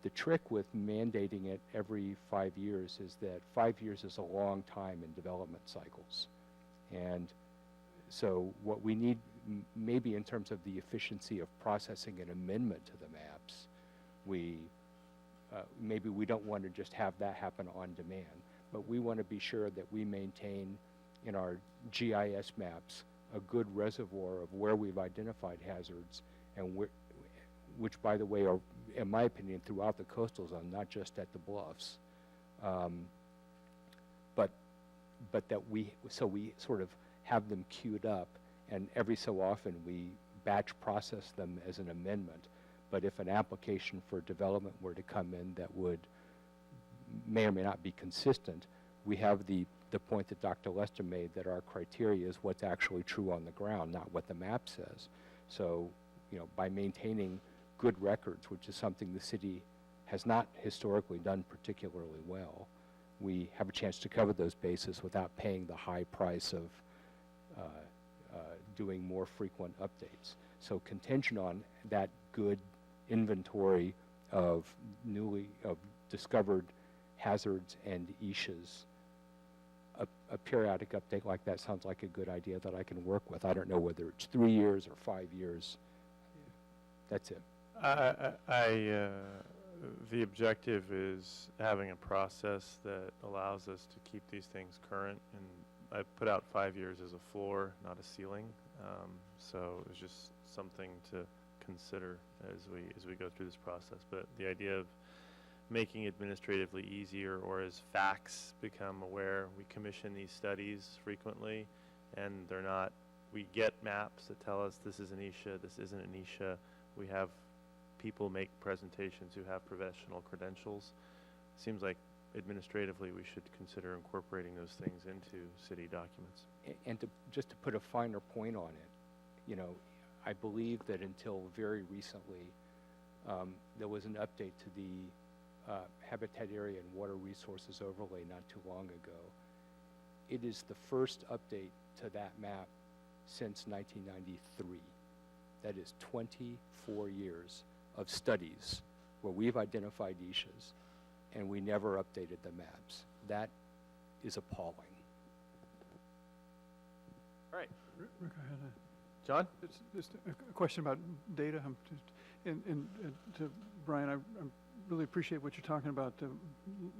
The trick with mandating it every 5 years is that 5 years is a long time in development cycles. And so what we need, maybe in terms of the efficiency of processing an amendment to the maps, maybe we don't want to just have that happen on demand, but we want to be sure that we maintain in our GIS maps a good reservoir of where we've identified hazards and which, by the way, are, in my opinion, throughout the coastal zone, not just at the bluffs. But that we sort of have them queued up, and every so often we batch process them as an amendment. But if an application for development were to come in that may or may not be consistent, we have the point that Dr. Lester made, that our criteria is what's actually true on the ground, not what the map says. So, by maintaining good records, which is something the city has not historically done particularly well, we have a chance to cover those bases without paying the high price of doing more frequent updates. So contingent on that good inventory of discovered hazards and ISHAs, a periodic update like that sounds like a good idea that I can work with. I don't know whether it's 3 years or 5 years. That's it. The objective is having a process that allows us to keep these things current, and I put out 5 years as a floor, not a ceiling. So it's just something to consider as we go through this process. But the idea of making administratively easier, or as facts become aware, we commission these studies frequently, and we get maps that tell us this is an ISHA, this isn't an ISHA. We have people make presentations who have professional credentials. Seems like administratively we should consider incorporating those things into city documents. And just to put a finer point on it, I believe that until very recently, there was an update to the Habitat Area and Water Resources Overlay not too long ago. It is the first update to that map since 1993. That is 24 years of studies where we've identified ISHAs and we never updated the maps. That is appalling. All right. Rick, I had John? just a question about data. And to Brian, I really appreciate what you're talking about,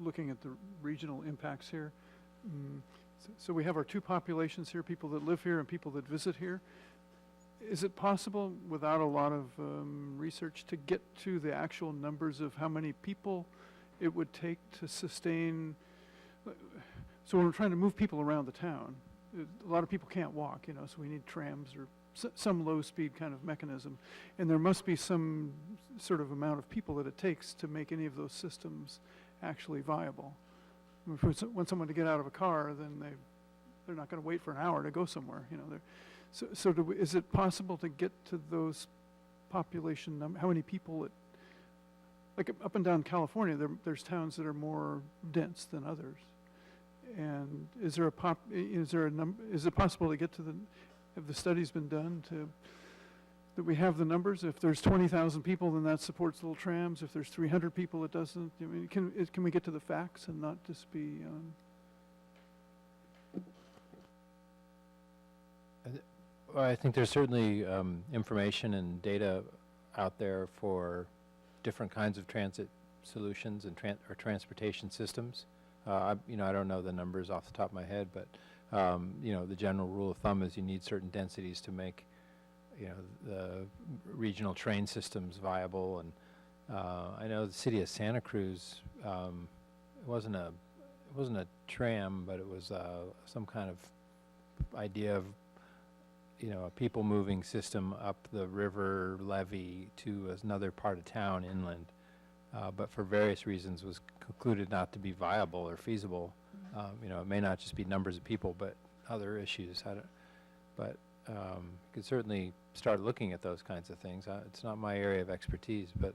looking at the regional impacts here. So we have our two populations here, people that live here and people that visit here. Is it possible, without a lot of research, to get to the actual numbers of how many people it would take to sustain? So when we're trying to move people around the town, a lot of people can't walk, you know, so we need trams or some low-speed kind of mechanism. And there must be some sort of amount of people that it takes to make any of those systems actually viable. If we want someone to get out of a car, then they're not going to wait for an hour to go somewhere, you know. So is it possible to get to those population numbers? How many people like up and down California, there's towns that are more dense than others. And is it possible to get to have the studies been done that we have the numbers? If there's 20,000 people, then that supports little trams. If there's 300 people, it doesn't. I mean, can we get to the facts and not just be? Well, I think there's certainly information and data out there for different kinds of transit solutions and or transportation systems. I don't know the numbers off the top of my head, but the general rule of thumb is you need certain densities to make, the regional train systems viable. And I know the city of Santa Cruz, it wasn't a tram, but it was some kind of idea of, a people moving system up the river levee to another part of town inland. But for various reasons was concluded not to be viable or feasible. It may not just be numbers of people, but other issues. You could certainly start looking at those kinds of things. It's not my area of expertise, but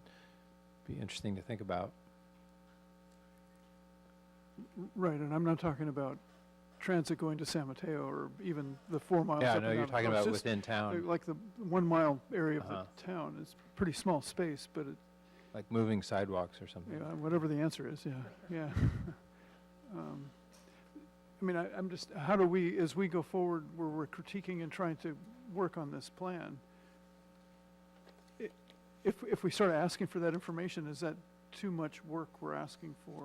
be interesting to think about. Right, and I'm not talking about transit going to San Mateo or even the 4 miles Yeah, up I know and you're down. talking It's about just within town. like the 1 mile area of the town. It's pretty small space, but Like moving sidewalks or something. whatever the answer is, yeah. I'm just, how do we, as we go forward, where we're critiquing and trying to work on this plan, if we start asking for that information, is that too much work we're asking for?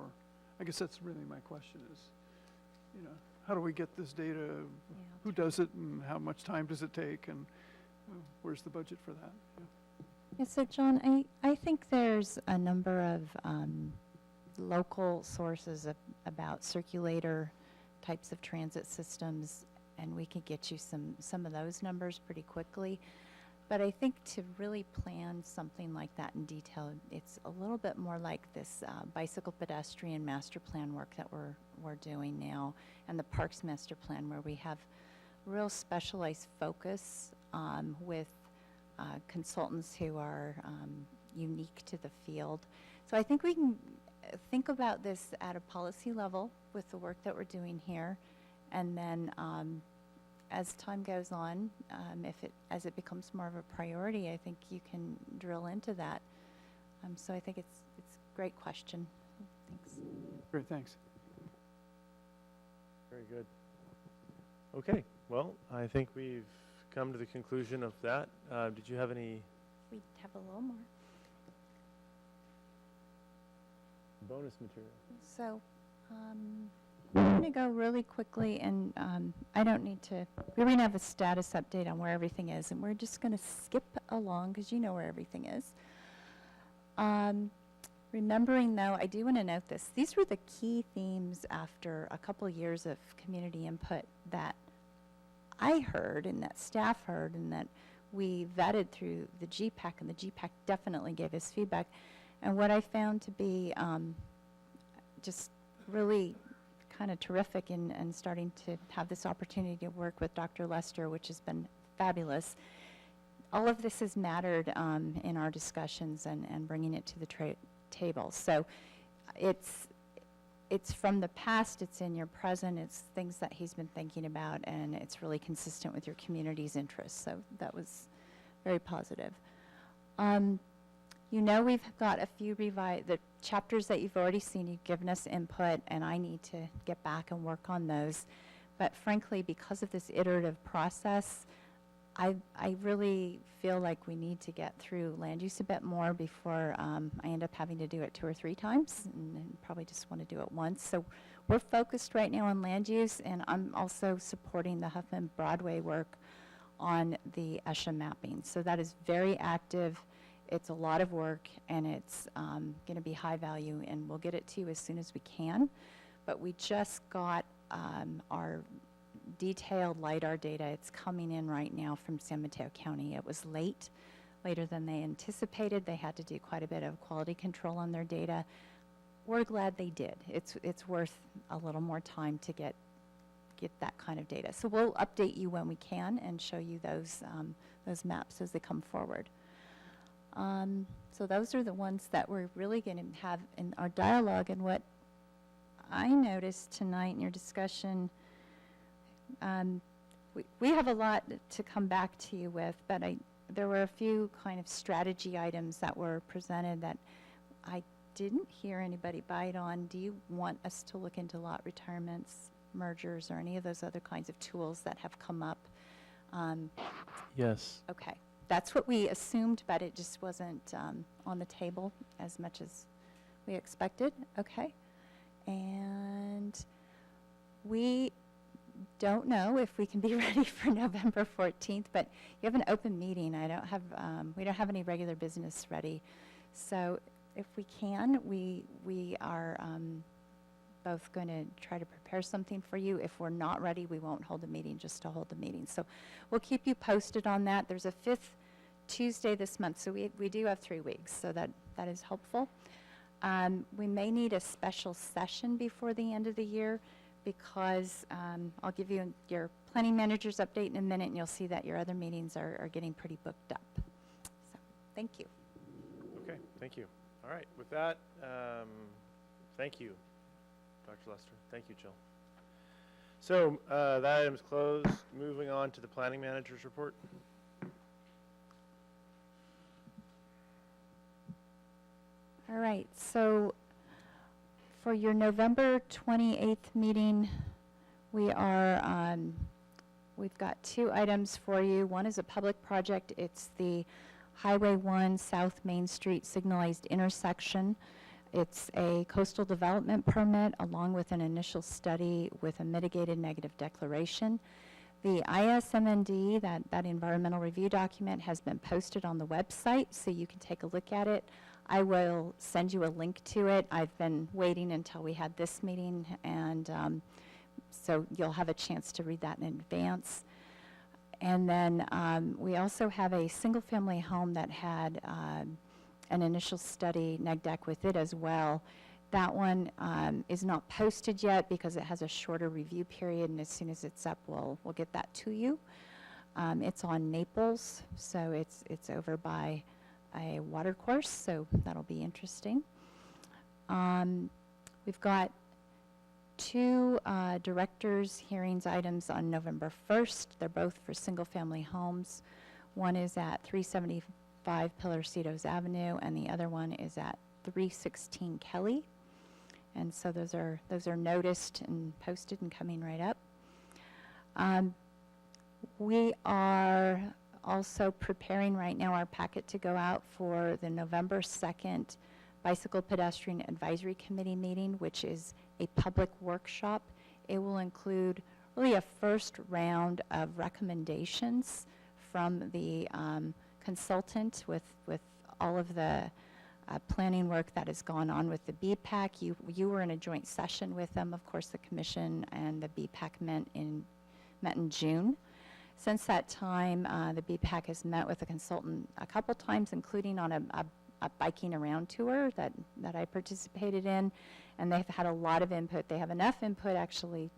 I guess that's really my question is, how do we get this data? Who does it and how much time does it take and where's the budget for that? Yeah, so John, I think there's a number of local sources about circulator types of transit systems, and we could get you some of those numbers pretty quickly. But I think to really plan something like that in detail, it's a little bit more like this bicycle pedestrian master plan work that we're doing now, and the parks master plan, where we have real specialized focus with consultants who are unique to the field. So I think we can think about this at a policy level with the work that we're doing here, and then as time goes on, as it becomes more of a priority, I think you can drill into that. So I think it's a great question. Thanks. Great, thanks. Very good. Okay, well, I think we've come to the conclusion of that. Did you have any? We have a little more. Bonus material. So I'm going to go really quickly, and I don't need to, we're going to have a status update on where everything is, and we're just going to skip along because you know where everything is. Remembering, though, I do want to note this. These were the key themes after a couple of years of community input that I heard and that staff heard and that we vetted through the GPAC, and the GPAC definitely gave us feedback. And what I found to be just really kind of terrific and starting to have this opportunity to work with Dr. Lester, which has been fabulous. All of this has mattered in our discussions and bringing it to the table. So it's from the past, it's in your present, it's things that he's been thinking about, and it's really consistent with your community's interests. So that was very positive. We've got a few the chapters that you've already seen, you've given us input, and I need to get back and work on those. But frankly, because of this iterative process, I really feel like we need to get through land use a bit more before I end up having to do it 2 or 3 times, and probably just want to do it once. So we're focused right now on land use, and I'm also supporting the Huffman Broadway work on the ESHA mapping. So that is very active. It's a lot of work, and it's going to be high value, and we'll get it to you as soon as we can. But we just got our detailed LiDAR data. It's coming in right now from San Mateo County. It was later than they anticipated. They had to do quite a bit of quality control on their data. We're glad they did. It's worth a little more time to get that kind of data. So we'll update you when we can and show you those maps as they come forward. So those are the ones that we're really going to have in our dialogue. And what I noticed tonight in your discussion, we have a lot to come back to you with, but there were a few kind of strategy items that were presented that I didn't hear anybody bite on. Do you want us to look into lot retirements, mergers, or any of those other kinds of tools that have come up? Yes. Okay. That's what we assumed, but it just wasn't on the table as much as we expected. Okay. And we don't know if we can be ready for November 14th, but you have an open meeting. We don't have any regular business ready. So if we can, we are both going to try to prepare something for you. If we're not ready, we won't hold the meeting just to hold the meeting. So we'll keep you posted on that. There's a 5th Tuesday this month, so we do have 3 weeks, so that is helpful. We may need a special session before the end of the year because I'll give you your planning manager's update in a minute, and you'll see that your other meetings are getting pretty booked up. So thank you. Okay, thank you. All right, with that, thank you, Dr. Lester. Thank you, Jill. So that item's closed. Moving on to the planning manager's report. All right, so for your November 28th meeting, we've got 2 items for you. One is a public project. It's the Highway 1 South Main Street signalized intersection. It's a coastal development permit along with an initial study with a mitigated negative declaration. The ISMND, that environmental review document, has been posted on the website, so you can take a look at it. I will send you a link to it. I've been waiting until we had this meeting, and so you'll have a chance to read that in advance. And then we also have a single-family home that had an initial study, neg deck, with it as well. That one is not posted yet because it has a shorter review period, and as soon as it's up, we'll get that to you. It's on Naples, so it's over by a water course, so that'll be interesting. We've got 2 directors' hearings items on November 1st. They're both for single-family homes. One is at 375 Pilarcitos Avenue, and the other one is at 316 Kelly. And so those are noticed and posted and coming right up. We are also preparing right now our packet to go out for the November 2nd Bicycle Pedestrian Advisory Committee meeting, which is a public workshop. It will include really a first round of recommendations from the consultant with all of the planning work that has gone on with the BPAC. You were in a joint session with them. Of course, the commission and the BPAC met in June. Since that time, the BPAC has met with the consultant a couple times, including on a biking around tour that I participated in, and they've had a lot of input. They have enough input actually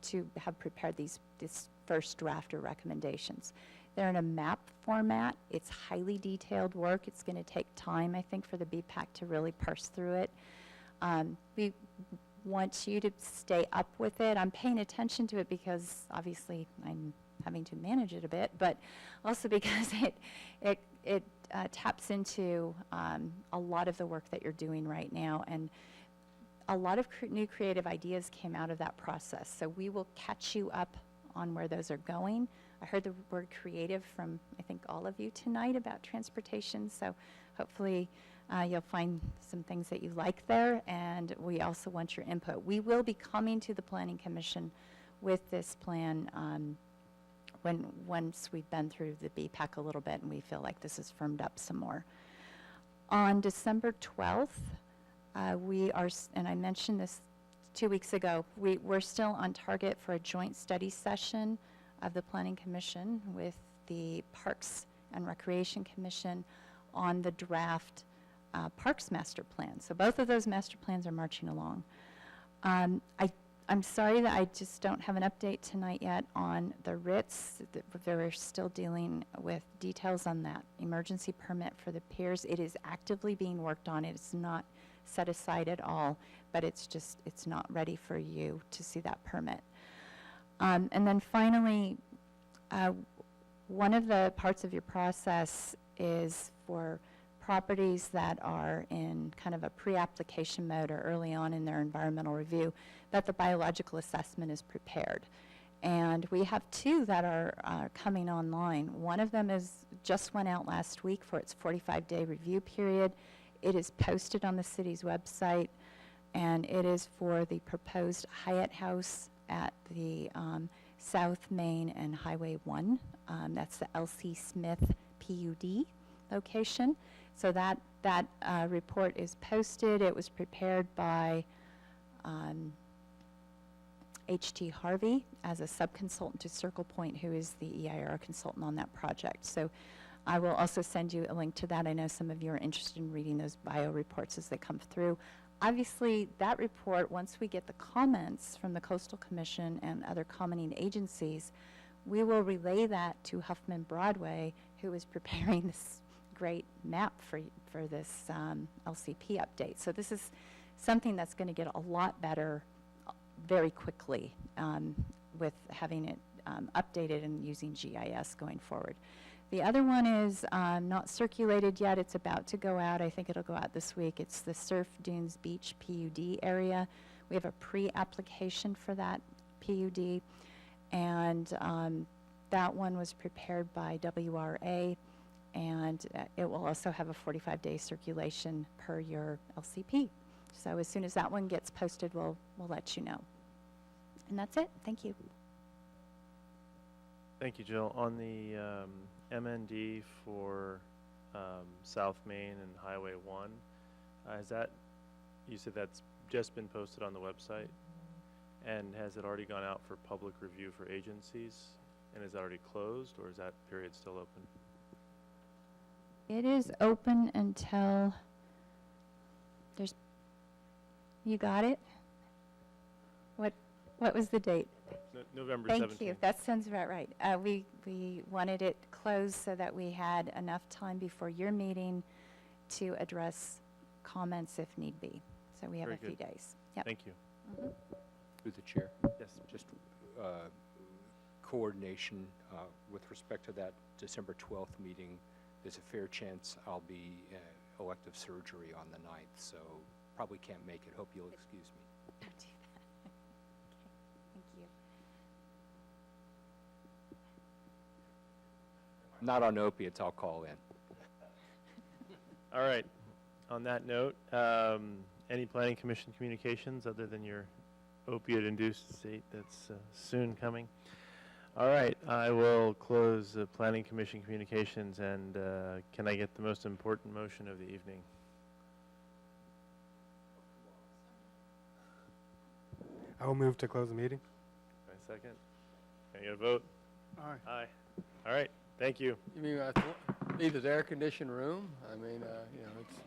to have prepared this first draft of recommendations. They're in a map format. It's highly detailed work. It's going to take time, I think, for the BPAC to really parse through it. We want you to stay up with it. I'm paying attention to it because obviously I'm having to manage it a bit, but also because it taps into a lot of the work that you're doing right now, and a lot of new creative ideas came out of that process. So we will catch you up on where those are going. I heard the word creative from, I think, all of you tonight about transportation, so hopefully You'll find some things that you like there, and we also want your input. We will be coming to the Planning Commission with this plan once we've been through the BPAC a little bit and we feel like this is firmed up some more. On December 12th, we are, and I mentioned this 2 weeks ago, we're still on target for a joint study session of the Planning Commission with the Parks and Recreation Commission on the draft Parks Master Plan. So both of those master plans are marching along. I'm sorry that I just don't have an update tonight yet on the Ritz. They're still dealing with details on that emergency permit for the piers. It is actively being worked on. It's not set aside at all, but it's not ready for you to see that permit. And then finally, one of the parts of your process is for properties that are in kind of a pre-application mode or early on in their environmental review, that the biological assessment is prepared. And we have two that are coming online. One of them just went out last week for its 45-day review period. It is posted on the city's website, and it is for the proposed Hyatt House at the South Main and Highway 1. That's the L.C. Smith PUD location. So that report is posted. It was prepared by H.T. Harvey as a subconsultant to Circle Point, who is the EIR consultant on that project. So I will also send you a link to that. I know some of you are interested in reading those bio reports as they come through. Obviously, that report, once we get the comments from the Coastal Commission and other commenting agencies, we will relay that to Huffman Broadway, who is preparing this great map for this LCP update. So this is something that's going to get a lot better very quickly with having it updated and using GIS going forward. The other one is not circulated yet. It's about to go out. I think it'll go out this week. It's the Surf Dunes Beach PUD area. We have a pre-application for that PUD, and that one was prepared by WRA, and it will also have a 45-day circulation per your LCP. So as soon as that one gets posted, we'll let you know. And that's it. Thank you. Thank you, Jill. On the MND for South Main and Highway 1, you said that's just been posted on the website? And has it already gone out for public review for agencies? And is that already closed, or is that period still open? It is open until you got it? What was the date? November 17th. Thank you. That sounds about right. We wanted it closed so that we had enough time before your meeting to address comments if need be. So we have Very a few good. days. Yep. Thank you. Through the chair. Yes. Just coordination with respect to that December 12th meeting. There's a fair chance I'll be elective surgery on the 9th, so probably can't make it. Hope you'll excuse me. Don't do that. Okay. Thank you. Not on opiates, I'll call in. All right. On that note, any planning commission communications other than your opiate-induced state that's soon coming? All right. I will close the planning commission communications, and can I get the most important motion of the evening? I will move to close the meeting. My second. Can I get a vote? Aye. Aye. All right. Thank you. You mean leave this air-conditioned room? I mean, you know, it's...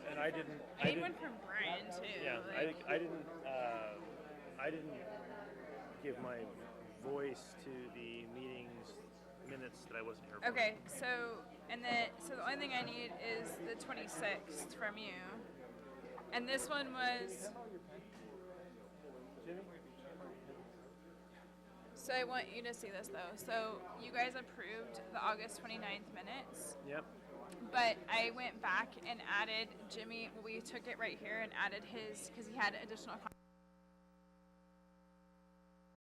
And I didn't one from Brian, too. Yeah, I didn't give my voice to the meetings minutes that I wasn't here for. Okay, so the only thing I need is the 26th from you. And this one was. So I want you to see this though. So you guys approved the August 29th minutes. Yep. But I went back and added Jimmy, we took it right here and added his, because he had additional